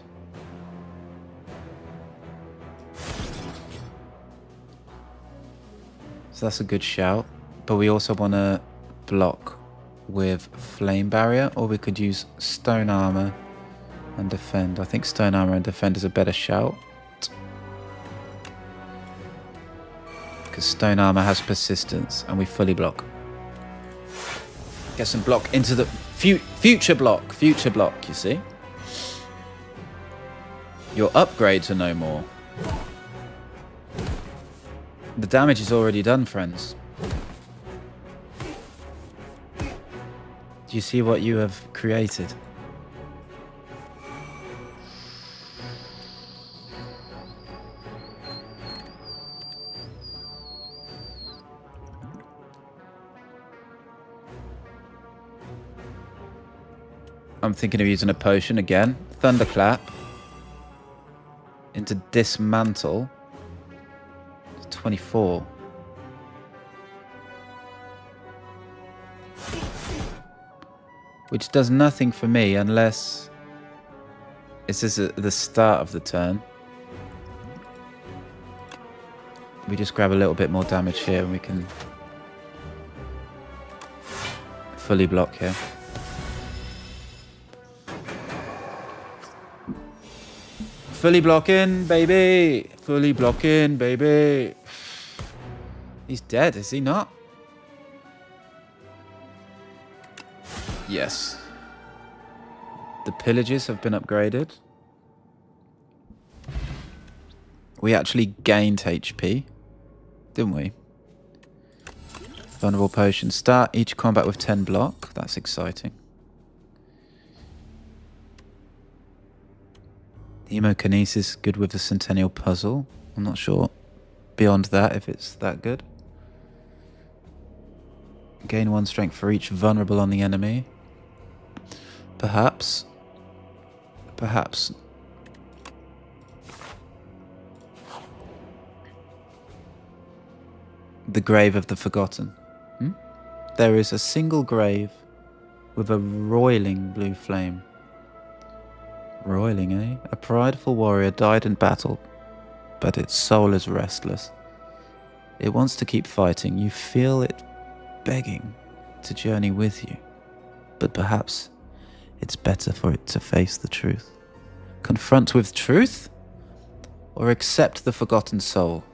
So that's a good shout. But we also want to block with Flame Barrier, or we could use Stone Armor and Defend. I think Stone Armor and Defend is a better shout. because stone armor has persistence, and we fully block. Get some block into the future block. Future block, you see? Your upgrades are no more. The damage is already done, friends. Do you see what you have created? I'm thinking of using a potion again. Thunderclap. Into dismantle. 24. Which does nothing for me unless this is at the start of the turn. We just grab a little bit more damage here and we can fully block here. Fully blocking, baby. Fully blocking, baby. He's dead, is he not? Yes. The pillages have been upgraded. We actually gained HP, didn't we? Vulnerable potion. Start each combat with 10 block. That's exciting. Hemokinesis, good with the Centennial Puzzle. I'm not sure beyond that if it's that good. Gain 1 strength for each vulnerable on the enemy. Perhaps. Perhaps. The Grave of the Forgotten. There is a single grave with a roiling blue flame. Roiling, eh? A prideful warrior died in battle, but its soul is restless. It wants to keep fighting. You feel it begging to journey with you, but perhaps it's better for it to face the truth. Confront with truth, or accept the forgotten soul?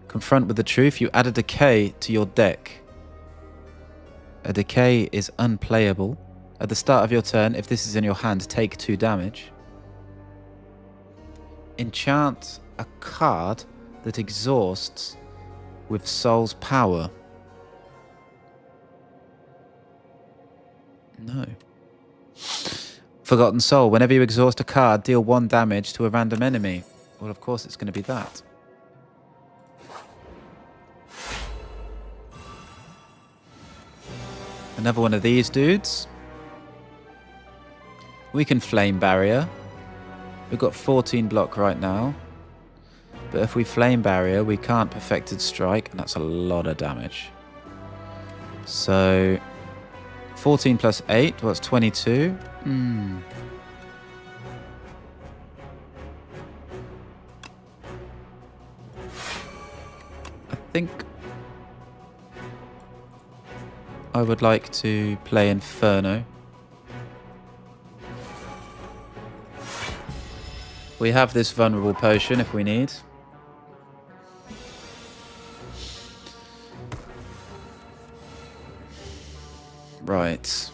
Confront with the truth. You add a decay to your deck. A decay is unplayable. At the start of your turn, if this is in your hand, take 2 damage. Enchant a card that exhausts with Soul's power. No. Forgotten Soul. Whenever you exhaust a card, deal 1 damage to a random enemy. Well, of course it's going to be that. Another one of these dudes. We can Flame Barrier. We've got 14 block right now. But if we Flame Barrier, we can't Perfected Strike, and that's a lot of damage. So, 14 plus 8, well, that's 22. I think I would like to play Inferno. We have this vulnerable potion if we need. Right.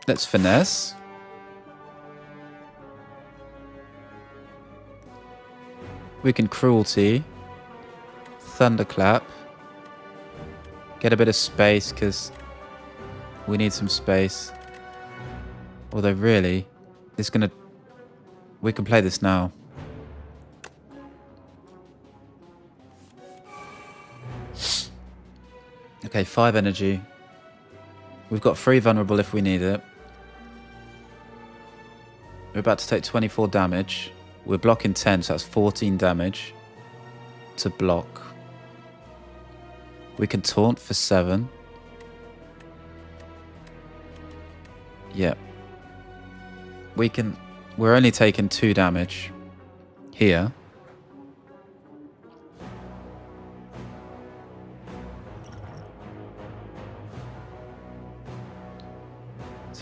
Let's finesse. We can cruelty. Thunderclap. Get a bit of space because we need some space. Although really, it's gonna. We can play this now. Okay, 5 energy. We've got 3 vulnerable if we need it. We're about to take 24 damage. We're blocking 10, so that's 14 damage to block. We can taunt for 7. Yep. We can... We're only taking 2 damage here.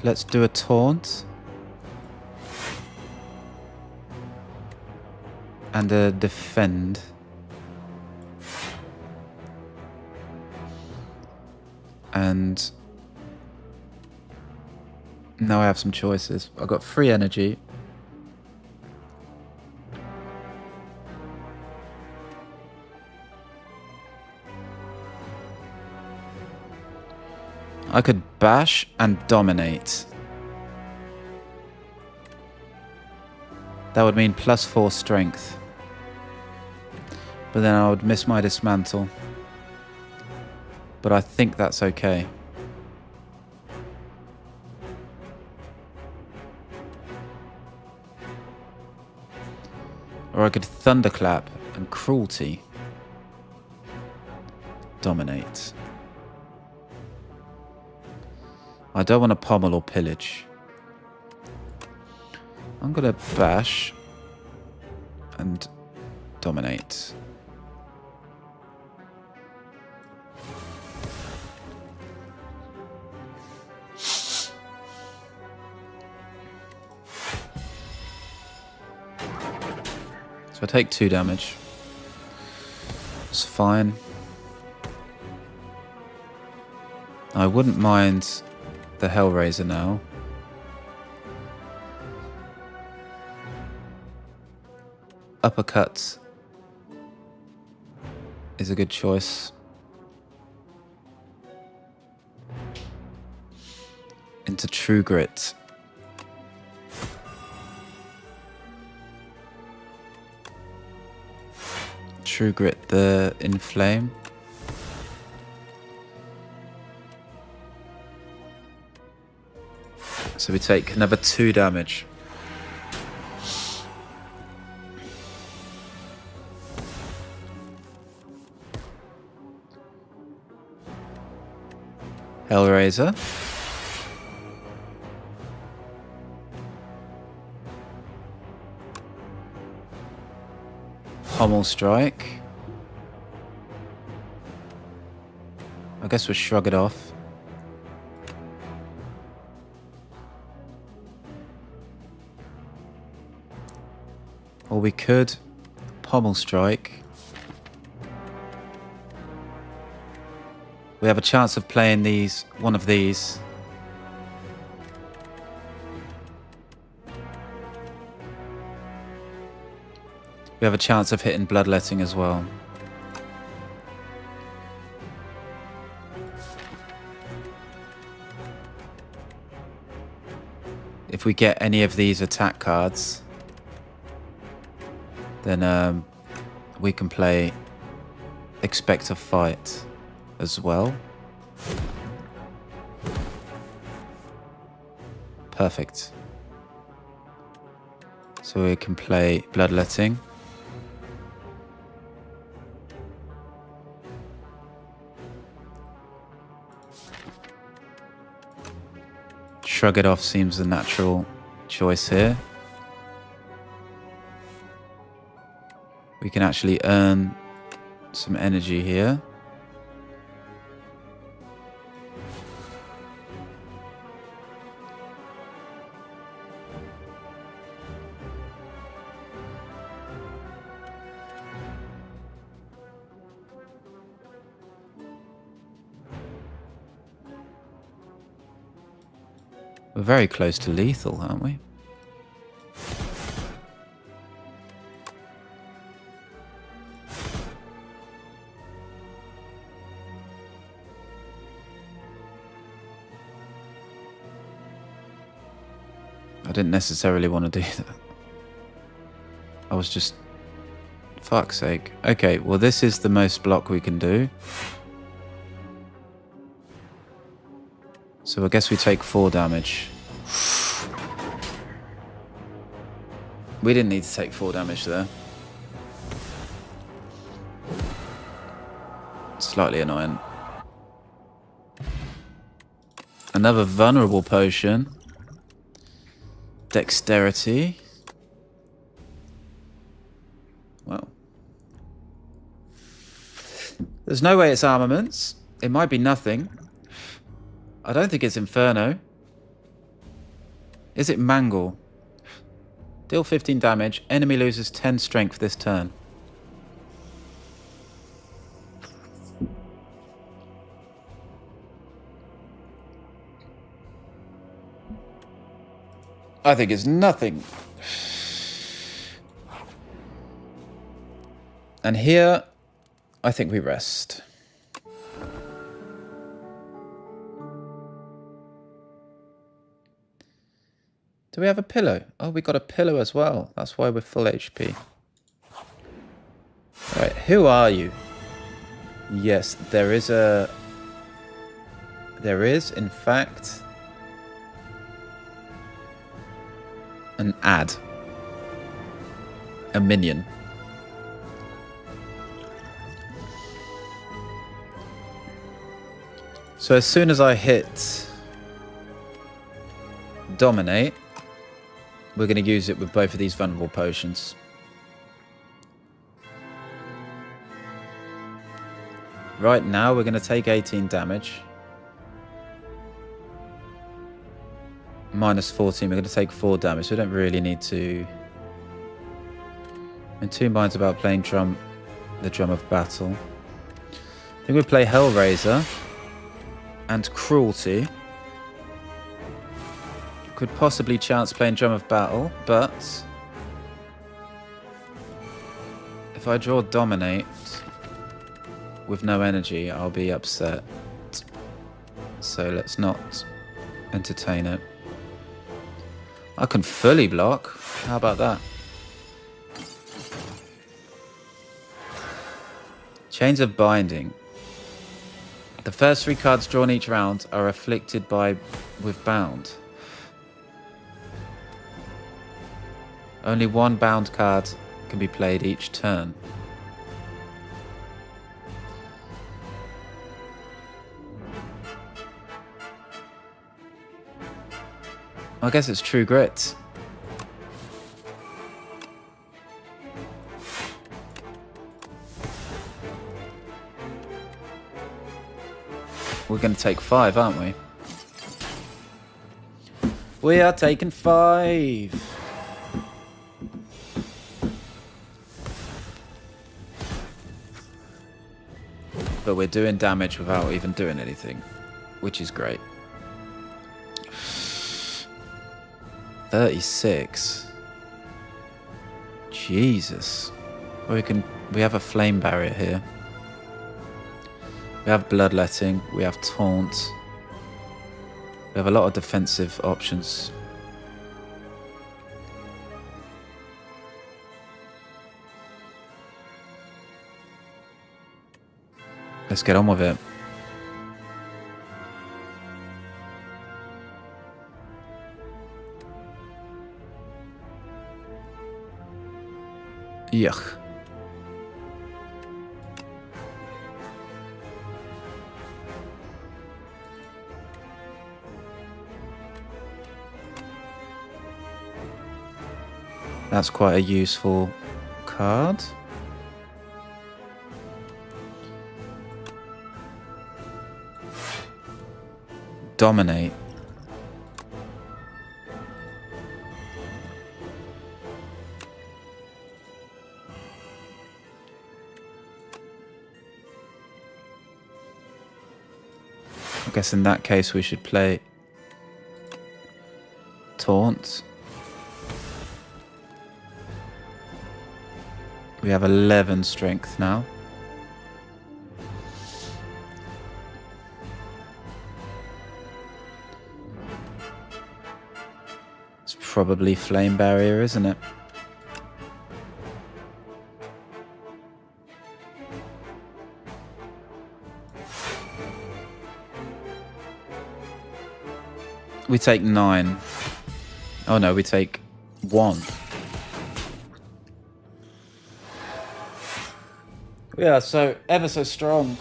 So let's do a taunt. And a defend. And now I have some choices. I've got 3 energy. I could bash and dominate. That would mean +4 strength. But then I would miss my dismantle. But I think that's okay. Or I could thunderclap and cruelty. Dominate. I don't want to pommel or pillage. I'm going to bash and dominate. So I take 2 damage. It's fine. I wouldn't mind the Hellraiser now. Uppercut is a good choice. Into True Grit. True Grit, the Inflame. So we take another 2 damage. Hellraiser. Pommel Strike. I guess we'll shrug it off. Or we could Pommel Strike. We have a chance of playing one of these. We have a chance of hitting Bloodletting as well. If we get any of these attack cards, then we can play Expect a Fight as well. Perfect. So we can play Bloodletting. Shrug it off seems the natural choice here. We can actually earn some energy here. We're very close to lethal, aren't we? I didn't necessarily want to do that. I was just... Fuck's sake. Okay, well this is the most block we can do. So I guess we take 4 damage. We didn't need to take 4 damage there. Slightly annoying. Another vulnerable potion. Dexterity. Well. There's no way it's armaments. It might be nothing. I don't think it's Inferno. Is it Mangle? Deal 15 damage. Enemy loses 10 strength this turn. I think it's nothing. And here, I think we rest. Do we have a pillow? Oh, we got a pillow as well. That's why we're full HP. Alright, who are you? Yes, there is, in fact, an ad. A minion. So as soon as I hit Dominate, we're going to use it with both of these vulnerable potions. Right now, we're going to take 18 damage. Minus 14, we're going to take 4 damage. So we don't really need to... I'm in two minds about playing the Drum of Battle. I think we'll play Hellraiser and Cruelty. Could possibly chance playing Drum of Battle, but if I draw Dominate with no energy, I'll be upset. So let's not entertain it. I can fully block. How about that? Chains of Binding. The first 3 cards drawn each round are afflicted with Bound. Only 1 bound card can be played each turn. I guess it's True Grit. We're going to take 5, aren't we? We are taking 5. But we're doing damage without even doing anything, which is great. 36. Jesus. We have a flame barrier here. We have bloodletting. We have taunt. We have a lot of defensive options. Let's get on with it. Yuck. That's quite a useful card. Dominate. I guess in that case we should play Taunt. We have 11 strength now. It's probably Flame Barrier, isn't it? We take 9. Oh no, we take 1. We are so ever so strong.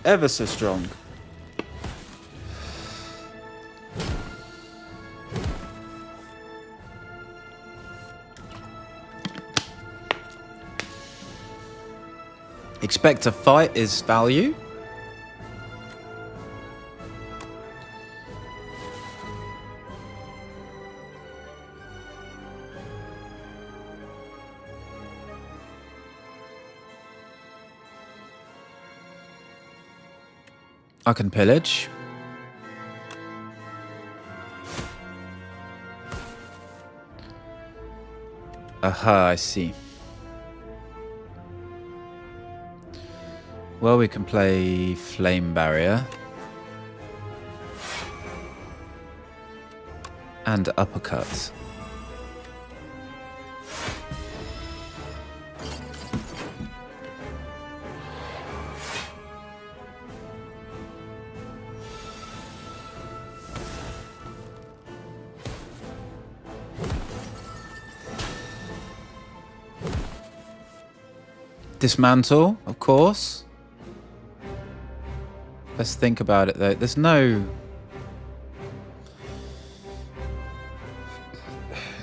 Ever so strong. Expect a fight is value. I can pillage. Aha, I see. Well, we can play Flame Barrier. And Uppercut. Dismantle, of course. Let's think about it though. There's no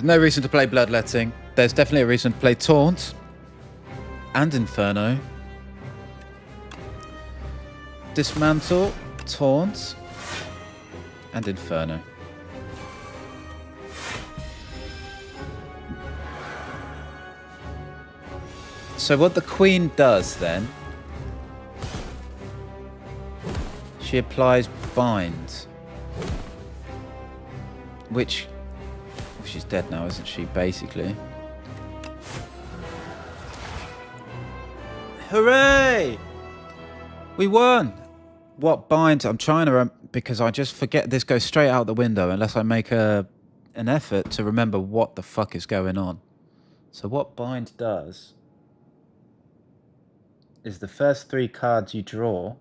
reason to play Bloodletting. There's definitely a reason to play Taunt and Inferno. Dismantle, Taunt, and Inferno. So what the Queen does then, she applies Bind, which, she's dead now, isn't she, basically? Hooray! We won! What Bind? I'm trying to because I just forget this goes straight out the window unless I make an effort to remember what the fuck is going on. So what Bind does is the first 3 cards you draw,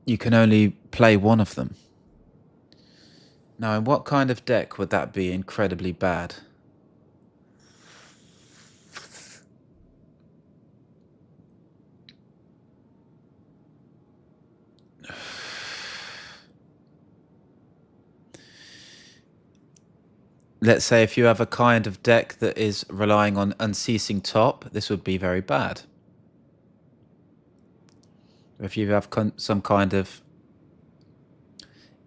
you can only play one of them. Now, in what kind of deck would that be incredibly bad? Let's say if you have a kind of deck that is relying on Unceasing Top, this would be very bad. Or if you have some kind of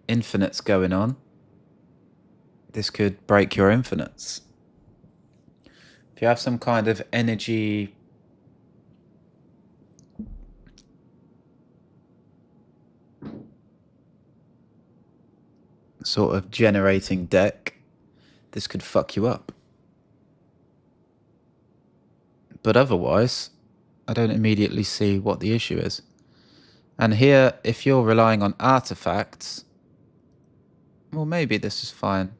infinites going on, this could break your infinites. If you have some kind of energy sort of generating deck, this could fuck you up. But otherwise, I don't immediately see what the issue is. And here, if you're relying on artifacts, well, maybe this is fine.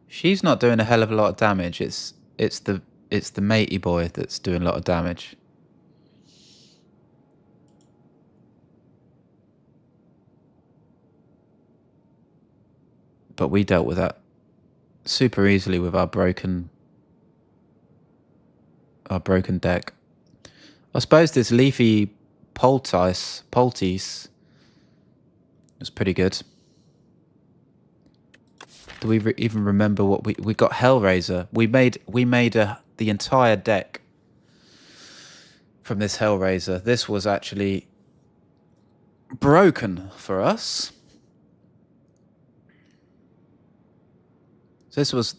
She's not doing a hell of a lot of damage. It's the matey boy that's doing a lot of damage. But we dealt with that super easily with our broken deck. I suppose this leafy poultice was pretty good. Do we even remember what we got? Hellraiser. We made the entire deck from this Hellraiser. This was actually broken for us. So this was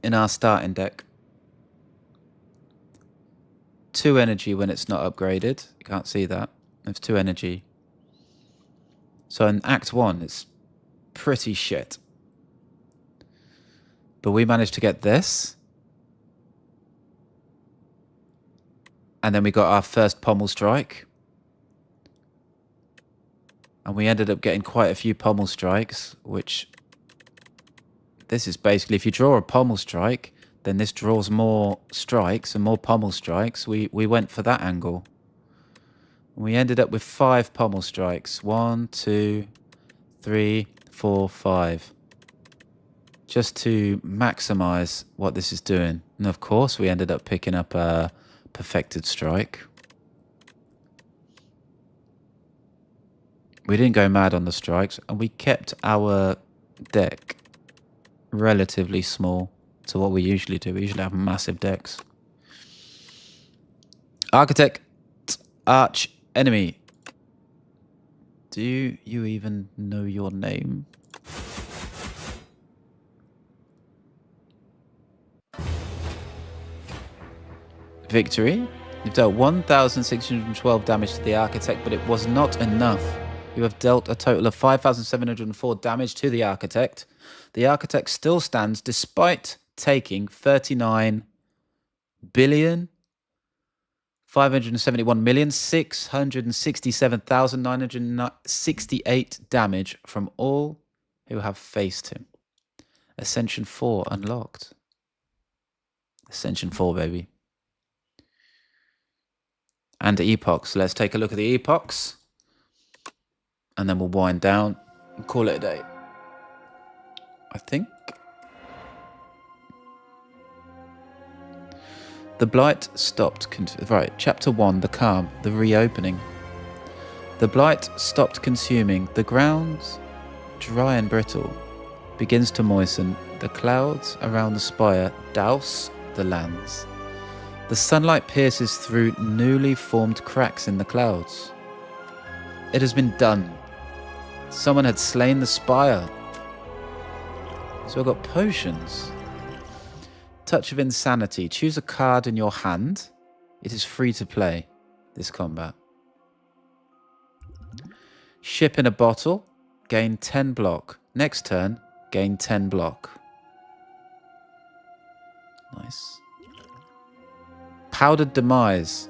in our starting deck. 2 energy when it's not upgraded. You can't see that. It's 2 energy. So in Act 1, it's pretty shit. But we managed to get this. And then we got our first Pommel Strike. And we ended up getting quite a few Pommel Strikes, which... This is basically, if you draw a Pommel Strike, then this draws more strikes and more Pommel Strikes. We went for that angle. We ended up with 5 Pommel Strikes. 1, 2, 3, 4, 5. Just to maximize what this is doing. And of course, we ended up picking up a Perfected Strike. We didn't go mad on the strikes, and we kept our deck relatively small to what we usually do. We usually have massive decks. Architect, Arch Enemy. Do you even know your name? victory. You've dealt 1,612 damage to the Architect, but it was not enough. You have dealt a total of 5,704 damage to the Architect. The Architect still stands despite taking 39,571,667,968 damage from all who have faced him. Ascension 4 unlocked. Ascension 4, baby. And epochs. Let's take a look at the epochs. And then we'll wind down and call it a day. I think. The blight stopped. Right, chapter 1, the calm, the reopening. The blight stopped consuming. The ground, dry and brittle, begins to moisten. The clouds around the spire douse the lands. The sunlight pierces through newly formed cracks in the clouds. It has been done. Someone had slain the spire. So I've got potions. Touch of Insanity. Choose a card in your hand. It is free to play this combat. Ship in a bottle. Gain 10 block. Next turn, gain 10 block. Nice. Powdered Demise.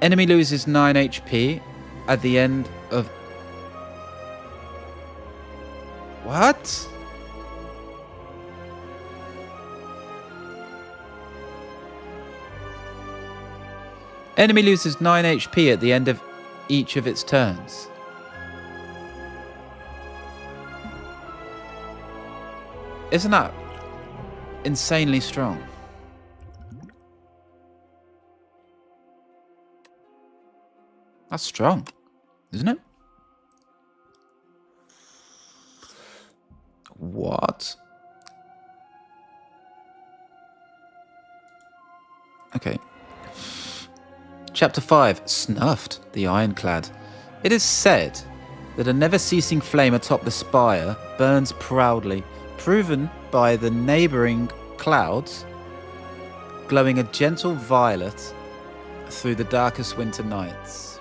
Enemy loses 9 HP at the end of... What? Enemy loses 9 HP at the end of each of its turns. Isn't that insanely strong? That's strong, isn't it? What? Okay. Chapter 5, Snuffed, the Ironclad. It is said that a never-ceasing flame atop the spire burns proudly, proven by the neighbouring clouds, glowing a gentle violet through the darkest winter nights.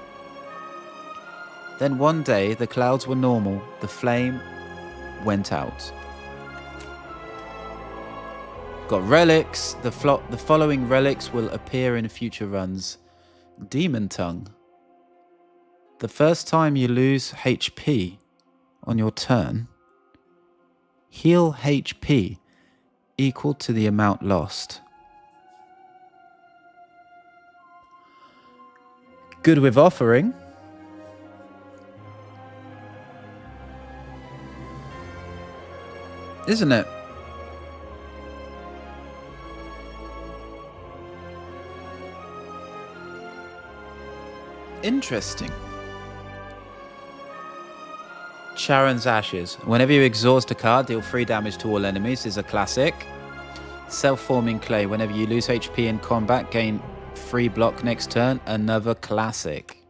Then one day, the clouds were normal, the flame went out. Got relics. The following relics will appear in future runs. Demon Tongue. The first time you lose HP on your turn, heal HP equal to the amount lost. Good with offering. Isn't it? Interesting. Charon's Ashes. Whenever you exhaust a card, deal 3 damage to all enemies is a classic. Self-forming clay. Whenever you lose HP in combat, gain 3 block next turn. Another classic.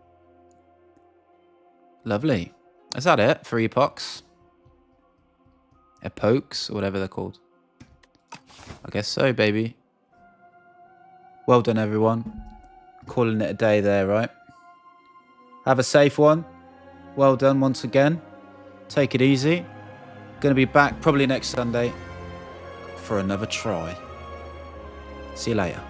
Lovely. Is that it for epochs? Epochs, or whatever they're called. I guess so, baby. Well done, everyone. Calling it a day there, right? Have a safe one. Well done once again. Take it easy. Going to be back probably next Sunday for another try. See you later.